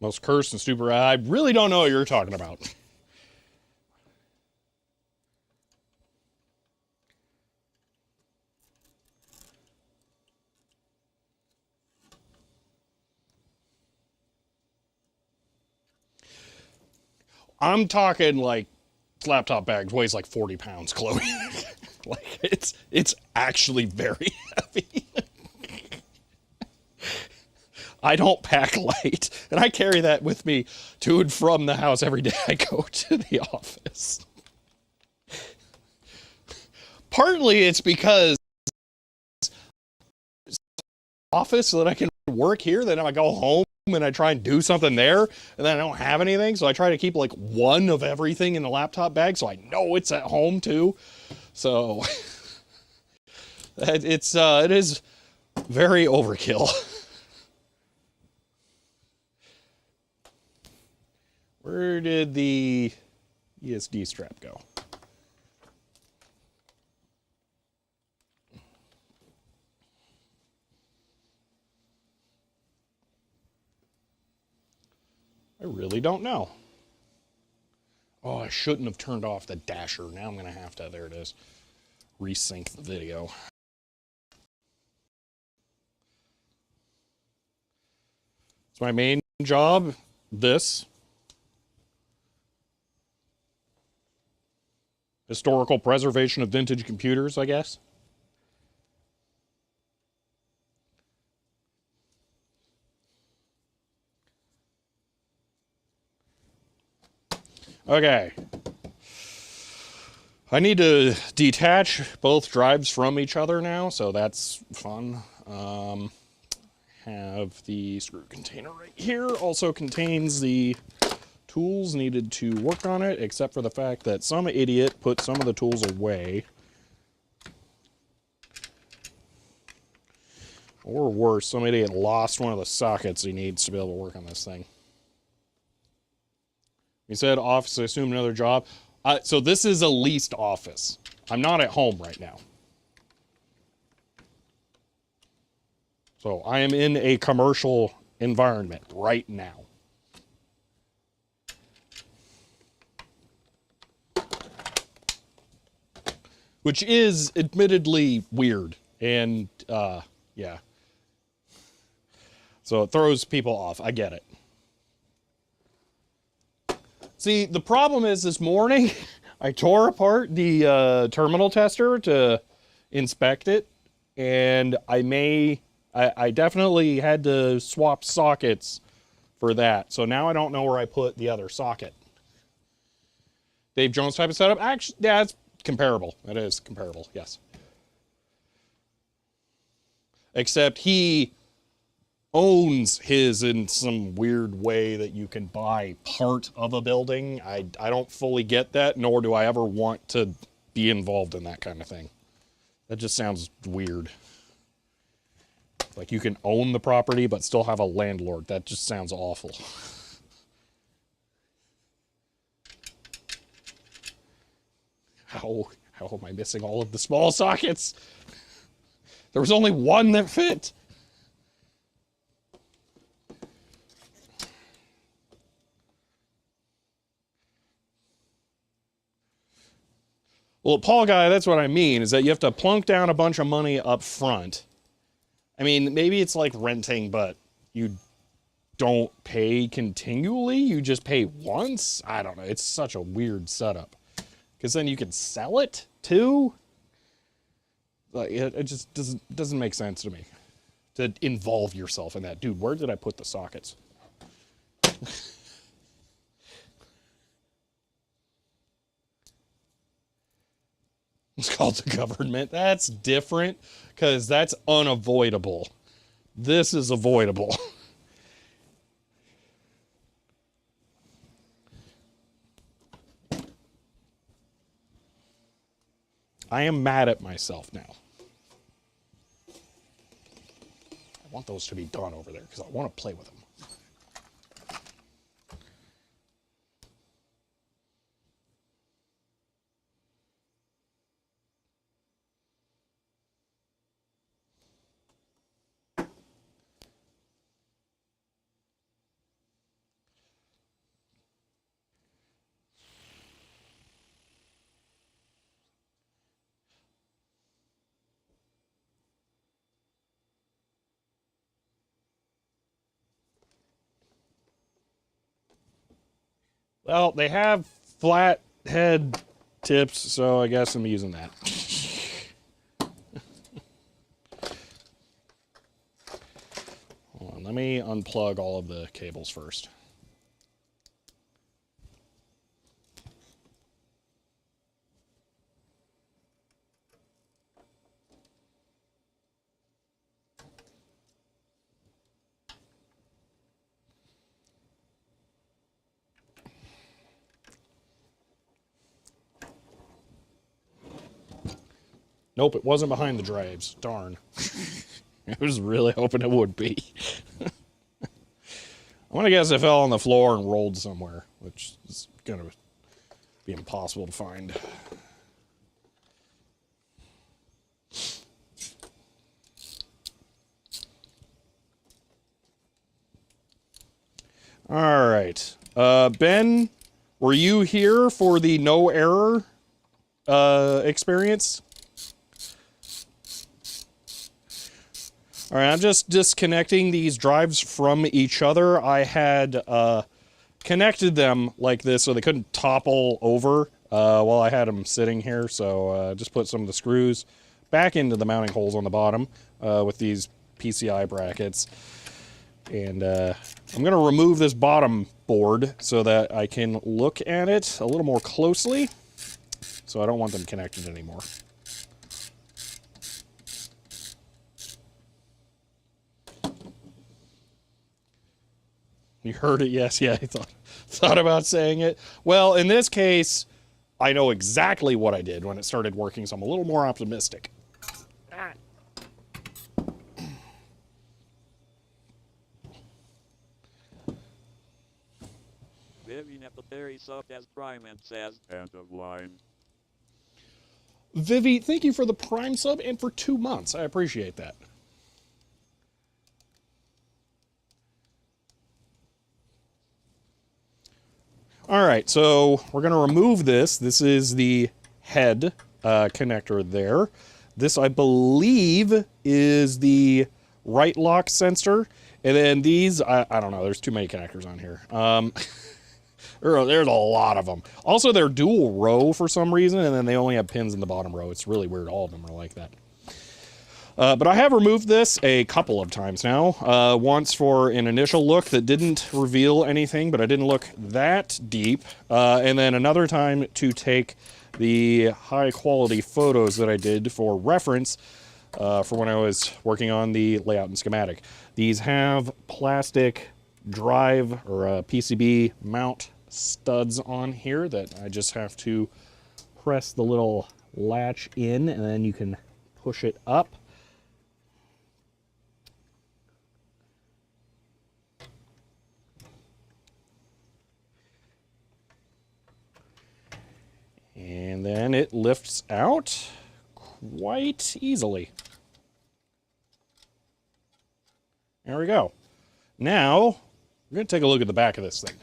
Most cursed and stupid. I really don't know what you're talking about. I'm talking like laptop bag weighs like 40 pounds, Chloe. Like it's actually very heavy. I don't pack light, and I carry that with me to and from the house every day I go to the office. Partly it's because office so that I can work here, then I go home and I try and do something there, and then I don't have anything, so I try to keep like one of everything in the laptop bag so I know it's at home too. So it is very overkill. Where did the ESD strap go? I really don't know. Oh, I shouldn't have turned off the dasher. Now I'm going to have to, there it is, resync the video. It's my main job, this. Historical preservation of vintage computers, I guess. Okay. I need to detach both drives from each other now, so that's fun. Have the screw container right here. Also contains the tools needed to work on it, except for the fact that some idiot put some of the tools away. Or worse, some idiot lost one of the sockets he needs to be able to work on this thing. He said office, I assume another job. So this is a leased office. I'm not at home right now. So I am in a commercial environment right now. Which is admittedly weird. And, yeah. So it throws people off. I get it. See, the problem is this morning, I tore apart the terminal tester to inspect it. And I definitely had to swap sockets for that. So now I don't know where I put the other socket. Dave Jones type of setup? Actually, yeah, it's comparable. It is comparable, yes. Except he owns his in some weird way that you can buy part of a building. I don't fully get that, nor do I ever want to be involved in that kind of thing. That just sounds weird. Like you can own the property but still have a landlord. That just sounds awful. How am I missing all of the small sockets? There was only one that fit. Well, Paul Guy, that's what I mean, is that you have to plunk down a bunch of money up front. I mean, maybe it's like renting, but you don't pay continually. You just pay once. I don't know. It's such a weird setup. Because then you can sell it too. Like it just doesn't make sense to me to involve yourself in that. Dude, where did I put the sockets? It's called the government. That's different because that's unavoidable. this is avoidable. I am mad at myself now. I want those to be done over there because I want to play with them. Well, they have flat head tips, so I guess I'm using that. Hold on, let me unplug all of the cables first. Nope, it wasn't behind the drives. Darn. I was really hoping it would be. I'm going to guess it fell on the floor and rolled somewhere, which is going to be impossible to find. All right. Ben, were you here for the no error experience? All right, I'm just disconnecting these drives from each other. I had connected them like this so they couldn't topple over while I had them sitting here. So just put some of the screws back into the mounting holes on the bottom with these PCI brackets. And I'm going to remove this bottom board so that I can look at it a little more closely. So I don't want them connected anymore. You heard it, yes, yeah, I thought about saying it. Well, in this case, I know exactly what I did when it started working, so I'm a little more optimistic. Vivian Epitheri subbed as Prime and says, end of line. Vivi, thank you for the Prime sub and for 2 months. I appreciate that. All right, so we're going to remove this. This is the head connector there. This, I believe, is the right lock sensor. And then these, I don't know, there's too many connectors on here. There's a lot of them. Also, they're dual row for some reason, and then they only have pins in the bottom row. It's really weird. All of them are like that. But I have removed this a couple of times now. Once for an initial look that didn't reveal anything, but I didn't look that deep. And then another time to take the high quality photos that I did for reference for when I was working on the layout and schematic. These have plastic drive or PCB mount studs on here that I just have to press the little latch in, and then you can push it up. And then it lifts out quite easily. There we go. Now, we're going to take a look at the back of this thing.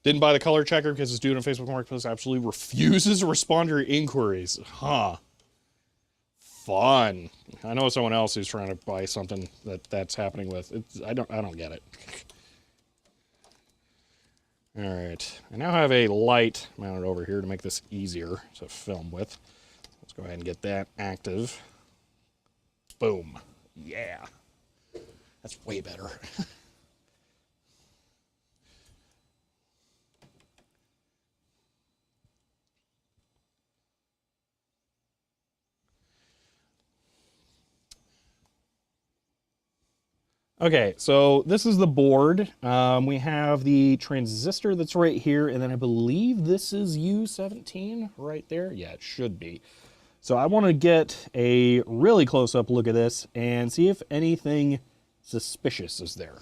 Didn't buy the color checker because this dude on Facebook Marketplace absolutely refuses to respond to your inquiries. Huh. Fun. I know someone else who's trying to buy something that's happening with. I don't get it. All right. I now have a light mounted over here to make this easier to film with. Let's go ahead and get that active. Boom. Yeah. That's way better. Okay, so this is the board. We have the transistor that's right here, and then I believe this is U17 right there. Yeah, it should be. So I want to get a really close-up look at this and see if anything suspicious is there.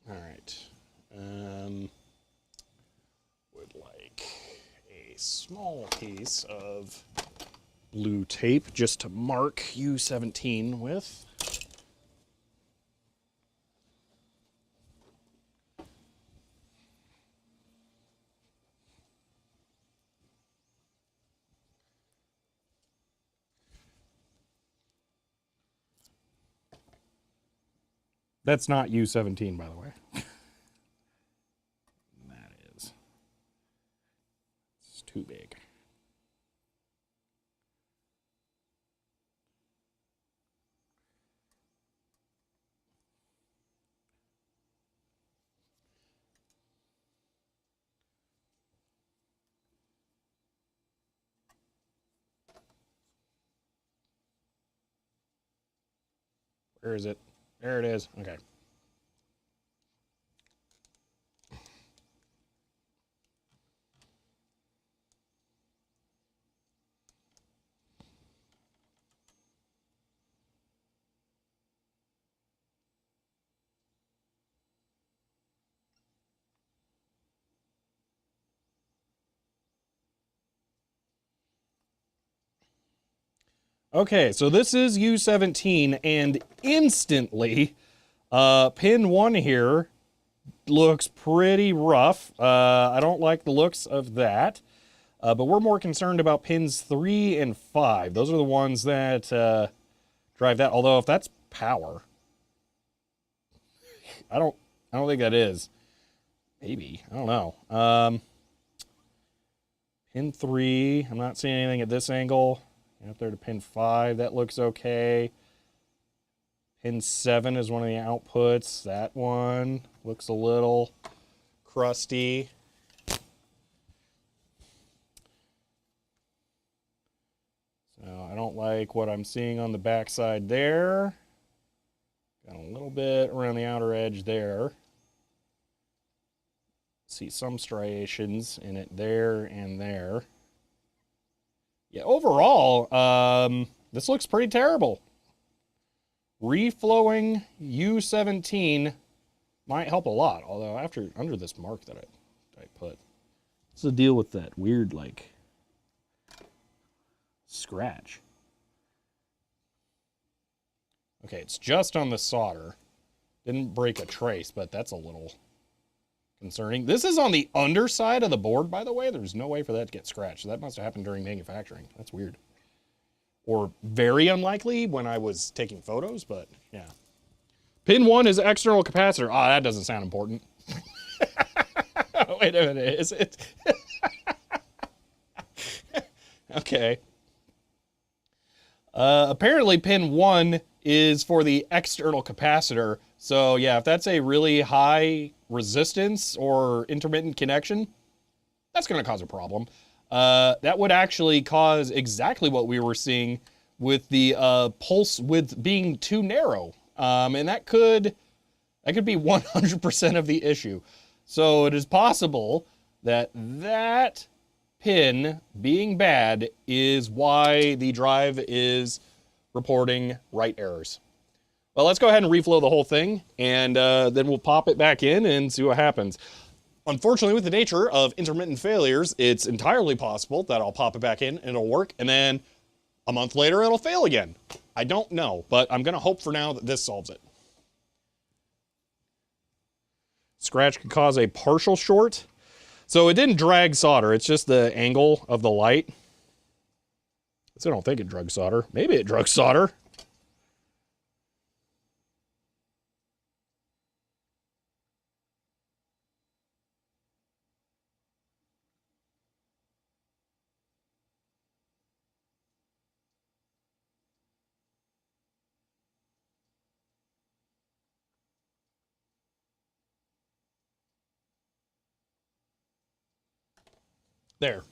All right. Would like a small piece of blue tape just to mark U17 with. That's not U17, by the way. That is. It's too big. Where is it? There it is. Okay. Okay, so this is U17, and instantly, pin 1 here looks pretty rough. I don't like the looks of that, but we're more concerned about pins 3 and 5. Those are the ones that drive that, although if that's power, I don't think that is. Maybe, I don't know. Pin 3, I'm not seeing anything at this angle. Up there to pin 5, that looks okay. Pin 7 is one of the outputs. That one looks a little crusty. So I don't like what I'm seeing on the back side there. Got a little bit around the outer edge there. See some striations in it there and there. Yeah, overall, this looks pretty terrible. Reflowing U17 might help a lot, although under this mark that I put. What's the deal with that weird, like, scratch? Okay, it's just on the solder. Didn't break a trace, but that's a little concerning. This is on the underside of the board, by the way. There's no way for that to get scratched. So that must have happened during manufacturing. That's weird. Or very unlikely when I was taking photos, but yeah. Pin 1 is external capacitor. Ah, that doesn't sound important. Wait a minute, is it? Okay. Apparently pin 1 is for the external capacitor. So yeah, if that's a really high resistance or intermittent connection, that's going to cause a problem. That would actually cause exactly what we were seeing with the pulse width being too narrow. And that could be 100% of the issue. So it is possible that that pin being bad is why the drive is reporting write errors. Well, let's go ahead and reflow the whole thing, and then we'll pop it back in and see what happens. Unfortunately, with the nature of intermittent failures, it's entirely possible that I'll pop it back in and it'll work, and then a month later it'll fail again. I don't know, but I'm going to hope for now that this solves it. Scratch could cause a partial short. So it didn't drag solder. It's just the angle of the light. So I don't think it drug solder. Maybe it drug solder. There.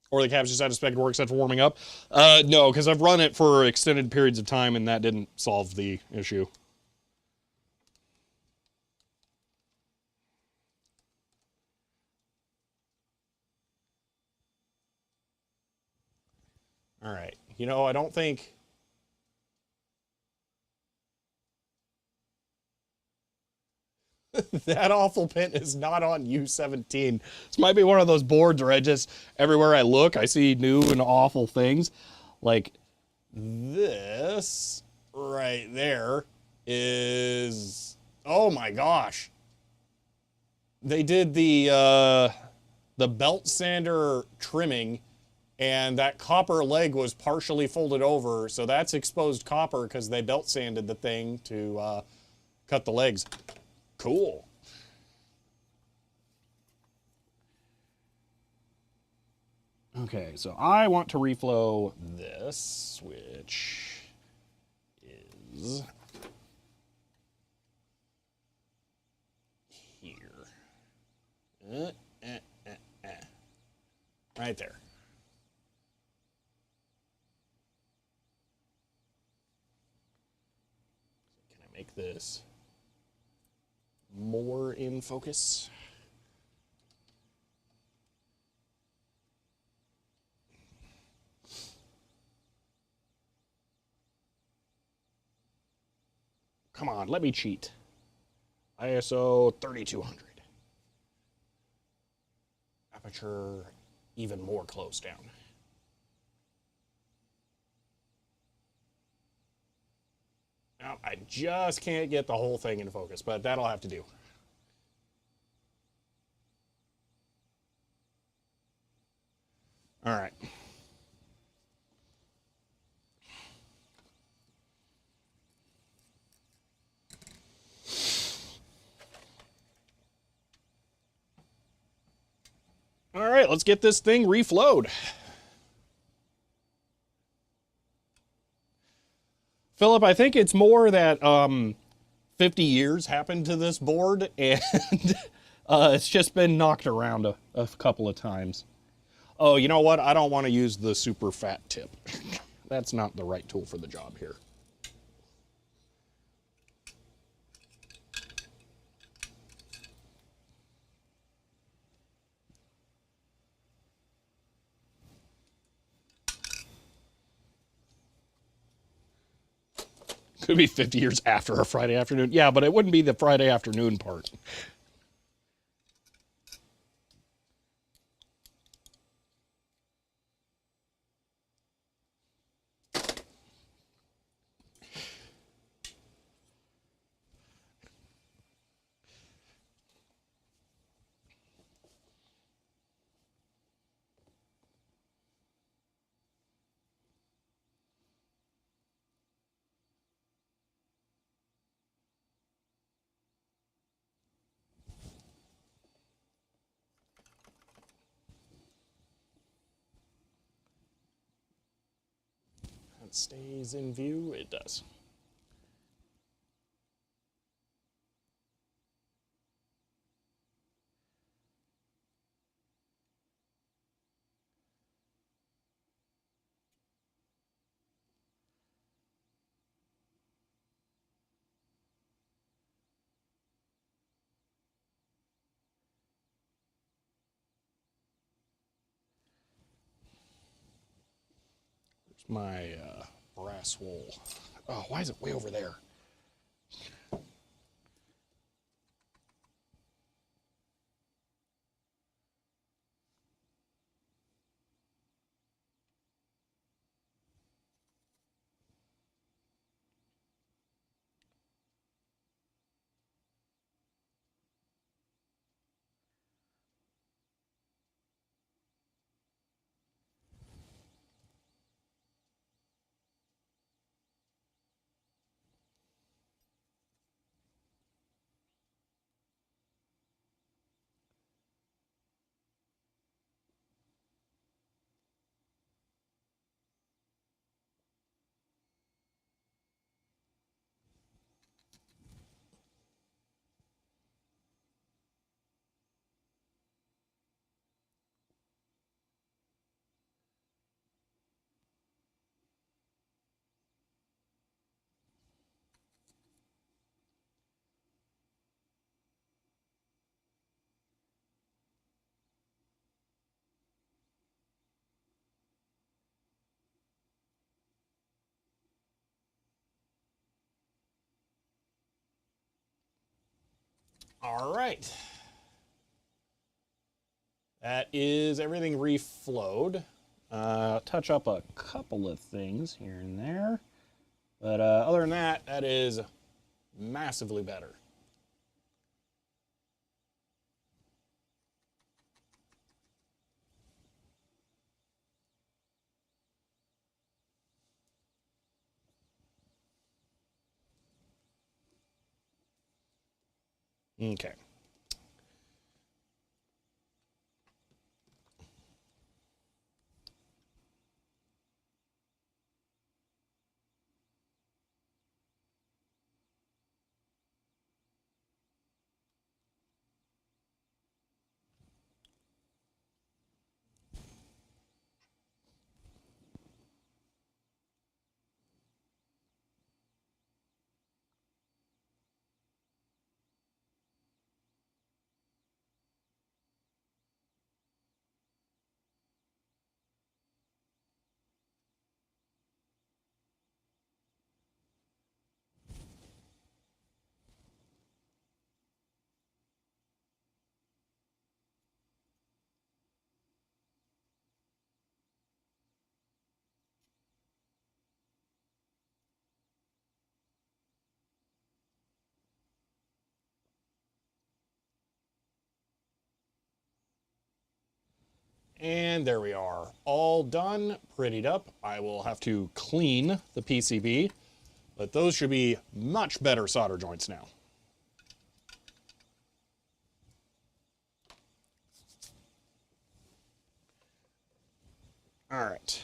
Or the caps just had expected to work except for warming up. No, because I've run it for extended periods of time and that didn't solve the issue. All right. You know, I don't think... that awful pin is not on U17. This might be one of those boards where I just, everywhere I look, I see new and awful things. Like this right there is, oh my gosh. They did the belt sander trimming and that copper leg was partially folded over. So that's exposed copper because they belt sanded the thing to cut the legs. Cool. Okay, so I want to reflow this, which is here. Right there. Can I make this more in focus? Come on, let me cheat. ISO 3200. Aperture even more close down. Now, I just can't get the whole thing in focus, but that'll have to do. All right. All right, let's get this thing reflowed. Philip, I think it's more that 50 years happened to this board, and it's just been knocked around a couple of times. Oh, you know what? I don't want to use the super fat tip. That's not the right tool for the job here. Could be 50 years after a Friday afternoon. Yeah, but it wouldn't be the Friday afternoon part. It stays in view. It does. There's my brass wool. Oh, why is it way over there? All right. That is everything reflowed. Touch up a couple of things here and there. But other than that, that is massively better. Okay. And there we are, all done, prettied up. I will have to clean the PCB, but those should be much better solder joints now. All right.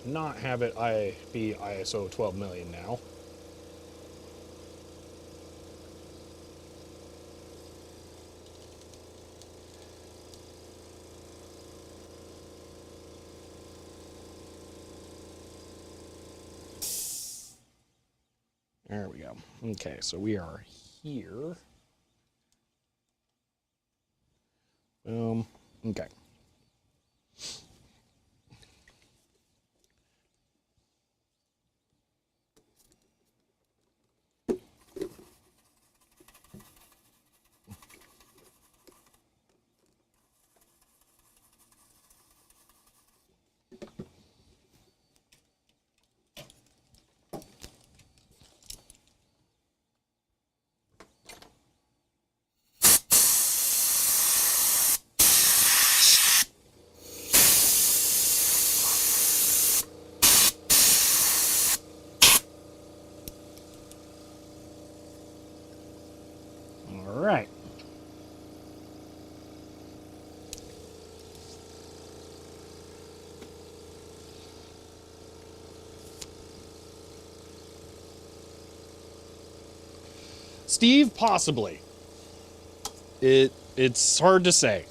Not have it be ISO 12 million now. There we go. Okay, so we are here. Boom. Okay. All right. Steve, possibly. It's hard to say.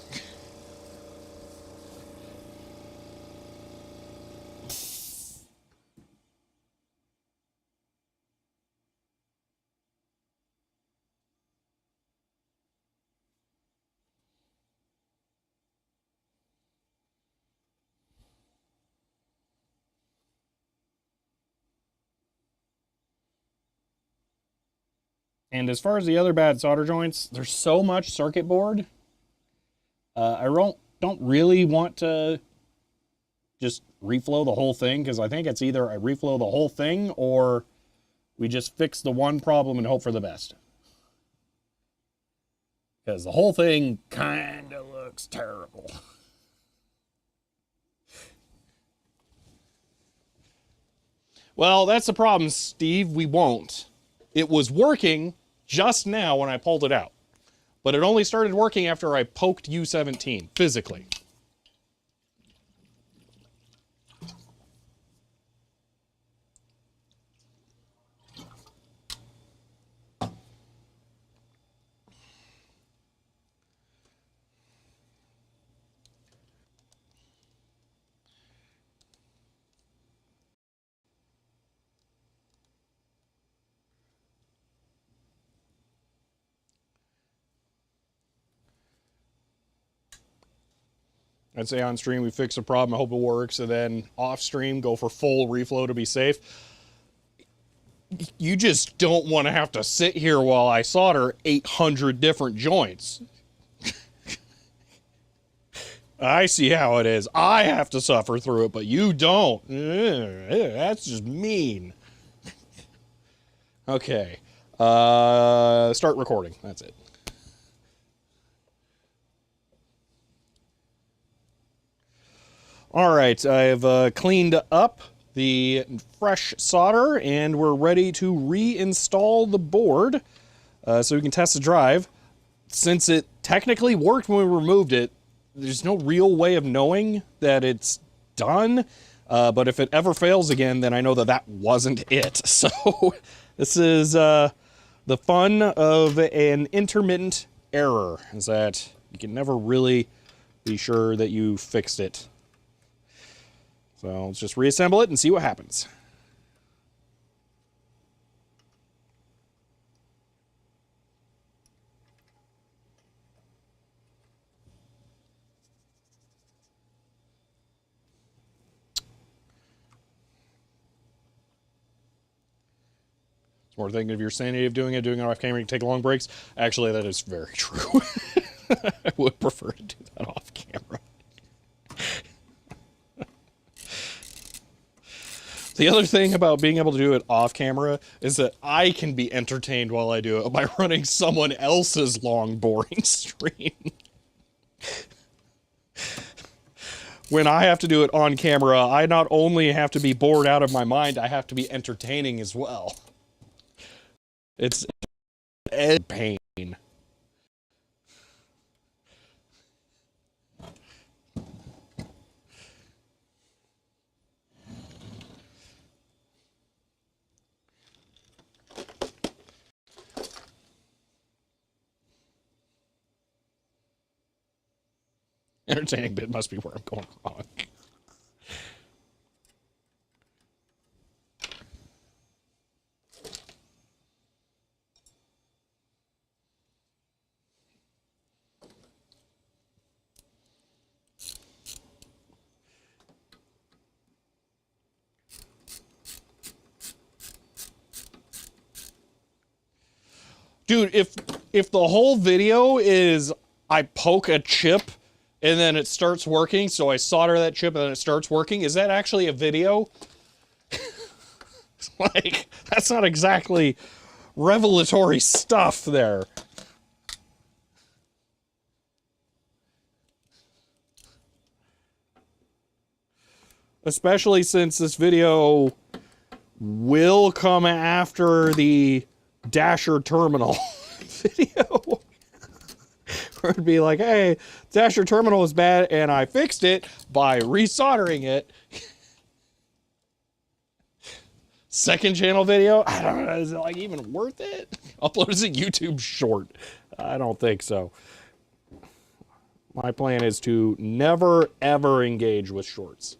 And as far as the other bad solder joints, there's so much circuit board. I don't really want to just reflow the whole thing, because I think it's either I reflow the whole thing or we just fix the one problem and hope for the best. Because the whole thing kind of looks terrible. Well, that's the problem, Steve. We won't. It was working just now when I pulled it out. But it only started working after I poked U17 physically. I'd say on stream we fix a problem, I hope it works, and then off stream go for full reflow to be safe. You just don't want to have to sit here while I solder 800 different joints. I see how it is. I have to suffer through it, but you don't. That's just mean. Okay. Start recording. That's it. All right, I've cleaned up the fresh solder, and we're ready to reinstall the board so we can test the drive. Since it technically worked when we removed it, there's no real way of knowing that it's done. But if it ever fails again, then I know that that wasn't it. So this is the fun of an intermittent error, is that you can never really be sure that you fixed it. So let's just reassemble it and see what happens. It's more thinking of your sanity of doing it off camera, you can take long breaks. Actually, that is very true. I would prefer to do that off camera. The other thing about being able to do it off camera is that I can be entertained while I do it by running someone else's long, boring stream. When I have to do it on camera, I not only have to be bored out of my mind, I have to be entertaining as well. It's a pain. Entertaining bit must be where I'm going wrong. Dude, if the whole video is I poke a chip and then it starts working, so I solder that chip and then it starts working, is that actually a video? Like, that's not exactly revelatory stuff there. Especially since this video will come after the Dasher terminal video. Where it'd be like, hey, Dasher terminal is bad and I fixed it by resoldering it. Second channel video? I don't know, is it like even worth it? Upload as a YouTube short. I don't think so. My plan is to never ever engage with shorts.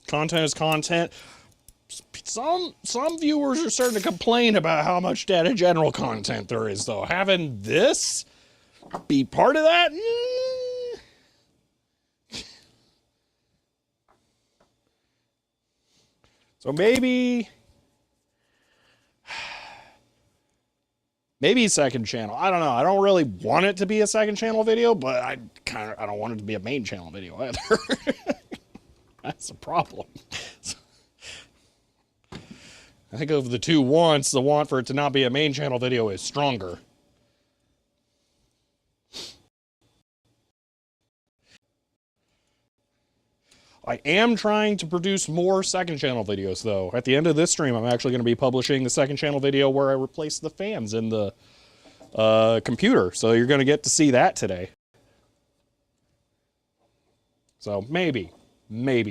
Content is content. Some viewers are starting to complain about how much data general content there is, though. Having this be part of that? So maybe second channel. I don't know. I don't really want it to be a second channel video, but I don't want it to be a main channel video either. That's the problem. I think of the two wants, the want for it to not be a main channel video is stronger. I am trying to produce more second channel videos, though. At the end of this stream, I'm actually going to be publishing the second channel video where I replace the fans in the computer. So you're going to get to see that today. So maybe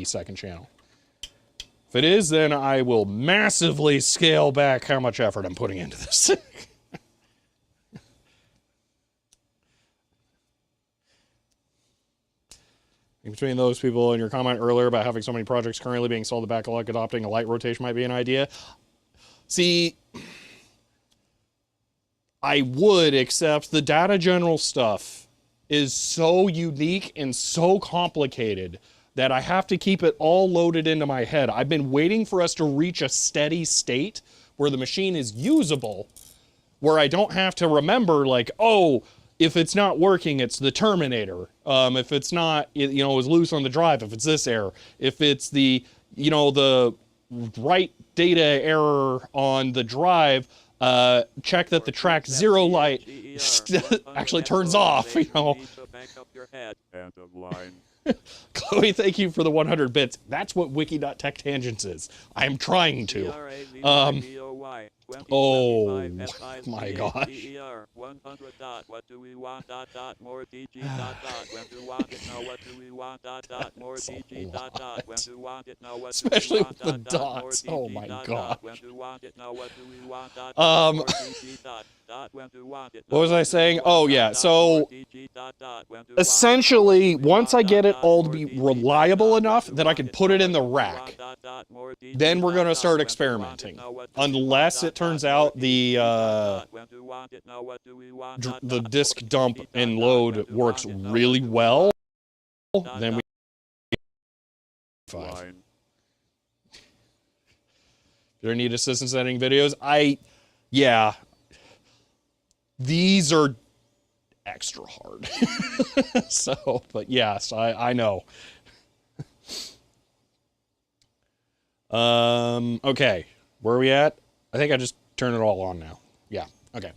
second channel. If it is, then I will massively scale back how much effort I'm putting into this. between those people and your comment earlier about having so many projects currently being sold to backlog, adopting a light rotation might be an idea. See, I would, except the data general stuff is so unique and so complicated that I have to keep it all loaded into my head. I've been waiting for us to reach a steady state where the machine is usable, where I don't have to remember, like, oh, if it's not working, it's the terminator. If it's not, it was loose on the drive, if it's this error. If it's the, the write data error on the drive, check that the track 0 light actually turns off, Chloe, thank you for the 100 bits. That's what wiki.tech tangents is. I am trying to. Oh my gosh. Especially with the dots. Oh my god. What was I saying? Oh yeah, so essentially once I get it all to be reliable enough that I can put it in the rack, then we're going to start experimenting. Unless it turns out the disk dump and load works really well, then we 5. Do I need assistance editing videos? Yeah. These are extra hard. So, but yes, I know. Okay. Where are we at? I think I just turned it all on now. Yeah, okay.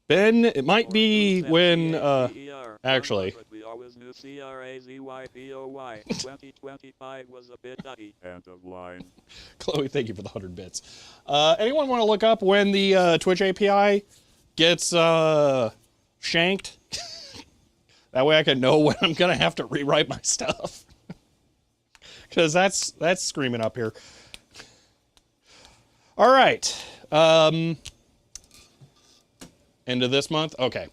Ben, it might be when, actually. We always knew CRAZYPOY. 2025 was a bit nutty. End of line. Chloe, thank you for the 100 bits. Anyone want to look up when the Twitch API gets shanked? That way I can know when I'm going to have to rewrite my stuff. Because that's screaming up here. All right. End of this month? Okay.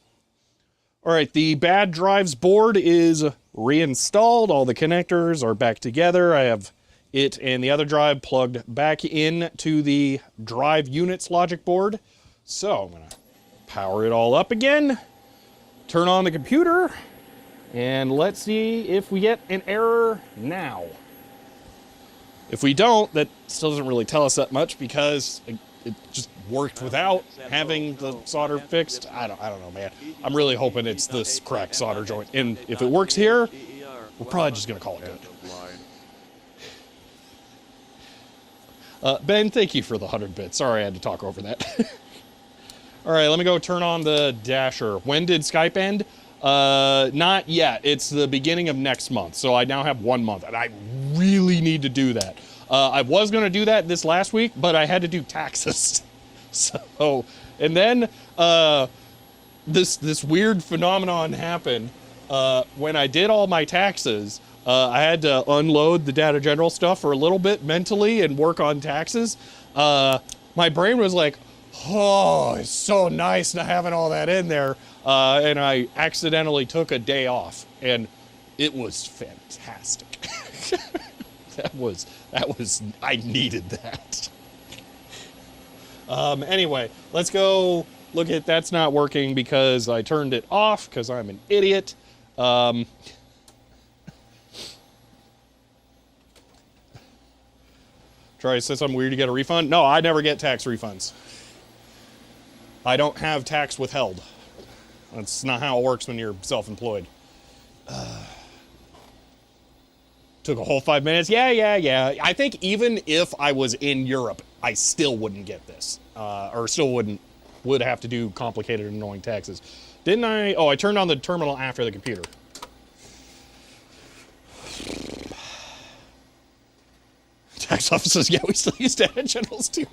All right, the bad drives board is reinstalled. All the connectors are back together. I have it and the other drive plugged back in to the drive units logic board. So I'm going to power it all up again, turn on the computer, and let's see if we get an error now. If we don't, that still doesn't really tell us that much because it just worked without having the solder fixed. I don't know, man. I'm really hoping it's this cracked solder joint. And if it works here, we're probably just going to call it good. Ben, thank you for the 100 bits. Sorry I had to talk over that. All right, let me go turn on the dasher. When did Skype end? Not yet. It's the beginning of next month. So I now have 1 month, and I really need to do that. I was going to do that this last week, but I had to do taxes. So, and then this weird phenomenon happened when I did all my taxes. I had to unload the data general stuff for a little bit mentally and work on taxes. My brain was like, oh, it's so nice not having all that in there. And I accidentally took a day off, and it was fantastic. That was, I needed that. Anyway, let's go look at that's not working because I turned it off because I'm an idiot. Try to say something weird to get a refund? No, I never get tax refunds. I don't have tax withheld. That's not how it works when you're self-employed. Took a whole 5 minutes. Yeah. I think even if I was in Europe, I still wouldn't get this. Or still would have to do complicated and annoying taxes. Didn't I? Oh, I turned on the terminal after the computer. Tax offices, yeah, we still use data generals too.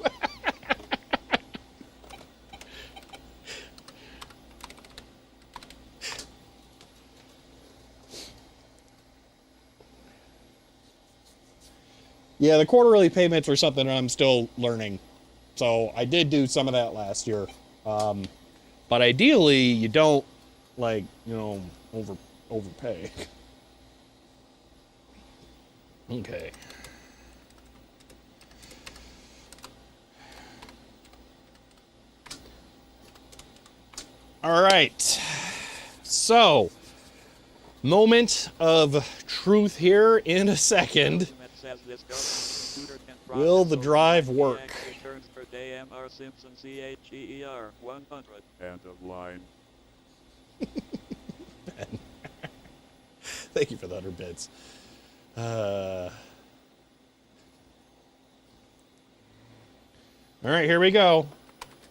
Yeah, the quarterly payments are something I'm still learning. So I did do some of that last year. But ideally, you don't, like, you know, overpay. Okay. All right. So, moment of truth here in a second. Will the drive work? End of line. Thank you for the 100 bits. All right, here we go.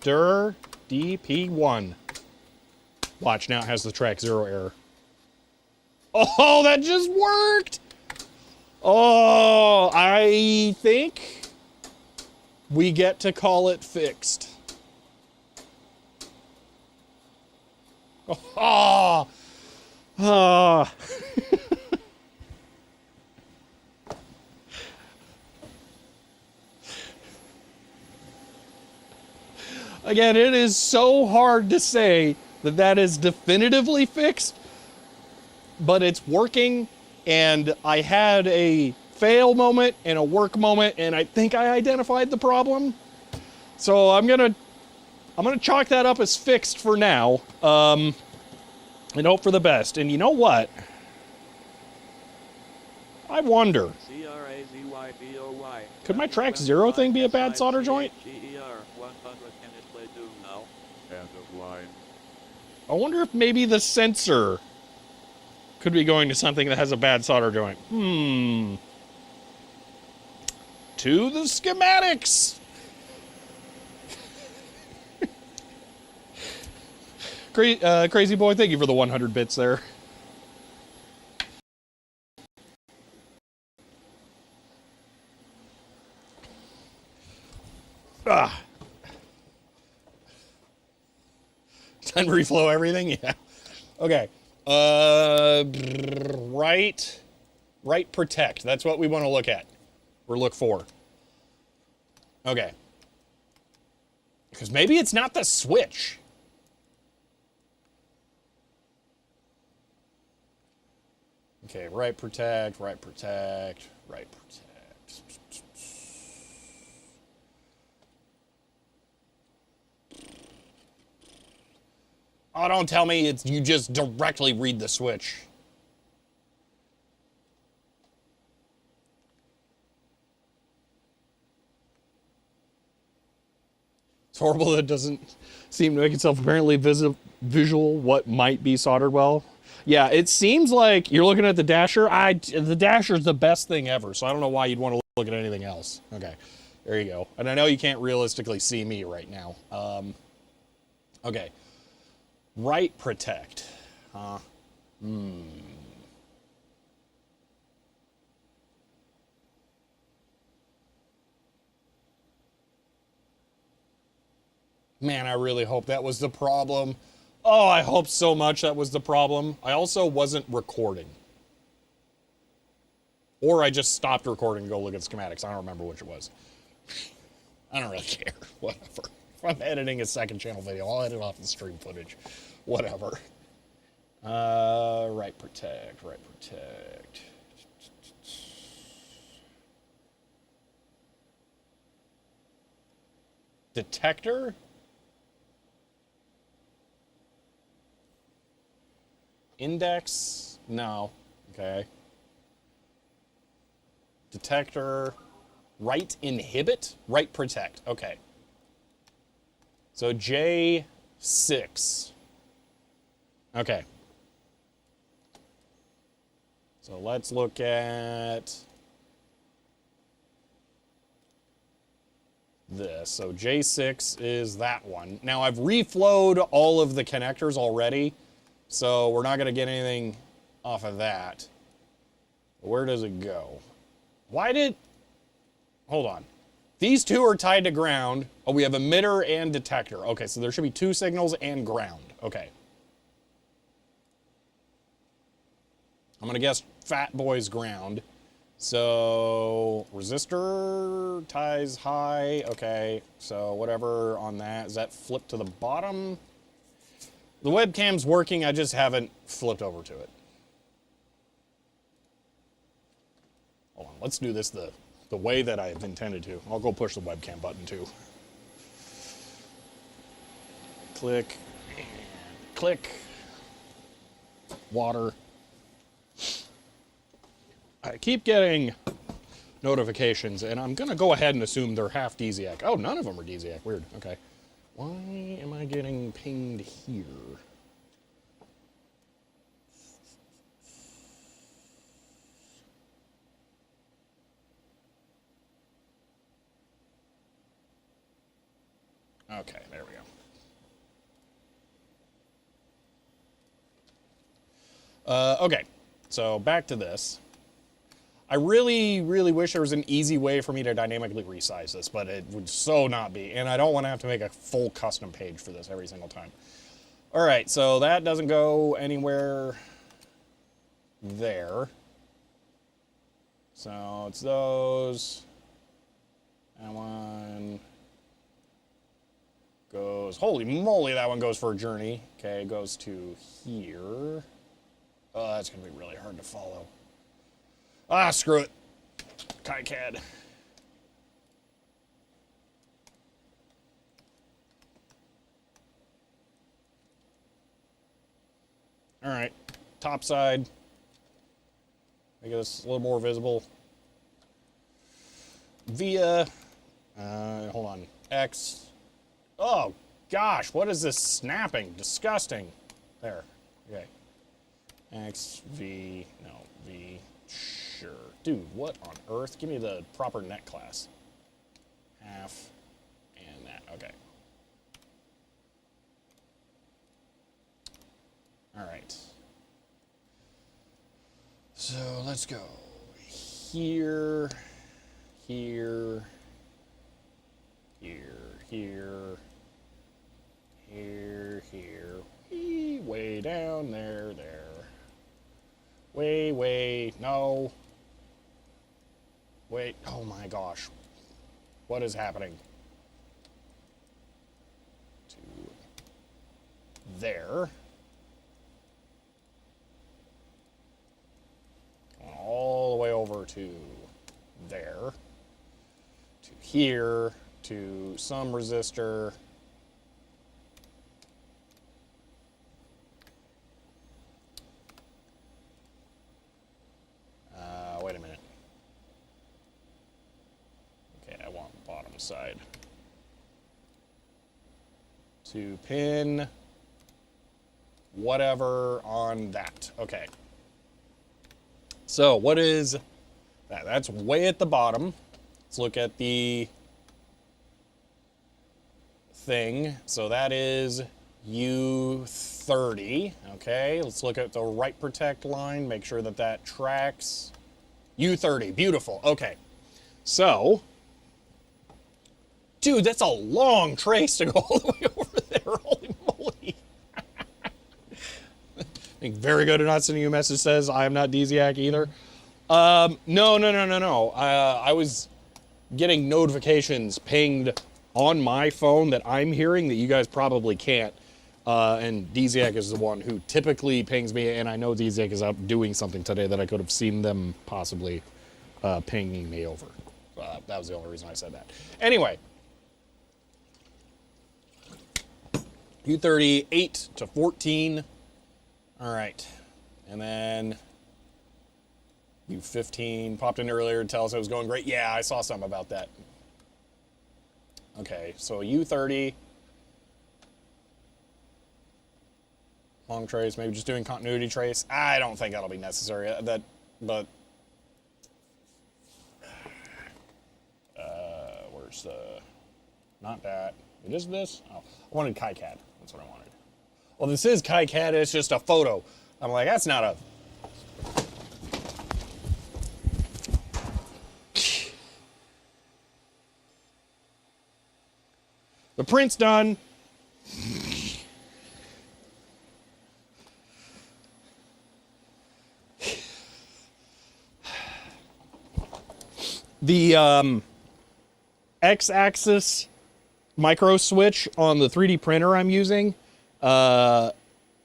dir DP1. Watch, now it has the track 0 error. Oh, that just worked! Oh, I think we get to call it fixed. Oh, oh. Again, it is so hard to say that that is definitively fixed, but it's working, and I had a fail moment and a work moment, and I think I identified the problem. So I'm gonna chalk that up as fixed for now, and hope for the best. And you know what? I wonder, could my track 0 thing be a bad solder joint? End of line. I wonder if maybe the sensor could be going to something that has a bad solder joint. To the schematics. Crazy boy, thank you for the 100 bits there. Time to reflow everything? Yeah. Okay. Right protect. That's what we want to look at. Or look for. Okay. Because maybe it's not the switch. Okay, right protect, right protect, right protect. Oh, don't tell me you just directly read the switch. It's horrible that it doesn't seem to make itself apparently visual what might be soldered well. Yeah, it seems like you're looking at the dasher. The dasher's the best thing ever, so I don't know why you'd want to look at anything else. Okay, there you go. And I know you can't realistically see me right now. Okay. Right protect. Man, I really hope that was the problem. Oh, I hope so much that was the problem. I also wasn't recording. Or I just stopped recording and go look at schematics. I don't remember which it was. I don't really care. Whatever. If I'm editing a second channel video, I'll edit off the stream footage. Whatever. Right protect, right protect. Detector? Index? No. Okay. Detector. Right inhibit? Right protect. Okay. So J6. Okay. So let's look at this. So J6 is that one. Now I've reflowed all of the connectors already, so we're not going to get anything off of that. Where does it go? Hold on. These two are tied to ground. Oh, we have emitter and detector. Okay, so there should be 2 signals and ground. Okay. I'm going to guess Fat Boy's ground. So resistor ties high. Okay, so whatever on that. Is that flipped to the bottom? The webcam's working, I just haven't flipped over to it. Hold on, let's do this the way that I've intended to. I'll go push the webcam button too. Click, and click, water. I keep getting notifications, and I'm gonna go ahead and assume they're half DZAC. Oh, none of them are DZAC, weird, okay. Why am I getting pinged here? Okay, there we go. Okay, so back to this. I really, really wish there was an easy way for me to dynamically resize this, but it would so not be. And I don't want to have to make a full custom page for this every single time. All right, so that doesn't go anywhere there. So it's those. That one goes, holy moly, that one goes for a journey. Okay, it goes to here. Oh, that's gonna be really hard to follow. Ah, screw it. KiCad. All right, top side. Make this a little more visible. Via, hold on, X. Oh, gosh, what is this snapping? Disgusting. There, okay. X, V, no, V, sure. Dude, what on earth? Give me the proper net class. Half, and that, okay. All right. So let's go here, here, here, here, here, here, way down there, there. Way, no. Wait, oh my gosh. What is happening? To there. All the way over to there. To here. To some resistor. Wait a minute. Okay, I want bottom side. To pin whatever on that. Okay. So what is that? That's way at the bottom. Let's look at the thing. So that is U30. Okay, let's look at the right protect line. Make sure that that tracks. U30, beautiful. Okay, so, dude, that's a long trace to go all the way over there. Holy moly. I think very good at not sending you a message says I am not DZAC either. No. I was getting notifications pinged on my phone that I'm hearing that you guys probably can't. And DZAC is the one who typically pings me, and I know DZAC is out doing something today that I could have seen them possibly pinging me over. That was the only reason I said that. Anyway, U30, 8 to 14. All right. And then U15 popped in earlier to tell us it was going great. Yeah, I saw something about that. Okay, so U30. Long trace, maybe just doing continuity trace. I don't think that'll be necessary. But where's the? Not that. It is this. Oh, I wanted KiCad. That's what I wanted. Well, this is KiCad. It's just a photo. I'm like, that's not a. The print's done. The X-axis micro switch on the 3D printer I'm using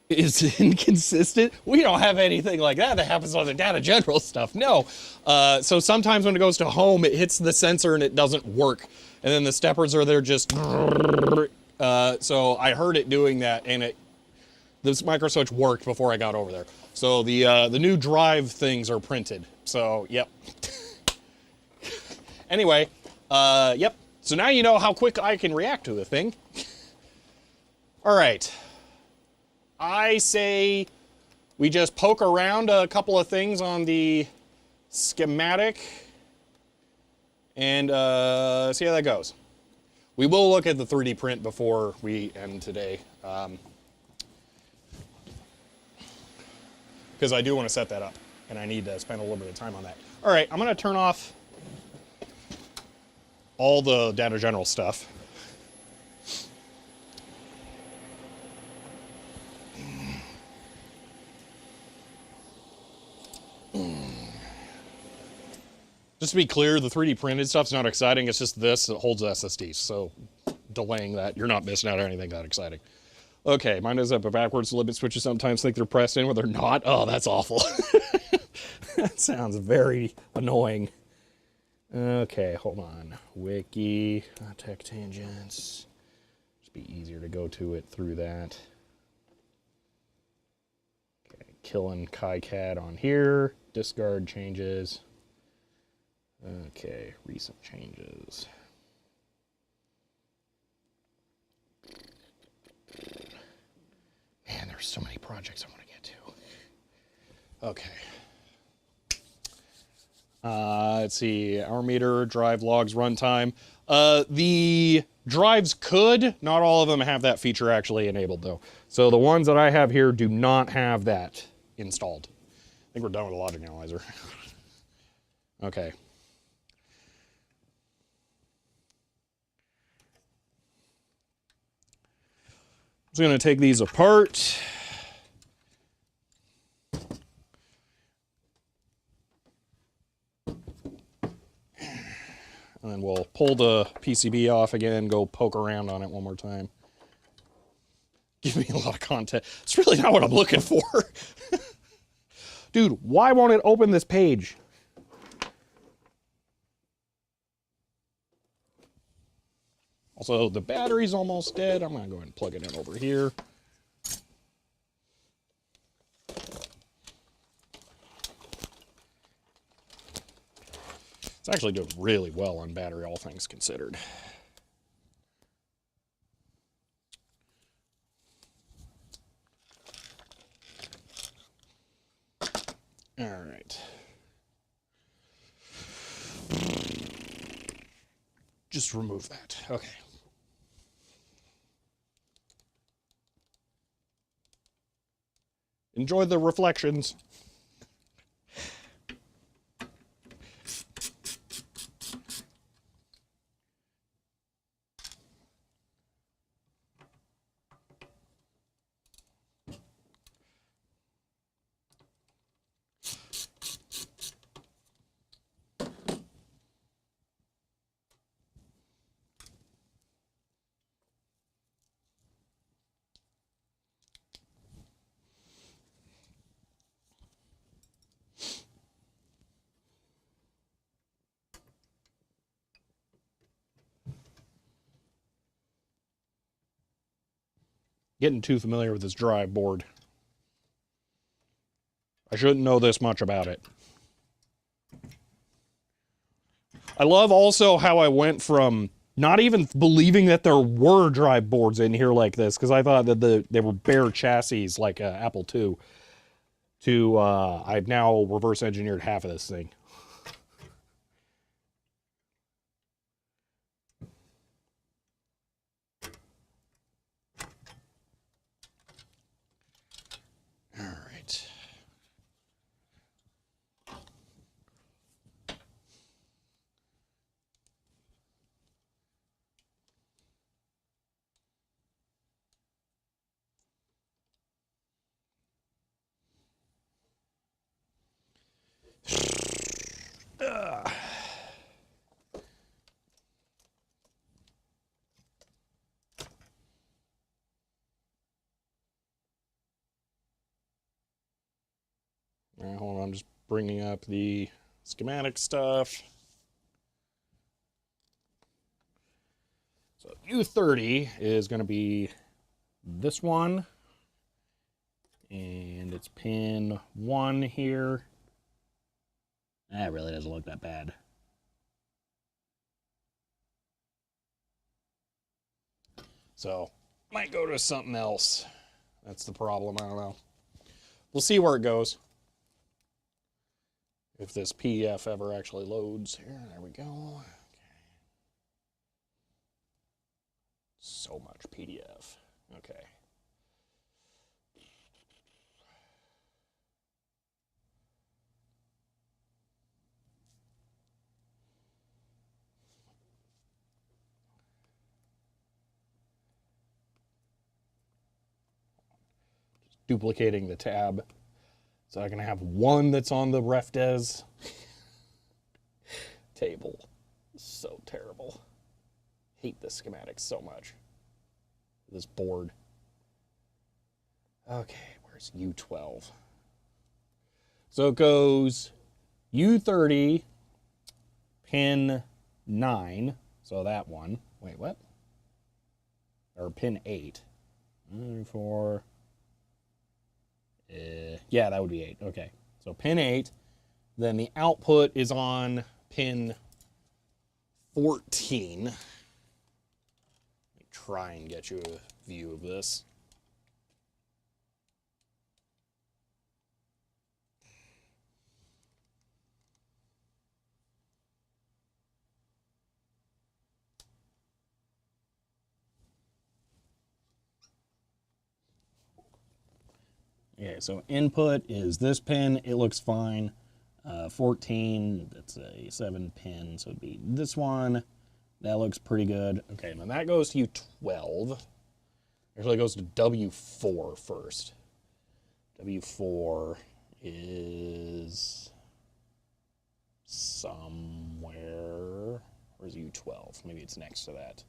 is inconsistent. We don't have anything like that happens on the data general stuff. No. So sometimes when it goes to home, it hits the sensor and it doesn't work. And then the steppers are there just... so I heard it doing that, and this micro switch worked before I got over there. So the new drive things are printed. So, yep. Anyway, yep. So now you know how quick I can react to a thing. All right. I say we just poke around a couple of things on the schematic and see how that goes. We will look at the 3D print before we end today. Because I do want to set that up, and I need to spend a little bit of time on that. All right, I'm going to turn off all the data general stuff. Just to be clear, the 3D printed stuff's not exciting. It's just this that holds SSDs. So delaying that, you're not missing out on anything that exciting. Okay, mine does have a backwards limit switches. Sometimes think they're pressed in when they're not. Oh, that's awful. That sounds very annoying. Okay, hold on. Wiki, tech tangents. Just be easier to go to it through that. Okay, killing KiCad on here. Discard changes. Okay, recent changes. Man, there's so many projects I want to get to. Okay. Let's see, hour meter, drive logs, runtime. The drives could, not all of them have that feature actually enabled though. So the ones that I have here do not have that installed. I think we're done with the logic analyzer. Okay. I'm just going to take these apart. And then we'll pull the PCB off again, go poke around on it one more time. Give me a lot of content. It's really not what I'm looking for. Dude, why won't it open this page? Also, the battery's almost dead. I'm going to go ahead and plug it in over here. It's actually doing really well on battery, all things considered. All right. Just remove that. Okay. Enjoy the reflections. Getting too familiar with this drive board. I shouldn't know this much about it. I love also how I went from not even believing that there were drive boards in here like this, because I thought that they were bare chassis like Apple II, to I've now reverse engineered half of this thing. All right. All right, hold on, I'm just bringing up the schematic stuff. So U30 is going to be this one, and it's pin 1 here. That really doesn't look that bad. So, might go to something else. That's the problem, I don't know. We'll see where it goes. If this PDF ever actually loads. Here, there we go. Okay. So much PDF. Okay. Duplicating the tab so I can have one that's on the RefDes table. So terrible. Hate this schematic so much. This board. Okay, where's U12? So it goes U30, pin 9, so that one. Wait, what? Or pin 8. 4. Yeah, that would be 8. Okay. So pin 8. Then the output is on pin 14. Let me try and get you a view of this. Okay, so input is this pin. It looks fine. 14, that's a 7 pin, so it'd be this one. That looks pretty good. Okay, now that goes to U12. Actually, it goes to W4 first. W4 is somewhere. Where's U12? Maybe it's next to that.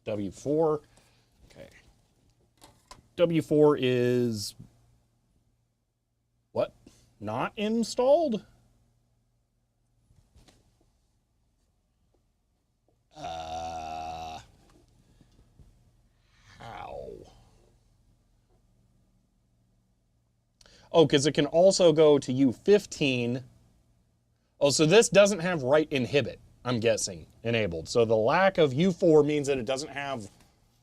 W4. Okay. W4 is what? Not installed? How? Oh, because it can also go to U15. Oh, so this doesn't have write inhibit, I'm guessing, enabled. So the lack of U4 means that it doesn't have,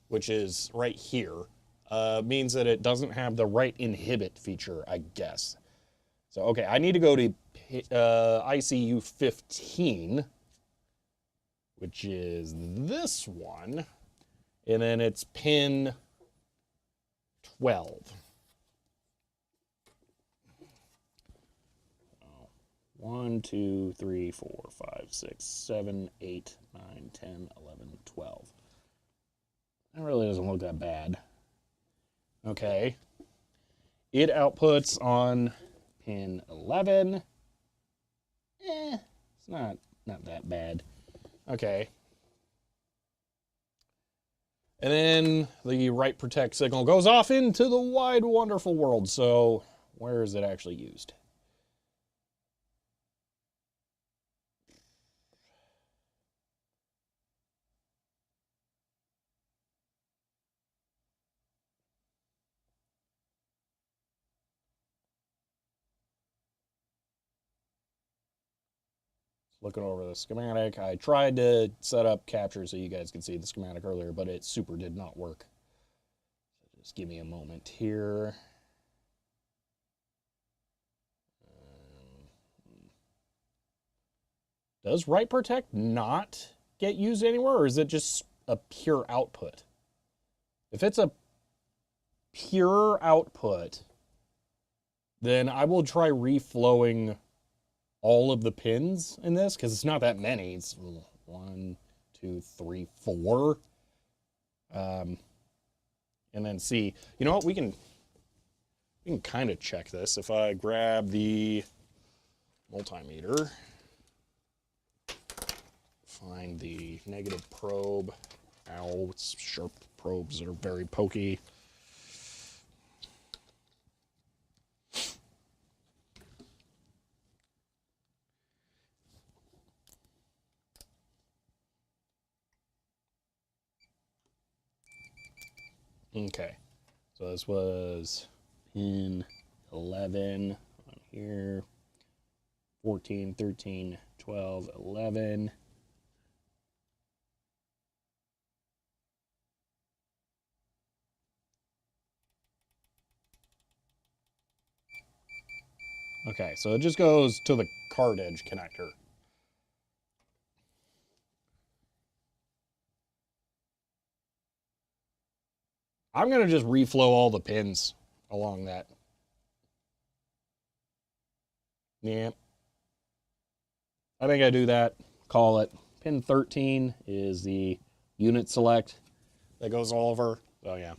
which is right here, means that it doesn't have the write inhibit feature, I guess. So, okay, I need to go to ICU 15, which is this one, and then it's pin 12. 1, 2, 3, 4, 5, 6, 7, 8, 9, 10, 11, 12. That really doesn't look that bad. Okay. It outputs on pin 11. It's not that bad. Okay. And then the write protect signal goes off into the wide, wonderful world. So where is it actually used? Looking over the schematic. I tried to set up capture so you guys could see the schematic earlier, but it super did not work. So just give me a moment here. Does write protect not get used anywhere, or is it just a pure output? If it's a pure output, then I will try reflowing all of the pins in this, because it's not that many. It's 1, 2, 3, 4. And then see, you know what, we can kind of check this. If I grab the multimeter, find the negative probe. Ow, it's sharp probes that are very pokey. Okay. So this was pin 11 on here. 14, 13, 12, 11. Okay, so it just goes to the card edge connector. I'm going to just reflow all the pins along that. Yeah. I think I do that. Call it. Pin 13 is the unit select that goes all over. Oh, yeah.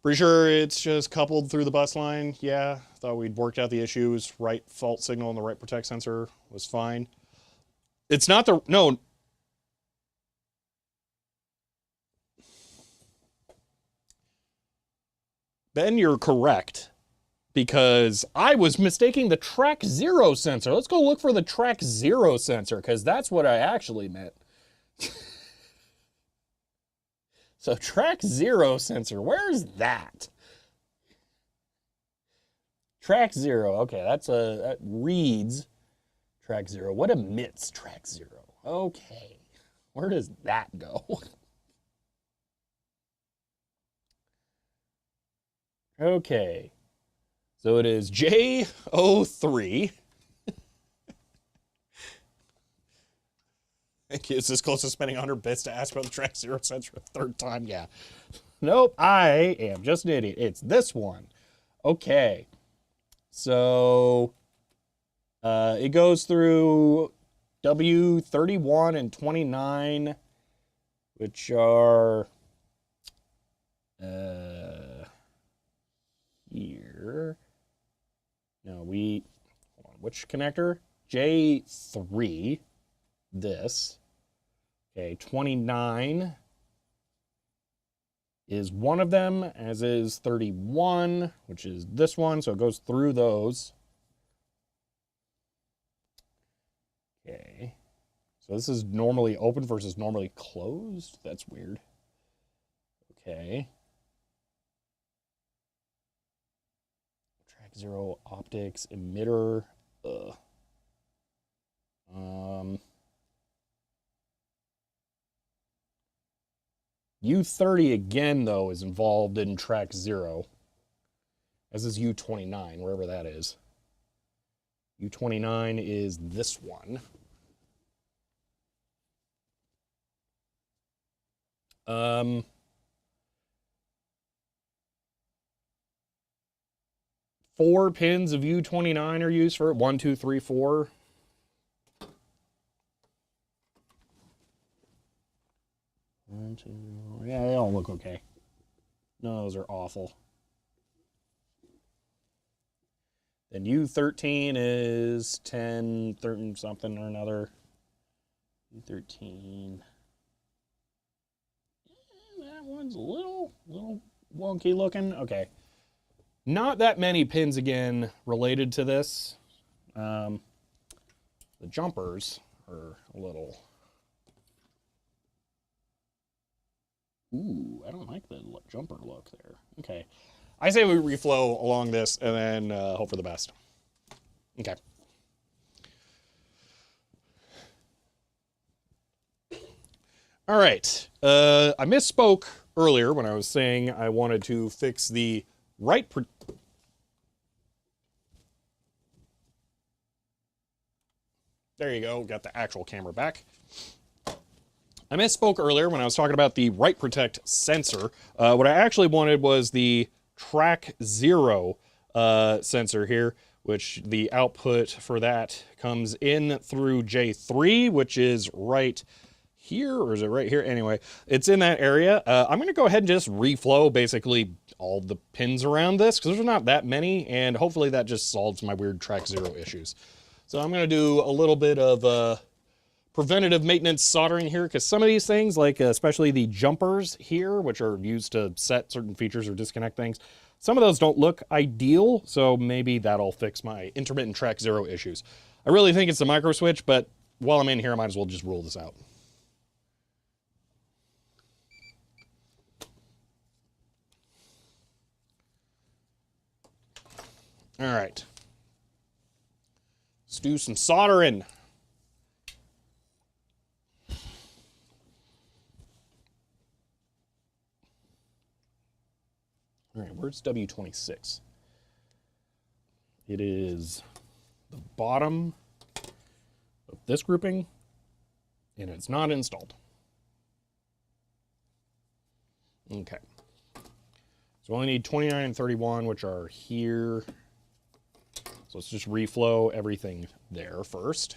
Pretty sure it's just coupled through the bus line. Yeah, thought we'd worked out the issues. Right fault signal and the right protect sensor was fine. It's not the... No. Ben, you're correct. Because I was mistaking the track 0 sensor. Let's go look for the track 0 sensor, because that's what I actually meant. So track 0 sensor, where's that? Track 0, okay, that reads track 0. What emits track 0? Okay, where does that go? Okay. So it is J03. Thank you. It's this close to spending 100 bits to ask about the track 0 sensor a third time. Yeah. Nope, I am just an idiot. It's this one. Okay. So it goes through W31 and 29, which are here. No, hold on, which connector? J3, this. Okay, 29 is one of them, as is 31, which is this one, so it goes through those. Okay, so this is normally open versus normally closed. That's weird. Okay. Track 0 optics emitter. U30 again, though, is involved in track 0, as is U29, wherever that is. U29 is this one. Four pins of U29 are used for it. 1, 2, 3, 4. One, two, yeah, they all look okay. No, those are awful. Then U13 is 10, 13 something or another. U13. That one's a little wonky looking. Okay. Not that many pins again related to this. The jumpers are a little... Ooh, I don't like the jumper look there. Okay. I say we reflow along this and then hope for the best. Okay. All right. I misspoke earlier when I was saying I wanted to fix the right... There you go. Got the actual camera back. I misspoke earlier when I was talking about the Write Protect sensor. What I actually wanted was the track 0 sensor here, which the output for that comes in through J3, which is right here, or is it right here? Anyway, it's in that area. I'm going to go ahead and just reflow basically all the pins around this, because there's not that many, and hopefully that just solves my weird track 0 issues. So I'm going to do a little bit of... preventative maintenance soldering here, because some of these things, like especially the jumpers here, which are used to set certain features or disconnect things, some of those don't look ideal, so maybe that'll fix my intermittent track 0 issues. I really think it's the micro switch, but while I'm in here, I might as well just rule this out. All right. Let's do some soldering. All right, where's W26? It is the bottom of this grouping, and it's not installed. Okay. So we only need 29 and 31, which are here. So let's just reflow everything there first.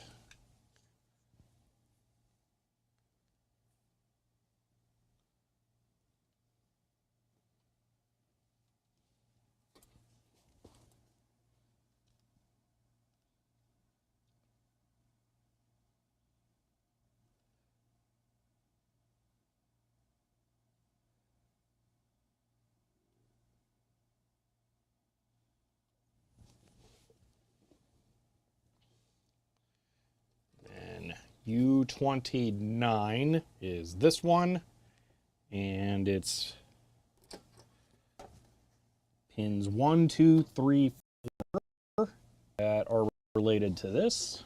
And U29 is this one, and it's pins 1, 2, 3, 4 that are related to this.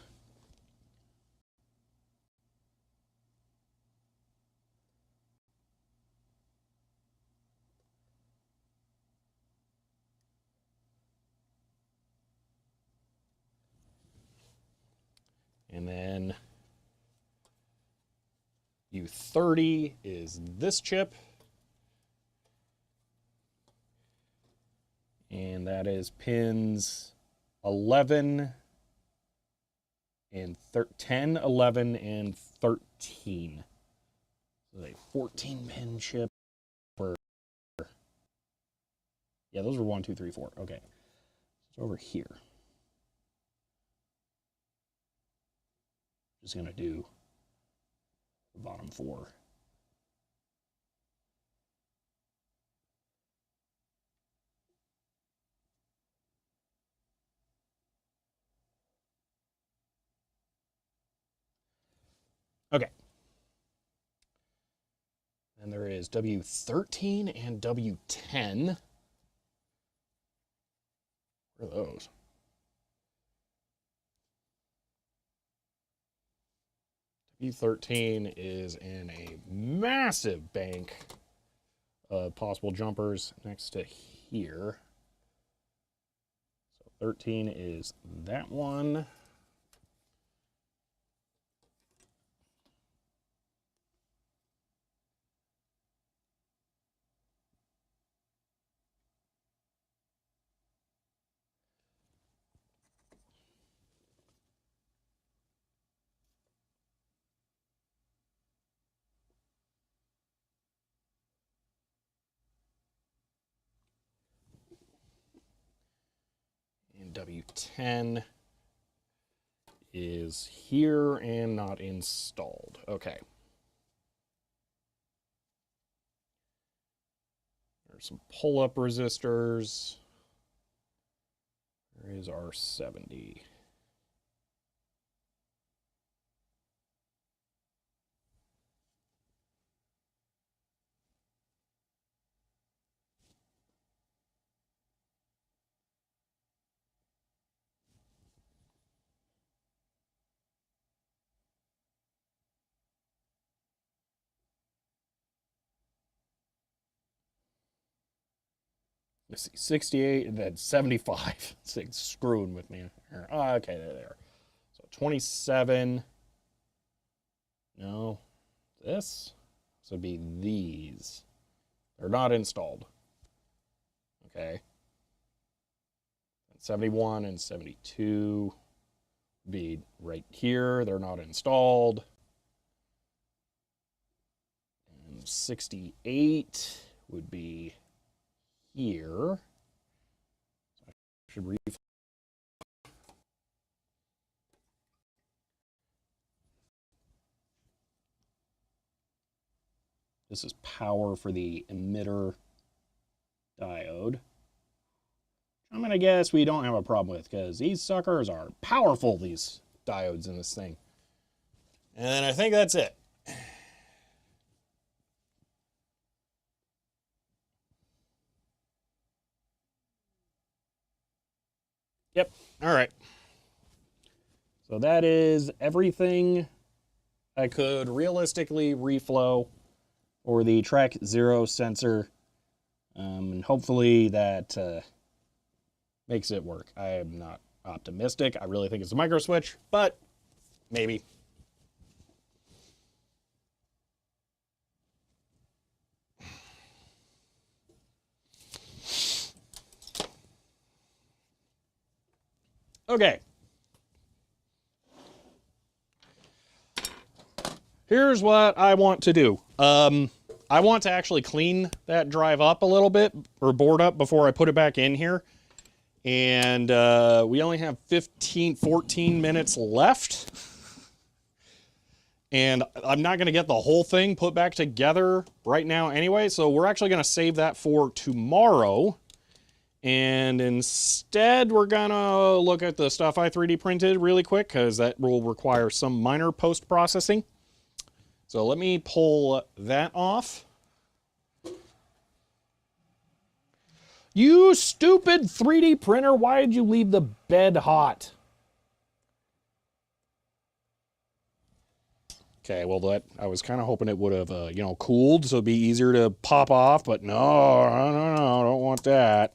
And then U30 is this chip. And that is pins 11 and 10, 11, and 13. So a 14-pin chip. Yeah, those were 1, 2, 3, 4. Okay. It's over here. Just going to do the bottom 4. Okay. And there is W13 and W10. Where are those? W13 is in a massive bank of possible jumpers next to here. So 13 is that one. And W10 is here and not installed. Okay. There's some pull-up resistors. There is R70. Let's see, 68 and then 75. It's screwing with me. Oh, okay, there. So 27. No, this would be these. They're not installed. Okay. 71 and 72 would be right here. They're not installed. And 68 would be here. So I should This is power for the emitter diode. I'm going to guess we don't have a problem with, because these suckers are powerful, these diodes in this thing. And I think that's it. Yep. All right. So that is everything I could realistically reflow or the track 0 sensor. And hopefully that makes it work. I am not optimistic. I really think it's a micro switch, but maybe. Okay. Here's what I want to do. I want to actually clean that drive up a little bit, or board up, before I put it back in here. And we only have 14 minutes left. And I'm not going to get the whole thing put back together right now anyway, so we're actually going to save that for tomorrow. And instead, we're going to look at the stuff I 3D printed really quick, because that will require some minor post-processing. So let me pull that off. You stupid 3D printer, why did you leave the bed hot? Okay, well, that I was kind of hoping it would have, you know, cooled, so it'd be easier to pop off, but no, I don't want that.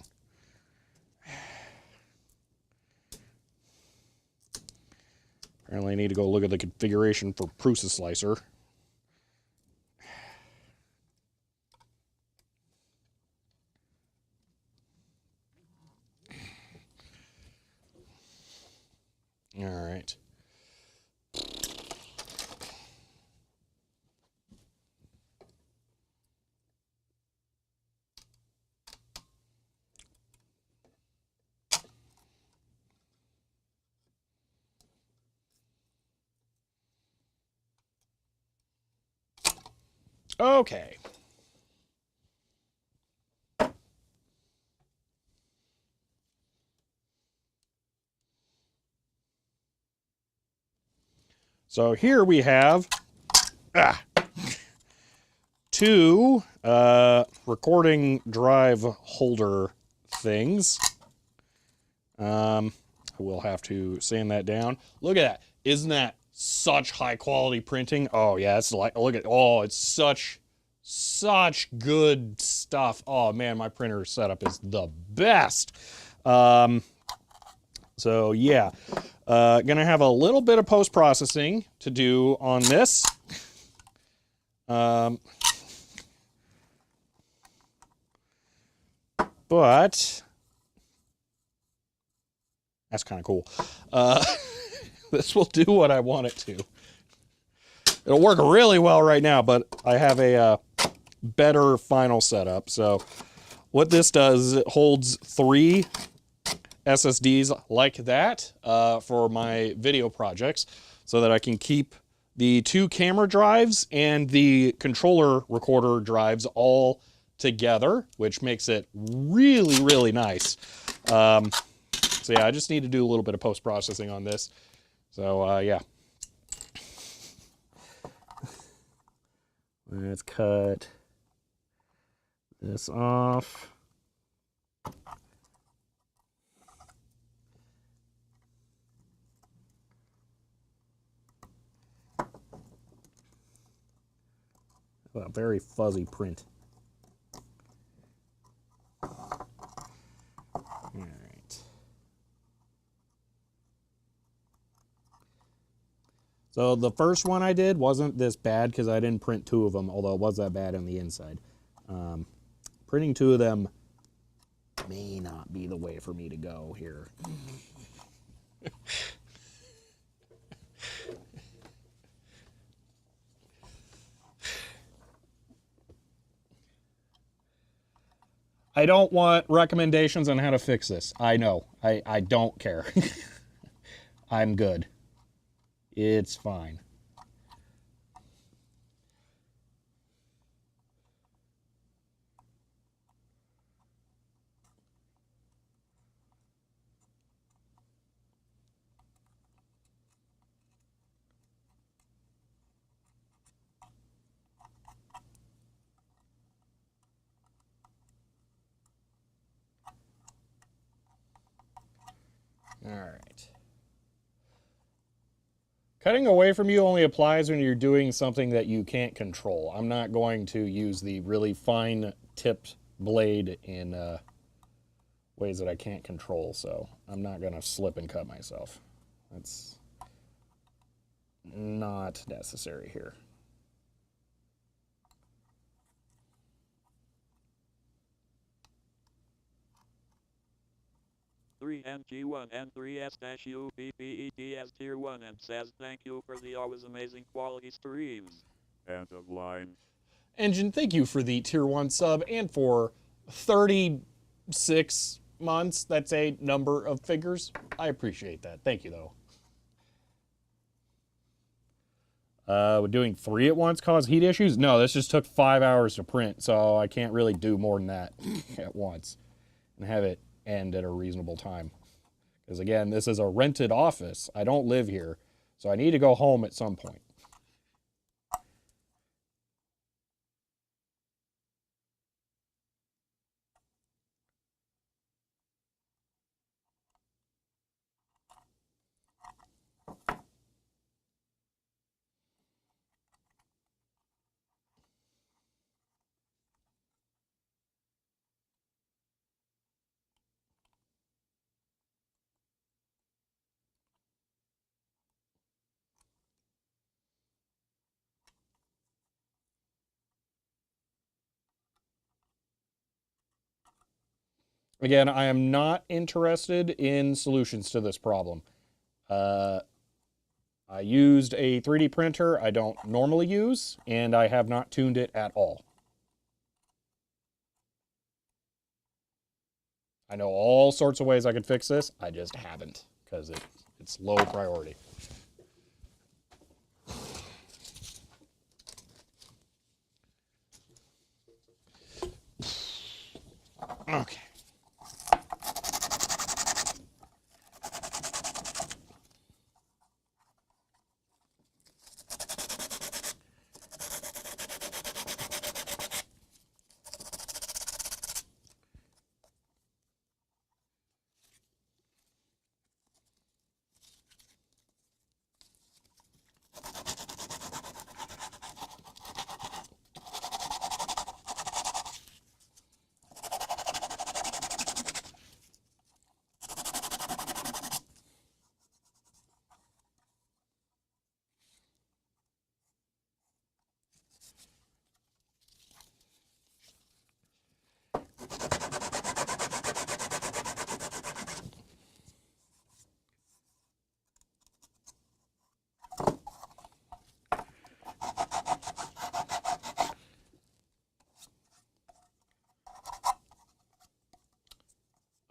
Apparently I need to go look at the configuration for Prusa Slicer. All right. Okay. So here we have two recording drive holder things. I will have to sand that down. Look at that. Isn't that such high quality printing? Oh yeah, it's like, look at, oh, it's such good stuff. Oh man, my printer setup is the best. So yeah, gonna have a little bit of post-processing to do on this. But that's kind of cool. This will do what I want it to. It'll work really well right now, but I have a better final setup. So what this does is it holds 3 SSDs like that for my video projects, so that I can keep the 2 camera drives and the controller recorder drives all together, which makes it really, really nice. So yeah, I just need to do a little bit of post-processing on this. So yeah. Let's cut this off. A very fuzzy print. All right. So the first one I did wasn't this bad because I didn't print 2 of them, although it was that bad on the inside. Printing 2 of them may not be the way for me to go here. I don't want recommendations on how to fix this. I know. I don't care. I'm good. It's fine. All right. Cutting away from you only applies when you're doing something that you can't control. I'm not going to use the really fine tipped blade in ways that I can't control, so I'm not going to slip and cut myself. That's not necessary here. NG1 N3S-U Pt18 Tier 1 and says thank you for the always amazing quality streams. End of line. Engine, thank you for the Tier 1 sub and for 36 months. That's a number of figures. I appreciate that. Thank you, though. Would doing 3 at once cause heat issues? No, this just took 5 hours to print, so I can't really do more than that at once and have it end at a reasonable time. Because again, this is a rented office. I don't live here, so I need to go home at some point. Again, I am not interested in solutions to this problem. I used a 3D printer I don't normally use, and I have not tuned it at all. I know all sorts of ways I could fix this. I just haven't, because it's low priority. Okay.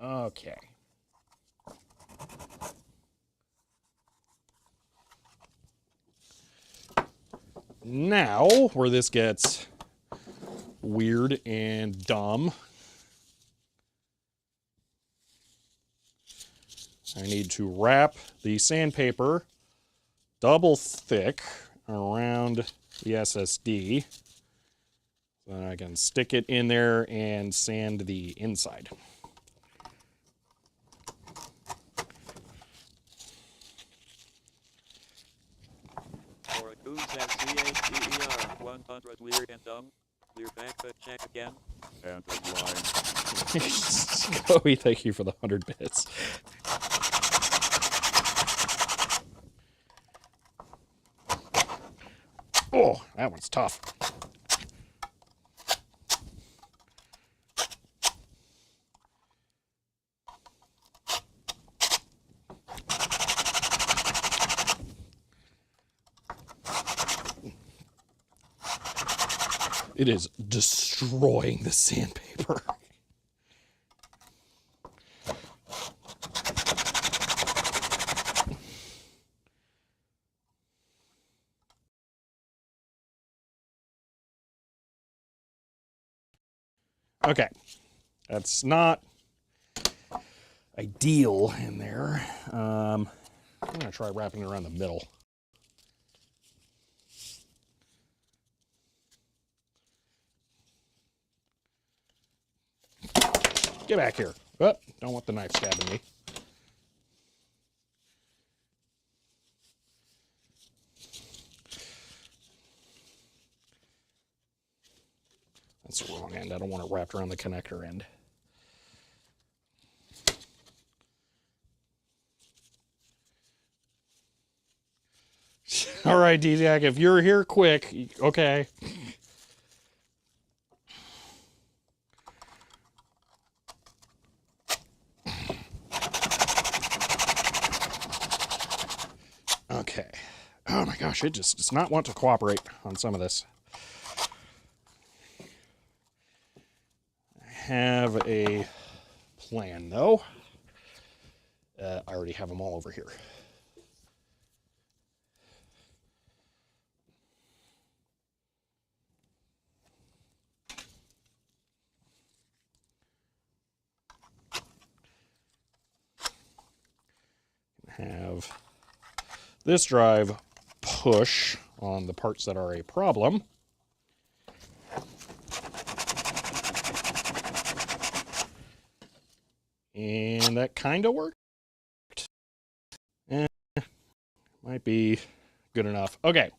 Okay. Now, where this gets weird and dumb, I need to wrap the sandpaper double thick around the SSD so that I can stick it in there and sand the inside. For a goose at CHER 100 weird and dumb. Clear back but check again. End of line. Chloe, thank you for the 100 bits. Oh, that one's tough. It is destroying the sandpaper. Okay, that's not ideal in there. I'm gonna try wrapping it around the middle. Get back here. Oh, don't want the knife stabbing me. end. I don't want it wrapped around the connector end. All right, DZAC, if you're here quick, okay. Okay. Oh my gosh, it just does not want to cooperate on some of this. I have a plan, though. I already have them all over here. Have this drive push on the parts that are a problem. And that kind of worked. Might be good enough. Okay.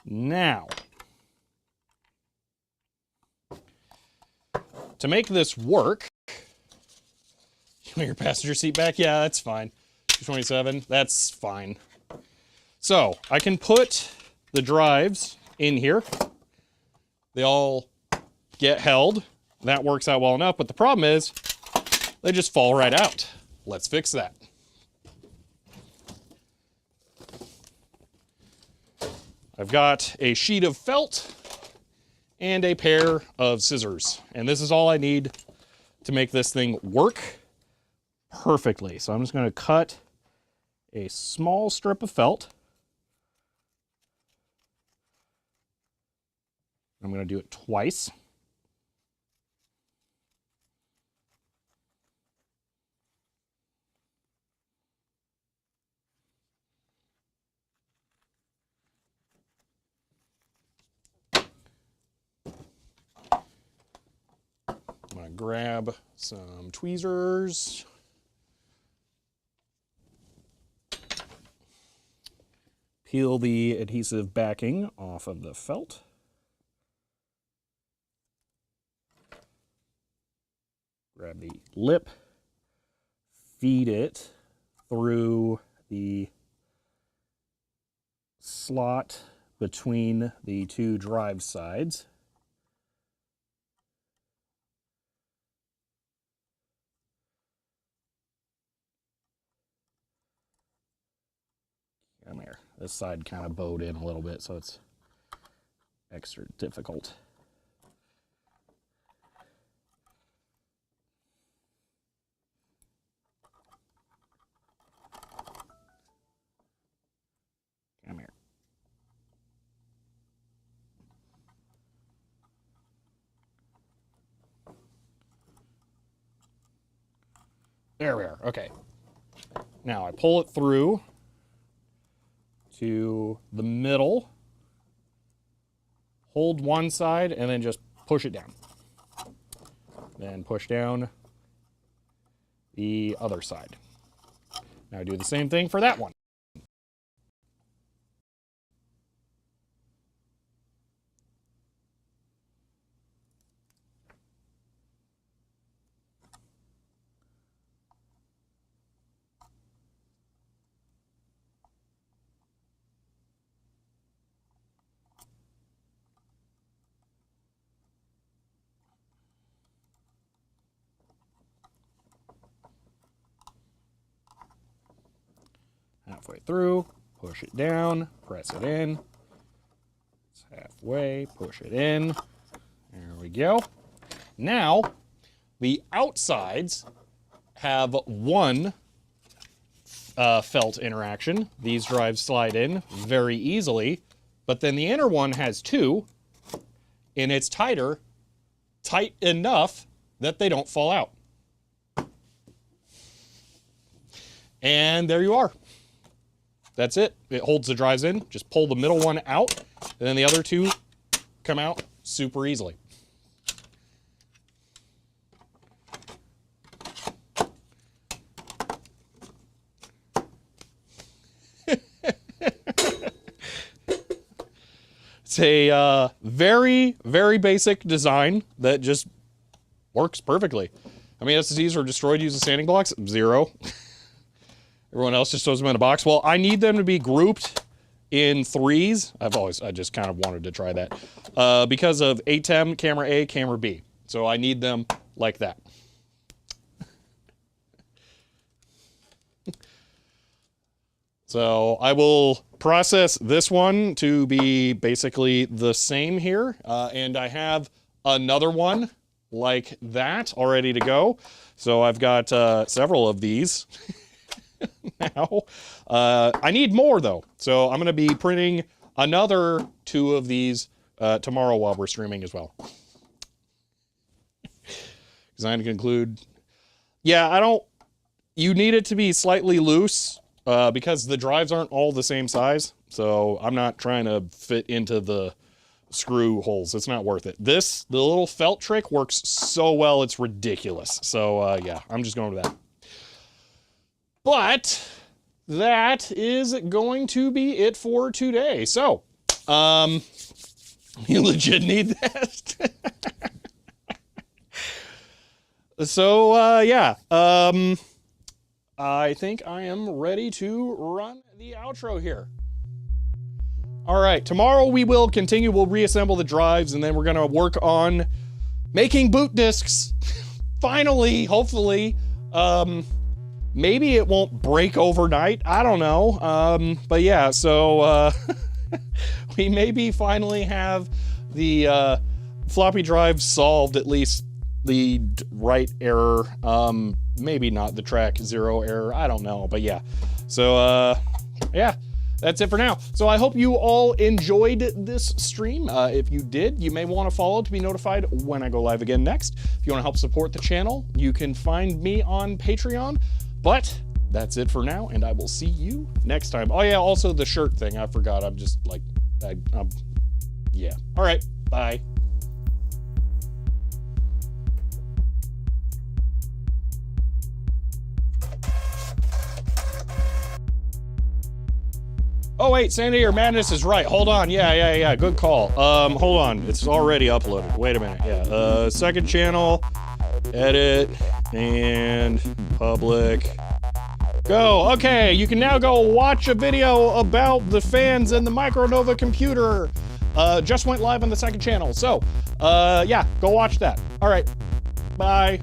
Now, to make this work, you want your passenger seat back? Yeah, that's fine. 227, that's fine. So, I can put the drives in here. They all get held. That works out well enough, but the problem is they just fall right out. Let's fix that. I've got a sheet of felt and a pair of scissors, and this is all I need to make this thing work perfectly. So I'm just going to cut a small strip of felt. I'm going to do it twice. I'm going to grab some tweezers. Peel the adhesive backing off of the felt. Grab the lip, feed it through the slot between the two drive sides. Come here. This side kind of bowed in a little bit, so it's extra difficult. Come here. There we are. Okay. Now I pull it through to the middle, hold one side, and then just push it down. Then push down the other side. Now I do the same thing for that one. Halfway through, push it down, press it in. It's halfway, push it in. There we go. Now, the outsides have one felt interaction. These drives slide in very easily, but then the inner one has two, and it's tight enough that they don't fall out. And there you are. That's it. It holds the drives in. Just pull the middle one out, and then the other two come out super easily. It's a very, very basic design that just works perfectly. How many SSDs are destroyed using sanding blocks? 0. Everyone else just throws them in a box. Well, I need them to be grouped in 3s. I just kind of wanted to try that. Because of ATEM, camera A, camera B. So I need them like that. So I will process this one to be basically the same here. And I have another one like that all ready to go. So I've got several of these now. I need more though. So I'm going to be printing another 2 of these tomorrow while we're streaming as well. Design to conclude. Yeah, you need it to be slightly loose because the drives aren't all the same size. So I'm not trying to fit into the screw holes. It's not worth it. The little felt trick works so well, it's ridiculous. So yeah, I'm just going with that. But that is going to be it for today. So, you legit need that. So, yeah, I think I am ready to run the outro here. All right, tomorrow we will continue. We'll reassemble the drives, and then we're going to work on making boot discs. Finally, hopefully. Maybe it won't break overnight. I don't know. But yeah, so we maybe finally have the floppy drive solved, at least the write error. Maybe not the track 0 error. I don't know. But yeah. So yeah. That's it for now. So I hope you all enjoyed this stream. If you did, you may want to follow to be notified when I go live again next. If you want to help support the channel, you can find me on Patreon. But that's it for now, and I will see you next time. Oh yeah, also the shirt thing. I forgot. I'm just like, yeah. All right, bye. Oh wait, Sandy or Madness is right. Hold on. Yeah. Good call. Hold on. It's already uploaded. Wait a minute. Yeah. Second channel, edit, and public. Go. Okay, you can now go watch a video about the fans and the Micronova computer. Just went live on the second channel. So, yeah, go watch that. All right. Bye.